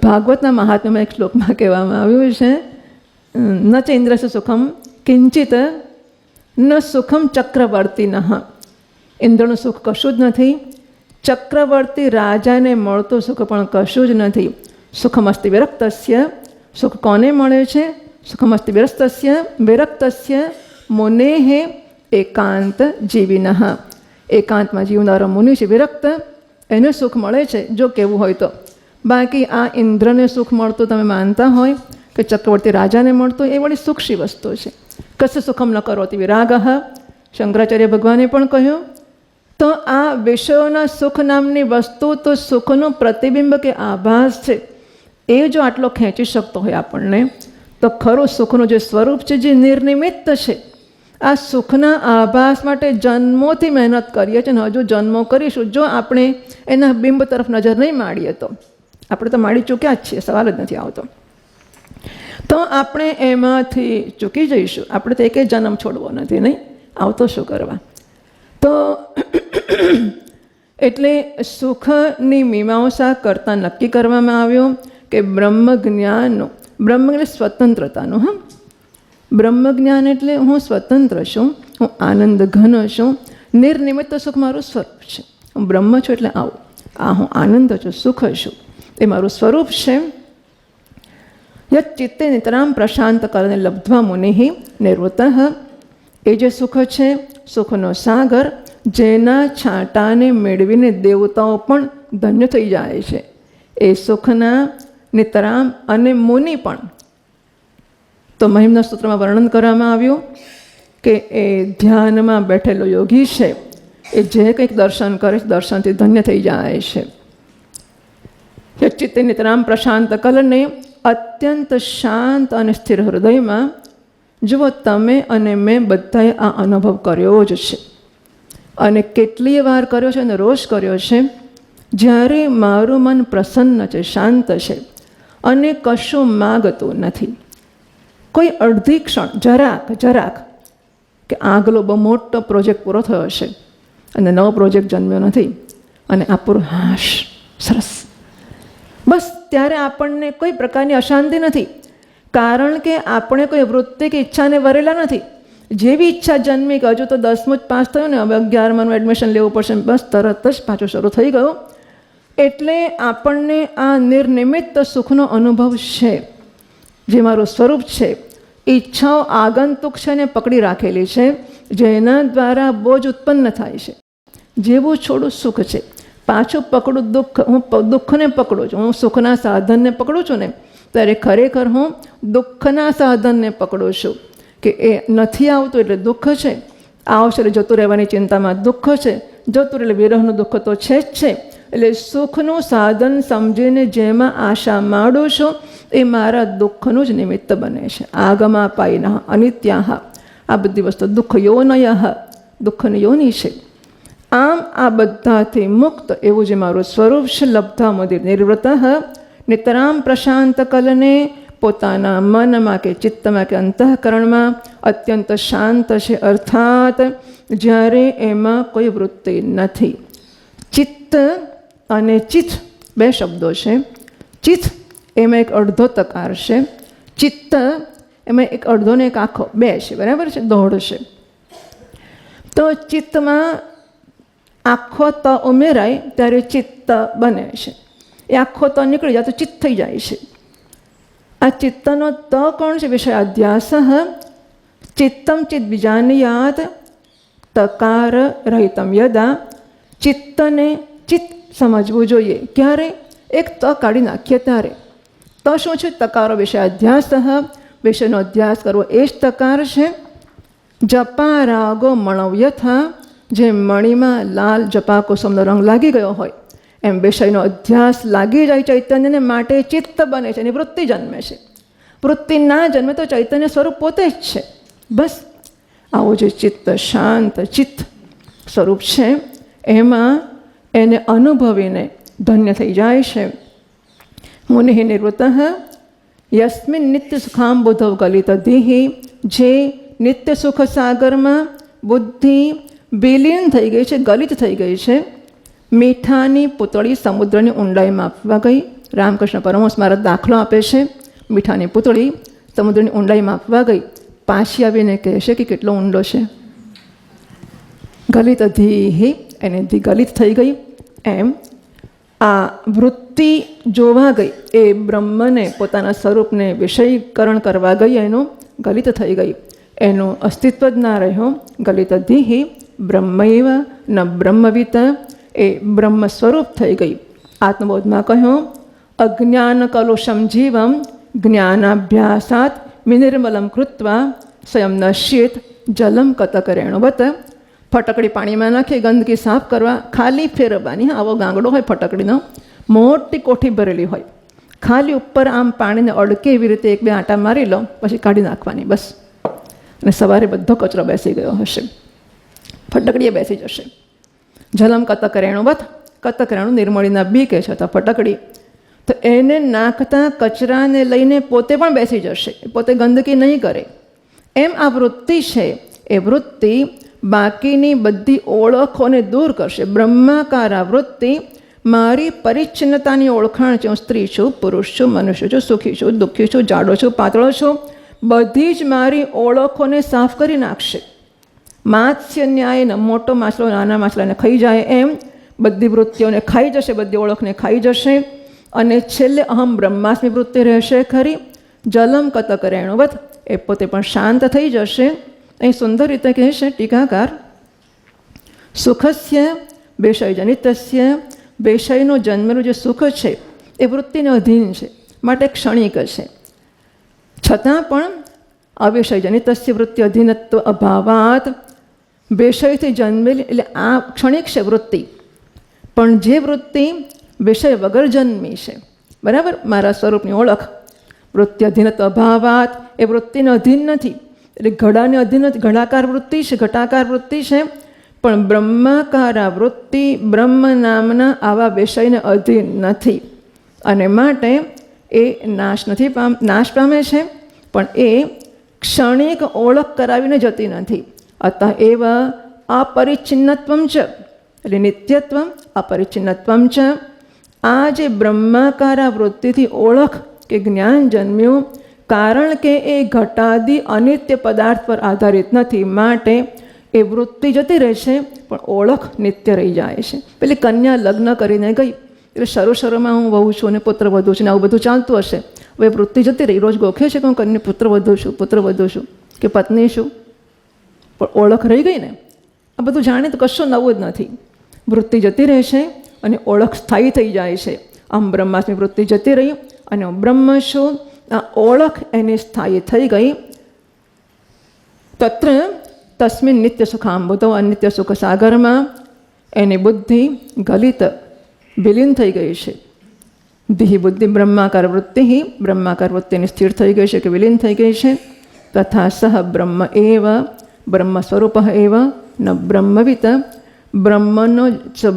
ભાગવતના મહાત્મ્યમાં એક શ્લોકમાં કહેવામાં આવ્યું છે ન ચ ઇન્દ્રસ્ય સુખમ કિંચિત ન સુખમ ચક્રવર્તી ન, ઇન્દ્રનું સુખ કશું જ નથી, ચક્રવર્તી રાજાને મળતું સુખ પણ કશું જ નથી. સુખમસ્તિ વિરક્તસ્ય, સુખ કોને મળે છે? સુખમસ્તિ વિરક્તસ્ય મુનેહે એકાંત જીવિનઃ, એકાંતમાં જીવનારો મુનિ છે વિરક્ત, એને સુખ મળે છે જો કેવું હોય તો. બાકી આ ઇન્દ્રને સુખ મળતું તમે માનતા હોય કે ચક્રવર્તી રાજાને મળતું, એ વળી સુખશી વસ્તુ છે. કસ્ય સુખમ ન કરોતિ વિરાગઃ, શંકરાચાર્ય ભગવાને પણ કહ્યું. તો આ વિષયોના સુખ નામની વસ્તુ તો સુખનું પ્રતિબિંબ કે આભાસ છે. એ જો આટલો ખેંચી શકતો હોય આપણને, તો ખરું સુખનું જે સ્વરૂપ છે જે નિર્નિમિત્ત છે, આ સુખના આભાસ માટે જન્મોથી મહેનત કરીએ છીએ અને હજુ જન્મો કરીશું. જો આપણે એના બિંબ તરફ નજર નહીં માંડીએ તો આપણે તો માંડી ચૂક્યા જ છીએ, સવાલ જ નથી આવતો. તો આપણે એમાંથી ચૂકી જઈશું. આપણે તો એકે જન્મ છોડવો નથી, નહીં આવતો શું કરવા. તો એટલે સુખની મીમાંસા કરતાં નક્કી કરવામાં આવ્યું કે બ્રહ્મ જ્ઞાનનું, બ્રહ્મ એટલે સ્વતંત્રતાનું, હા, બ્રહ્મ જ્ઞાન એટલે હું સ્વતંત્ર છું, હું આનંદ ઘન છું, નિર્નિમિત્ત સુખ મારું સ્વરૂપ છે. હું બ્રહ્મ છું એટલે આવું, આ હું આનંદ છું, સુખ છું, એ મારું સ્વરૂપ છે. યત ચિત્તે નિતરામ પ્રશાંત કરને લબ્ધ્વા મુનિ નિવૃત્ત, એ જે સુખ છે સુખનો સાગર, જેના છાંટાને મેળવીને દેવતાઓ પણ ધન્ય થઈ જાય છે. એ સુખના નિતરામ અને મુનિ પણ. તો મહિમના સૂત્રમાં વર્ણન કરવામાં આવ્યું કે એ ધ્યાનમાં બેઠેલો યોગી છે, એ જે કંઈક દર્શન કરે છે દર્શનથી ધન્ય થઈ જાય છે. ચિત્તે નિતરામ પ્રશાંત કલને, અત્યંત શાંત અને સ્થિર હૃદયમાં. જુઓ, તમે અને મેં બધાએ આ અનુભવ કર્યો જ છે અને કેટલીય વાર કર્યો છે અને રોજ કર્યો છે. જ્યારે મારું મન પ્રસન્ન છે, શાંત છે અને કશું માગતું નથી, કોઈ અડધી ક્ષણ જરાક કે આગલો બહુ મોટો પ્રોજેક્ટ પૂરો થયો છે અને નવો પ્રોજેક્ટ જન્મ્યો નથી અને આ પૂરો હાશ સરસ, બસ ત્યારે આપણને કોઈ પ્રકારની અશાંતિ નથી. કારણ કે આપણે કોઈ વૃત્તિ કે ઈચ્છાને વરેલા નથી. જેવી ઈચ્છા જન્મી કે હજુ તો 10મું જ પાસ થયું ને, હવે 11માનું એડમિશન લેવું પડશે, બસ તરત જ પાછું શરૂ થઈ ગયું. એટલે આપણને આ નિર્નિમિત્ત સુખનો અનુભવ છે, જે મારું સ્વરૂપ છે. ઈચ્છાઓ આગંતુક છે ને પકડી રાખેલી છે, જેના દ્વારા બોજ ઉત્પન્ન થાય છે. જેવું છોડું સુખ છે, પાછું પકડું દુઃખ, હું દુઃખને પકડું છું, હું સુખના સાધનને પકડું છું ને, ત્યારે ખરેખર હું દુઃખના સાધનને પકડું છું. કે એ નથી આવતું એટલે દુઃખ છે, આવશે એટલે જતું રહેવાની ચિંતામાં દુઃખ છે, જતું એટલે વિરહનું દુઃખ તો છે જ છે. એટલે સુખનું સાધન સમજીને જેમાં આશા માંડું છું એ મારા દુઃખનું જ નિમિત્ત બને છે. આગમા પાયના અનિત્યાહ, આ બધી વસ્તુ દુઃખ યોનયઃ, દુઃખની યોની છે. આમ આ બધાથી મુક્ત એવું જે મારું સ્વરૂપ છે, લબ્ધા મુદિર નિવૃત્ત, નિતરામ પ્રશાંત કલને, પોતાના મનમાં કે ચિત્તમાં કે અંતઃકરણમાં અત્યંત શાંત છે, અર્થાત જ્યારે એમાં કોઈ વૃત્તિ નથી. ચિત્ત અને ચિત્ત બે શબ્દો છે. ચિત્ત એમાં એક અડધો તકાર છે. ચિત્ત એમાં એક અડધો ને એક આખો, 2 છે, બરાબર છે, દોઢ છે. તો ચિત્તમાં આખો ત ઉમેરાય ત્યારે ચિત્ત બને છે. એ આખો ત નીકળી જાય તો ચિત્ત થઈ જાય છે. આ ચિત્તનો ત કોણ છે? વિષય અધ્યાસ. ચિત્તમ ચિત્ત બીજાનિયાત તકાર રહિતમ યદા. ચિત્તને ચિત્ત સમજવું જોઈએ. ક્યારે? એક ત કાઢી નાખીએ ત્યારે. તો શું છે? તકારો વિષય અધ્યાસ. વિષયનો અધ્યાસ કરવો એ જ તકાર છે. જપા રાગો મણવ્યથા. જે મણીમાં લાલ જપાકુસુમનો રંગ લાગી ગયો હોય એમ વિષયનો અધ્યાસ લાગી જાય ચૈતન્યને, માટે ચિત્ત બને છે અને વૃત્તિ જન્મે છે. વૃત્તિ ના જન્મે તો ચૈતન્ય સ્વરૂપ પોતે જ છે. બસ આવું જે ચિત્ત, શાંત ચિત્ત સ્વરૂપ છે એમાં એને અનુભવીને ધન્ય થઈ જાય છે. મુનિ નિવૃત્ત યસ્મિન નિત્ય સુખાંબુધૌ ગલિત દિહિ. જે નિત્ય સુખ સાગરમાં બુદ્ધિ વિલીન થઈ ગઈ છે, ગલિત થઈ ગઈ છે. મીઠાની પૂતળી સમુદ્રની ઊંડાઈ માપવા ગઈ. રામકૃષ્ણ પરમહંસ મહારાજ દાખલો આપે છે. મીઠાની પૂતળી સમુદ્રની ઊંડાઈ માપવા ગઈ, પાછી આવીને કહે છે કે કેટલો ઊંડો છે. ગલિત ધીહી, એને ગલિત થઈ ગઈ. એમ આ વૃત્તિ જોવા ગઈ એ બ્રહ્મને, પોતાના સ્વરૂપને વિષયીકરણ કરવા ગઈ, એનું ગલિત થઈ ગઈ, એનું અસ્તિત્વ જ ના રહ્યું. ગલિત ધીહી બ્રહ્મૈવ ન બ્રહ્મવિત. એ બ્રહ્મ સ્વરૂપ થઈ ગઈ. આત્મબોધમાં કહ્યું અજ્ઞાન કલુષમ જીવમ જ્ઞાનાભ્યાસાત વિનિર્મલમ કૃત્વા સ્વયં નશ્યેત જલમ કતકરેણુવત. ફટકડી પાણીમાં નાખી ગંદકી સાફ કરવા, ખાલી ફેરવવાની. આવો ગાંગડો હોય ફટકડીનો, મોટી કોઠી ભરેલી હોય, ખાલી ઉપર આમ પાણીને અડકે એવી રીતે 1-2 આંટા મારી લો, પછી કાઢી નાખવાની બસ. અને સવારે બધો કચરો બેસી ગયો હશે, ફટકડીએ બેસી જશે. જલમ કતકરેણુવત. કતકરેણુ નિર્મળીના બી કહે છે, તો ફટકડી. તો એને નાખતા કચરાને લઈને પોતે પણ બેસી જશે, પોતે ગંદકી નહીં કરે. એમ આ વૃત્તિ છે, એ વૃત્તિ બાકીની બધી ઓળખોને દૂર કરશે. બ્રહ્માકાર આ વૃત્તિ મારી પરિચ્છિન્નતાની ઓળખાણ છે. હું સ્ત્રી છું, પુરુષ છું, મનુષ્ય છું, સુખી છું, દુઃખી છું, જાડો છું, પાતળો છું, બધી જ મારી ઓળખોને સાફ કરી નાખશે. માત્સ્ય ન્યાય, મોટો માછલો નાના માછલાને ખાઈ જાય એમ બધી વૃત્તિઓને ખાઈ જશે, બધી ઓળખને ખાઈ જશે. અને છેલ્લે અહમ બ્રહ્માસ્મિ વૃત્તિ રહેશે ખરી. જલમ કતકરેણુવત. એ પોતે પણ શાંત થઈ જશે. અહીં સુંદર રીતે કહે છે ટીકાકાર, સુખસ્ય વિષયજનિતસ્ય. વિષયનું જન્મેલું જે સુખ છે એ વૃત્તિને અધીન છે, માટે ક્ષણિક છે. છતાં પણ અવિષયજનિતસ્ય વૃત્તિ અધીનત્વ અભાવાત. વિષયથી જન્મેલી એટલે આ ક્ષણિક છે વૃત્તિ, પણ જે વૃત્તિ વિષય વગર જન્મી છે, બરાબર, મારા સ્વરૂપની ઓળખ, વૃત્તિ અધીનત્વ અભાવાત. એ વૃત્તિને અધીન નથી, એટલે ઘડાને અધીન નથી. ઘડાકાર વૃત્તિ છે, ઘટાકાર વૃત્તિ છે, પણ બ્રહ્માકાર આ વૃત્તિ બ્રહ્મ નામના આવા વિષયને અધીન નથી. અને માટે એ નાશ પામે છે, પણ એ ક્ષણિક ઓળખ કરાવીને જતી નથી. અતએવ અપરિચ્છિન્નત્વમ ચ, એટલે નિત્યત્વમ અપરિચ્છિન્નત્વમ ચ. આ જે બ્રહ્માકાર આ વૃત્તિથી ઓળખ કે જ્ઞાન જન્મ્યું, કારણ કે એ ઘટાદી અનિત્ય પદાર્થ પર આધારિત નથી, માટે એ વૃત્તિ જતી રહે છે, પણ ઓળખ નિત્ય રહી જાય છે. પેલી કન્યા લગ્ન કરીને ગઈ, એટલે શરૂમાં હું વહુ છું અને પુત્ર વધુ છું ને આવું બધું ચાલતું હશે. હવે વૃત્તિ જતી રહી, રોજ ગોખે છે કે હું કન્યા પુત્ર વધુ છું કે પત્ની છું, પણ ઓળખ રહી ગઈ ને. આ બધું જાણે તો કશું નવું જ નથી. વૃત્તિ જતી રહે છે અને ઓળખ સ્થાયી થઈ જાય છે. આમ બ્રહ્માસ્મિ વૃત્તિ જતી રહી અને હું બ્રહ્મ છું, આ ઓળખ એની સ્થાયી થઈ ગઈ. તત્ર તસ્મિન નિત્ય સુખાંબુધો, અનિત્ય સુખ સાગરમાં એની બુદ્ધિ ગલિત વિલીન થઈ ગઈ છે. દિહિ બુદ્ધિ બ્રહ્માકાર વૃત્તિ, બ્રહ્માકાર વૃત્તિની સ્થિર થઈ ગઈ છે કે વિલીન થઈ ગઈ છે. તથા સહ બ્રહ્મ એવ, બ્રહ્મ સ્વરૂપ એવ ન બ્રહ્મવિત. બ્રહ્મનો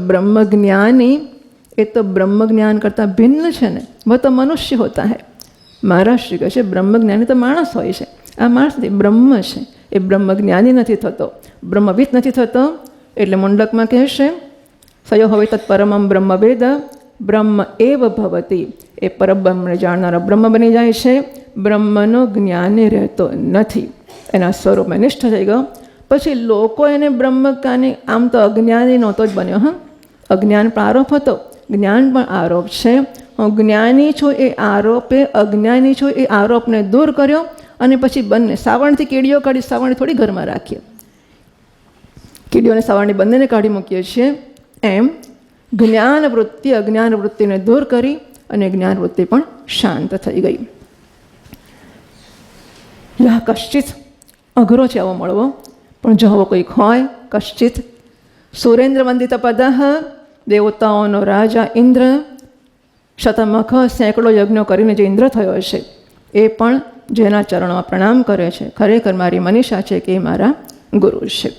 બ્રહ્મ જ્ઞાની એ તો બ્રહ્મ જ્ઞાન કરતાં ભિન્ન છે ને. વહ તો મનુષ્ય હોતા હૈ. મહારાજ શ્રી કહે છે બ્રહ્મ જ્ઞાની તો માણસ હોય છે, આ માણસ નથી, બ્રહ્મ છે. એ બ્રહ્મ જ્ઞાની નથી થતો, બ્રહ્મવિત નથી થતો. એટલે મુંડકમાં કહેશે સયો હવે તત્ પરમમ બ્રહ્મવેદ બ્રહ્મ એવ ભવતી. એ પરબ્રહ્મને જાણનારા બ્રહ્મ બની જાય છે. બ્રહ્મનો જ્ઞાની રહેતો નથી, એના સ્વરૂપમાં નિષ્ઠ થઈ ગયો. પછી લોકો એને બ્રહ્મજ્ઞાની, આમ તો અજ્ઞાની નહોતો જ બન્યો. અજ્ઞાન પણ આરોપ હતો, જ્ઞાન પણ આરોપ છે. હું જ્ઞાની છું એ આરોપે અજ્ઞાની છું એ આરોપને દૂર કર્યો અને પછી બંને સાવરણથી કીડીઓ કાઢી, સાવરણી થોડી ઘરમાં રાખીએ, કીડીઓને સાવરણી બંનેને કાઢી મૂકીએ છીએ, એમ જ્ઞાન વૃત્તિ અજ્ઞાન વૃત્તિને દૂર કરી અને જ્ઞાન વૃત્તિ પણ શાંત થઈ ગઈ. યા કશ્ચિત, અઘરો છે આવો મળવો, પણ જો આવો કોઈક હોય, કશ્ચિત સુરેન્દ્ર વંદિત પદઃ, દેવતાઓનો રાજા ઇન્દ્ર, શતમખ સેંકડો યજ્ઞો કરીને જે ઇન્દ્ર થયો છે એ પણ જેના ચરણોમાં પ્રણામ કરે છે, ખરેખર મારી મનીષા છે કે એ મારા ગુરુ છે.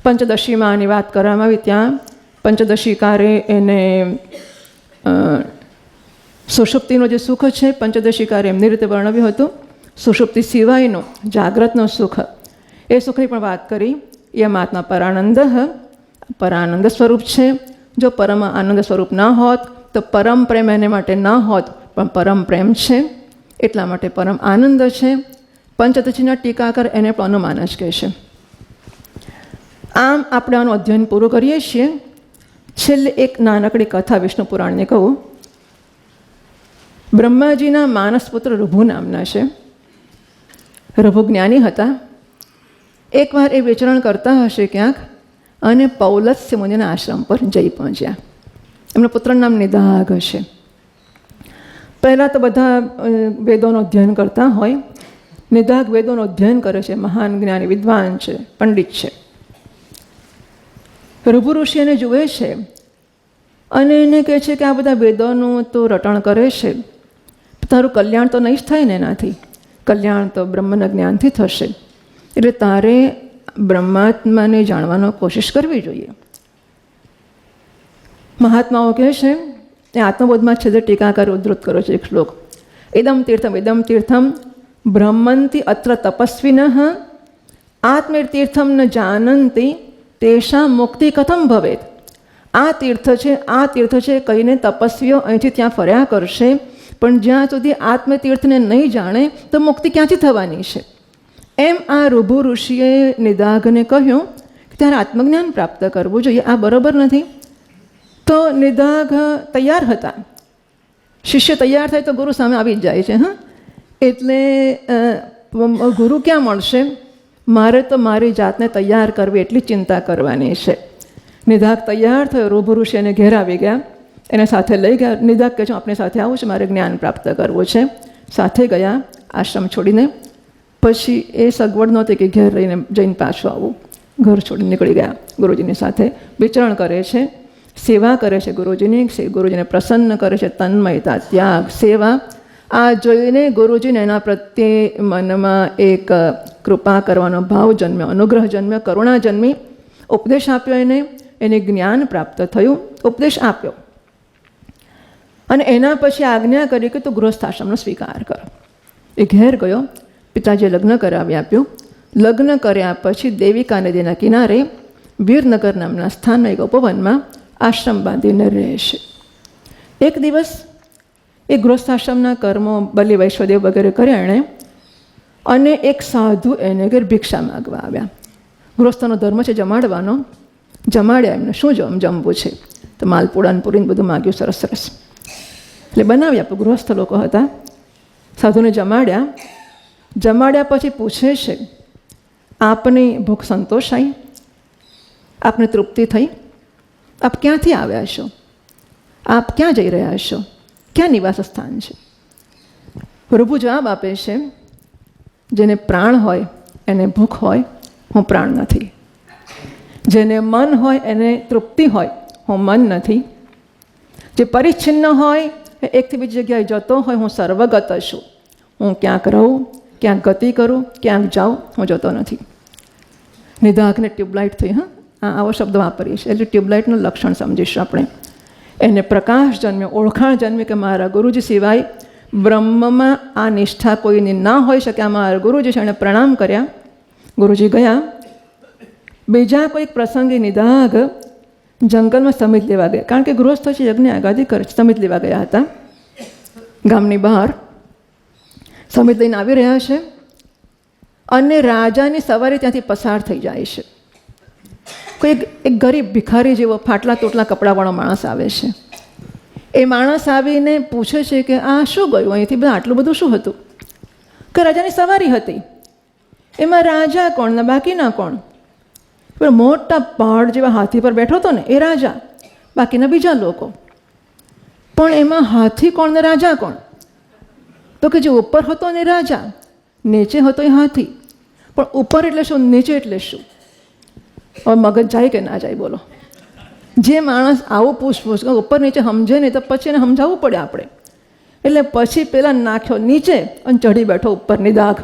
પંચદશીમાં આની વાત કરવામાં આવી. ત્યાં પંચદશીકારે એને સુષુપ્તિનું જે સુખ છે, પંચદશીકારે એમની રીતે વર્ણવ્યું હતું. સુષુપ્તિ સિવાયનું જાગ્રતનું સુખ, એ સુખની પણ વાત કરી. યમાત્મા પરાનંદ, પરાનંદ સ્વરૂપ છે. જો પરમ આનંદ સ્વરૂપ ન હોત તો પરમ પ્રેમ એને માટે ન હોત, પણ પરમ પ્રેમ છે એટલા માટે પરમ આનંદ છે. પંચદશીના ટીકાકાર એને પણ અનુમાન જ કહે છે. આમ આપણે આનું અધ્યયન પૂરું કરીએ છીએ. છેલ્લે એક નાનકડી કથા વિષ્ણુ પુરાણની કહું. બ્રહ્માજીના માનસપુત્ર રઘુ નામના છે. રઘુ જ્ઞાની હતા. એકવાર એ વિચરણ કરતા હશે ક્યાંક અને પૌલસ્ય મુનિના આશ્રમ પર જઈ પહોંચ્યા. એમના પુત્રનું નામ નિદાઘ છે. પહેલાં તો બધા વેદોનું અધ્યયન કરતા હોય. નિદાઘ વેદોનું અધ્યયન કરે છે, મહાન જ્ઞાની વિદ્વાન છે, પંડિત છે. રઘુ ઋષિ એને જુએ છે અને એને કહે છે કે આ બધા વેદોનું તો રટણ કરે છે, તારું કલ્યાણ તો નહીં જ થાય ને એનાથી. કલ્યાણ તો બ્રહ્મના જ્ઞાનથી થશે, એટલે તારે બ્રહ્માત્માને જાણવાનો કોશિશ કરવી જોઈએ. મહાત્માઓ કહે છે, એ આત્મબોધમાં છેલ્લે ટીકાકાર ઉદ્ધૃત કરો છે એક શ્લોક. ઇદમ તીર્થમ બ્રહ્મંતિ અત્ર તપસ્વિનઃ આત્મતીર્થમ ન જાનંતી તેષા મુક્તિ કથમ ભવેત. આ તીર્થ છે કહીને તપસ્વીઓ અહીંથી ત્યાં ફર્યા કરશે, પણ જ્યાં સુધી આત્મતીર્થને નહીં જાણે તો મુક્તિ ક્યાંથી થવાની છે. એમ આ ઋભુ ઋષિએ નિદાઘને કહ્યું કે ત્યારે આત્મજ્ઞાન પ્રાપ્ત કરવું જોઈએ, આ બરાબર નથી. તો નિદાઘ તૈયાર હતા. શિષ્ય તૈયાર થાય તો ગુરુ સામે આવી જ જાય છે. એટલે ગુરુ ક્યાં મળશે? મારે તો મારી જાતને તૈયાર કરવી એટલી ચિંતા કરવાની છે. નિદાઘ તૈયાર થયો. ઋભુ ઋષિ એને ઘેર આવી ગયા, એને સાથે લઈ ગયા. નિદાઘ કહે છે આપણી સાથે આવું છે, મારે જ્ઞાન પ્રાપ્ત કરવું છે. સાથે ગયા આશ્રમ છોડીને. પછી એ સગવડ નહોતી કે ઘેર રહીને જઈને પાછું આવું. ઘર છોડીને નીકળી ગયા. ગુરુજીની સાથે વિચરણ કરે છે, સેવા કરે છે ગુરુજીની, ગુરુજીને પ્રસન્ન કરે છે. તન્મયતા, ત્યાગ, સેવા, આ જોઈને ગુરુજીને એના પ્રત્યે મનમાં એક કૃપા કરવાનો ભાવ જન્મ્યો, અનુગ્રહ જન્મ્યો, કરુણા જન્મી. ઉપદેશ આપ્યો એને જ્ઞાન પ્રાપ્ત થયું. ઉપદેશ આપ્યો અને એના પછી આજ્ઞા કરી કે તું ગૃહસ્થાશ્રમનો સ્વીકાર કર. એ ઘેર ગયો. પિતાજીએ લગ્ન કરાવી આપ્યું. લગ્ન કર્યા પછી દેવિકા નદીના કિનારે વીરનગર નામના સ્થાનના એક ઉપવનમાં આશ્રમ બાંધીને રહેશે. એક દિવસ એ ગૃહસ્થાશ્રમના કર્મો બલિ વૈશ્વદેવ વગેરે કર્યા એણે, અને એક સાધુ એને ઘેર ભિક્ષા માગવા આવ્યા. ગૃહસ્થનો ધર્મ છે જમાડવાનો. જમાડ્યા એમને. શું જમવું છે? તો માલપુડાને પૂરીને બધું માગ્યું સરસ સરસ. એટલે બનાવી આપ્યું. ગૃહસ્થ લોકો હતા. સાધુને જમાડ્યા પછી પૂછે છે આપની ભૂખ સંતોષાઈ? આપને તૃપ્તિ થઈ? આપ ક્યાંથી આવ્યા છો? આપ ક્યાં જઈ રહ્યા છો? ક્યાં નિવાસ સ્થાન છે? પ્રભુ જવાબ આપે છે જેને પ્રાણ હોય એને ભૂખ હોય, હું પ્રાણ નથી. જેને મન હોય એને તૃપ્તિ હોય, હું મન નથી. જે પરિચ્છિન્ન હોય, એકથી બીજી જગ્યાએ જતો હોય, હું સર્વગત છું. હું ક્યાંક રહું, ક્યાંક ગતિ કરું, ક્યાંક જાઉં, હું જતો નથી. નિદાઘને ટ્યુબલાઇટ થઈ. આવો શબ્દ વાપરીએ છીએ એટલે ટ્યુબલાઇટનું લક્ષણ સમજીશું આપણે. એને પ્રકાશ જન્મ્યો, ઓળખાણ જન્મી કે મારા ગુરુજી સિવાય બ્રહ્મમાં આ નિષ્ઠા કોઈની ના હોઈ શકે. આ મારા ગુરુજી છે. એણે પ્રણામ કર્યા. ગુરુજી ગયા. બીજા કોઈક પ્રસંગે નિદાઘ જંગલમાં સમિત લેવા ગયા, કારણ કે ગૃહસ્થ છે, યજ્ઞ આગાદી કરે, સમિત લેવા ગયા હતા ગામની બહાર. સમિત લઈને આવી રહ્યા છે અને રાજાની સવારી ત્યાંથી પસાર થઈ જાય છે. કોઈ એક ગરીબ ભિખારી જેવો ફાટલા તોટલા કપડાવાળો માણસ આવે છે. એ માણસ આવીને પૂછે છે કે આ શું ગયું અહીંથી, બધા આટલું બધું શું હતું? કે રાજાની સવારી હતી. એમાં રાજા કોણ ને બાકીના કોણ? પણ મોટા પહાડ જેવા હાથી પર બેઠો હતો ને એ રાજા, બાકીના બીજા લોકો. પણ એમાં હાથી કોણ ને રાજા કોણ? તો કે જે ઉપર હતો ને રાજા, નીચે હતો એ હાથી. પણ ઉપર એટલે શું, નીચે એટલે શું? હવે મગજ જાય કે ના જાય બોલો? જે માણસ આવું પૂછપૂછ ઉપર નીચે સમજે નહીં તો પછી એને સમજાવવું પડે આપણે. એટલે પછી પેલા નાખ્યો નીચે અને ચઢી બેઠો ઉપરની દાગ.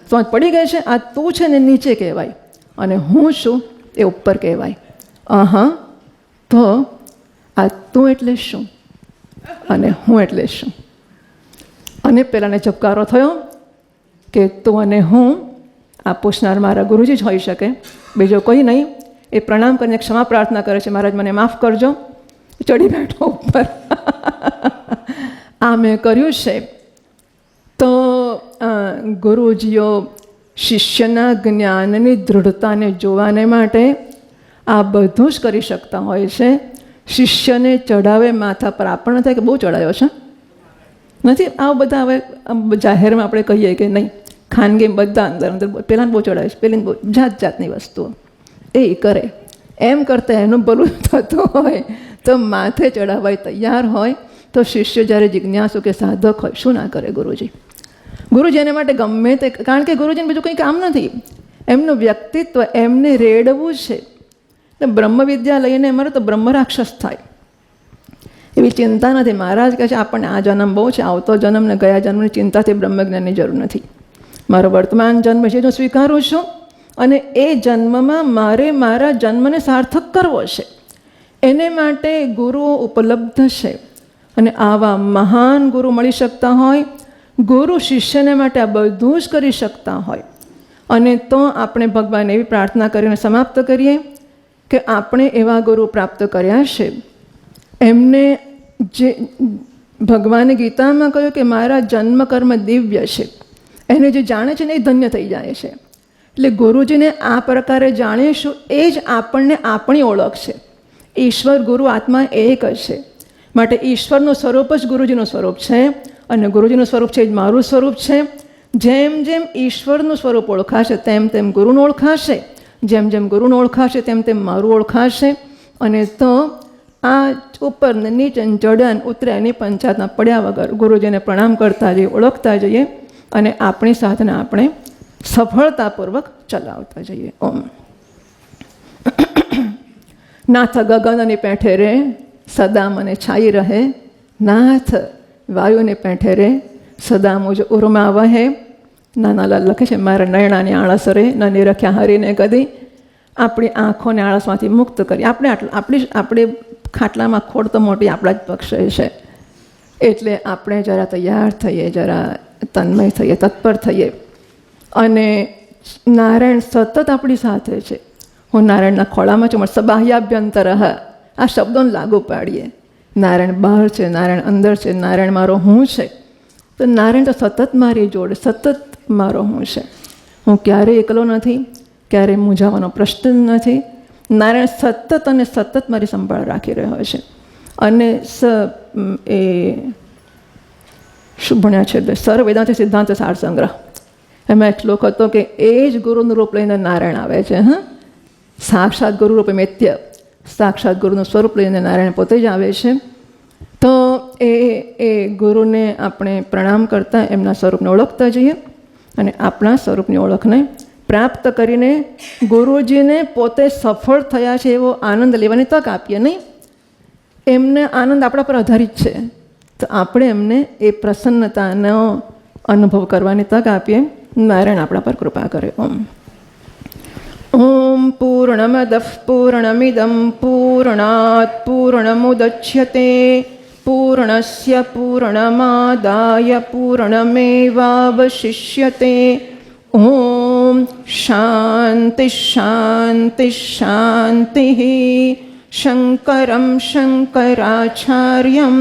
સમજ પડી ગઈ છે? આ તું છે ને નીચે કહેવાય અને હું છું એ ઉપર કહેવાય. તો આ તું એટલે શું અને હું એટલે શું? અને પેલાને ઝબકારો થયો કે તું અને હું આ પૂછનાર મારા ગુરુજી જ હોઈ શકે, બીજો કોઈ નહીં. એ પ્રણામ કરીને ક્ષમા પ્રાર્થના કરે છે, મહારાજ મને માફ કરજો. ચડી બેઠો ઉપર. આ મેં કર્યું છે. તો ગુરુજીઓ શિષ્યના જ્ઞાનની દૃઢતાને જોવાને માટે આ બધું જ કરી શકતા હોય છે. શિષ્યને ચડાવે માથા પર, આપણને થાય કે બહુ ચડાયો છે, નથી. આવું બધા હવે જાહેરમાં આપણે કહીએ કે નહીં, ખાનગી બધા અંદર અંદર પેલાને બહુ ચડાવે છે, પેલીને બહુ જાત જાતની વસ્તુઓ એ કરે. એમ કરતાં એનું ભલું થતું હોય તો માથે ચડાવવા તૈયાર હોય તો શિષ્ય જ્યારે જિજ્ઞાસુ કે સાધક હોય શું ના કરે ગુરુજી? ગુરુજી એને માટે ગમે તે, કારણ કે ગુરુજીને બીજું કંઈ કામ નથી. એમનું વ્યક્તિત્વ એમને રેડવું છે. બ્રહ્મ વિદ્યા લઈને અમારે તો બ્રહ્મ રાક્ષસ થાય એવી ચિંતા નથી. મહારાજ કહે છે આપણને આ જન્મ બહુ છે, આવતો જન્મ ને ગયા જન્મની ચિંતાથી બ્રહ્મજ્ઞાનની જરૂર નથી. મારો વર્તમાન જન્મ છે જો સ્વીકારું છું અને એ જન્મમાં મારે મારા જન્મને સાર્થક કરવો છે. એને માટે ગુરુઓ ઉપલબ્ધ છે અને આવા મહાન ગુરુ મળી શકતા હોય, ગુરુ શિષ્યને માટે આ બધું જ કરી શકતા હોય. અને તો આપણે ભગવાન એવી પ્રાર્થના કરીને સમાપ્ત કરીએ કે આપણે એવા ગુરુ પ્રાપ્ત કર્યા છે. એમને જે ભગવાને ગીતામાં કહ્યું કે મારા જન્મ કર્મ દિવ્ય છે, એને જે જાણે છે ને એ ધન્ય થઈ જાય છે. એટલે ગુરુજીને આ પ્રકારે જાણીશું એ જ આપણને આપણી ઓળખ છે. ઈશ્વર ગુરુ આત્મા એક જ છે. માટે ઈશ્વરનું સ્વરૂપ જ ગુરુજીનું સ્વરૂપ છે અને ગુરુજીનું સ્વરૂપ છે જ મારું સ્વરૂપ છે. જેમ જેમ ઈશ્વરનું સ્વરૂપ ઓળખાશે તેમ તેમ ગુરુનું ઓળખાશે, જેમ જેમ ગુરુનું ઓળખાશે તેમ તેમ મારું ઓળખાશે. અને તો આ ઉપર ને નીચે ચડ્યા ઉતર્યા એની પંચાયતના પડ્યા વગર ગુરુજીને પ્રણામ કરતા જઈએ, ઓળખતા જઈએ અને આપણી સાધના આપણે સફળતાપૂર્વક ચલાવતા જઈએ. ઓમ. નાથ ગગનની પેઠે રે સદા મને છાઈ રહે, નાથ વાયુની પેઠે રે સદા મુજ ઉર્મા વહે. નાનાલાલ લખે છે મારા નયણાની આળસ રે ન નિરખ્યા હરીને કદી. આપણી આંખોને આળસમાંથી મુક્ત કરી. આપણે ખાટલામાં ખોડ તો મોટી આપણા જ પક્ષે છે. એટલે આપણે જરા તૈયાર થઈએ, જરા તન્મય થઈએ, તત્પર થઈએ. અને નારાયણ સતત આપણી સાથે છે. હું નારાયણના ખોળામાં છું. સબાહ્યાભ્યંતર આ શબ્દોને લાગુ પાડીએ. નારાયણ બહાર છે, નારાયણ અંદર છે, નારાયણ મારો હું છે. તો નારાયણ તો સતત મારી જોડે, સતત મારો હું છે. હું ક્યારેય એકલો નથી, ક્યારેય મૂંઝાવાનો પ્રશ્ન નથી. નારાયણ સતત અને સતત મારી સંભાળ રાખી રહ્યો છે. અને એ શું ભણ્યા છે સર વેદાંત સિદ્ધાંત સાર સંગ્રહ, એમાં એક શ્લોક હતો કે એ જ ગુરુનું રૂપ લઈને નારાયણ આવે છે. સાક્ષાત ગુરુ રૂપે મૈત્ય, સાક્ષાત ગુરુનું સ્વરૂપ લઈને નારાયણ પોતે જ આવે છે. તો એ ગુરુને આપણે પ્રણામ કરતાં એમના સ્વરૂપને ઓળખતા જઈએ અને આપણા સ્વરૂપની ઓળખને પ્રાપ્ત કરીને ગુરુજીને પોતે સફળ થયા છે એવો આનંદ લેવાની તક આપીએ. નહીં, એમને આનંદ આપણા પર આધારિત છે તો આપણે એમને એ પ્રસન્નતાનો અનુભવ કરવાની તક આપીએ. નારાયણ આપણા પર કૃપા કરે. ઓમ. ઓમ પૂર્ણમદઃ પૂર્ણમિદં પૂર્ણાત પૂર્ણમુદચ્યતે પૂર્ણસ્ય પૂર્ણમાદાય પૂર્ણમેવાવશિષ્યતે. ઓમ શાંતિ શાંતિ શાંતિ. શંકરં શંકરાચાર્યં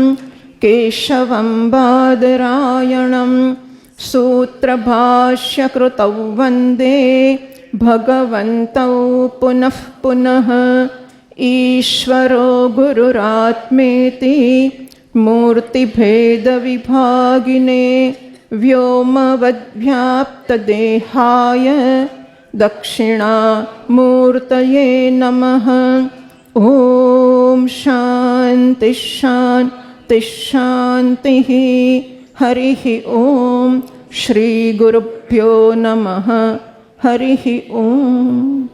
કેશવં બાદરાયણં सूत्रभाष्यकृतौ वन्दे भगवन्तौ पुनः पुनः ईश्वरो गुरुरात्मेति मूर्तिभेदविभागिने व्योमवद्व्याप्तदेहाय दक्षिणामूर्तये नमः। ॐ शान्ति शान्ति शान्तिः। हरिः ॐ श्रीगुरुभ्यो नमः। हरिः ॐ।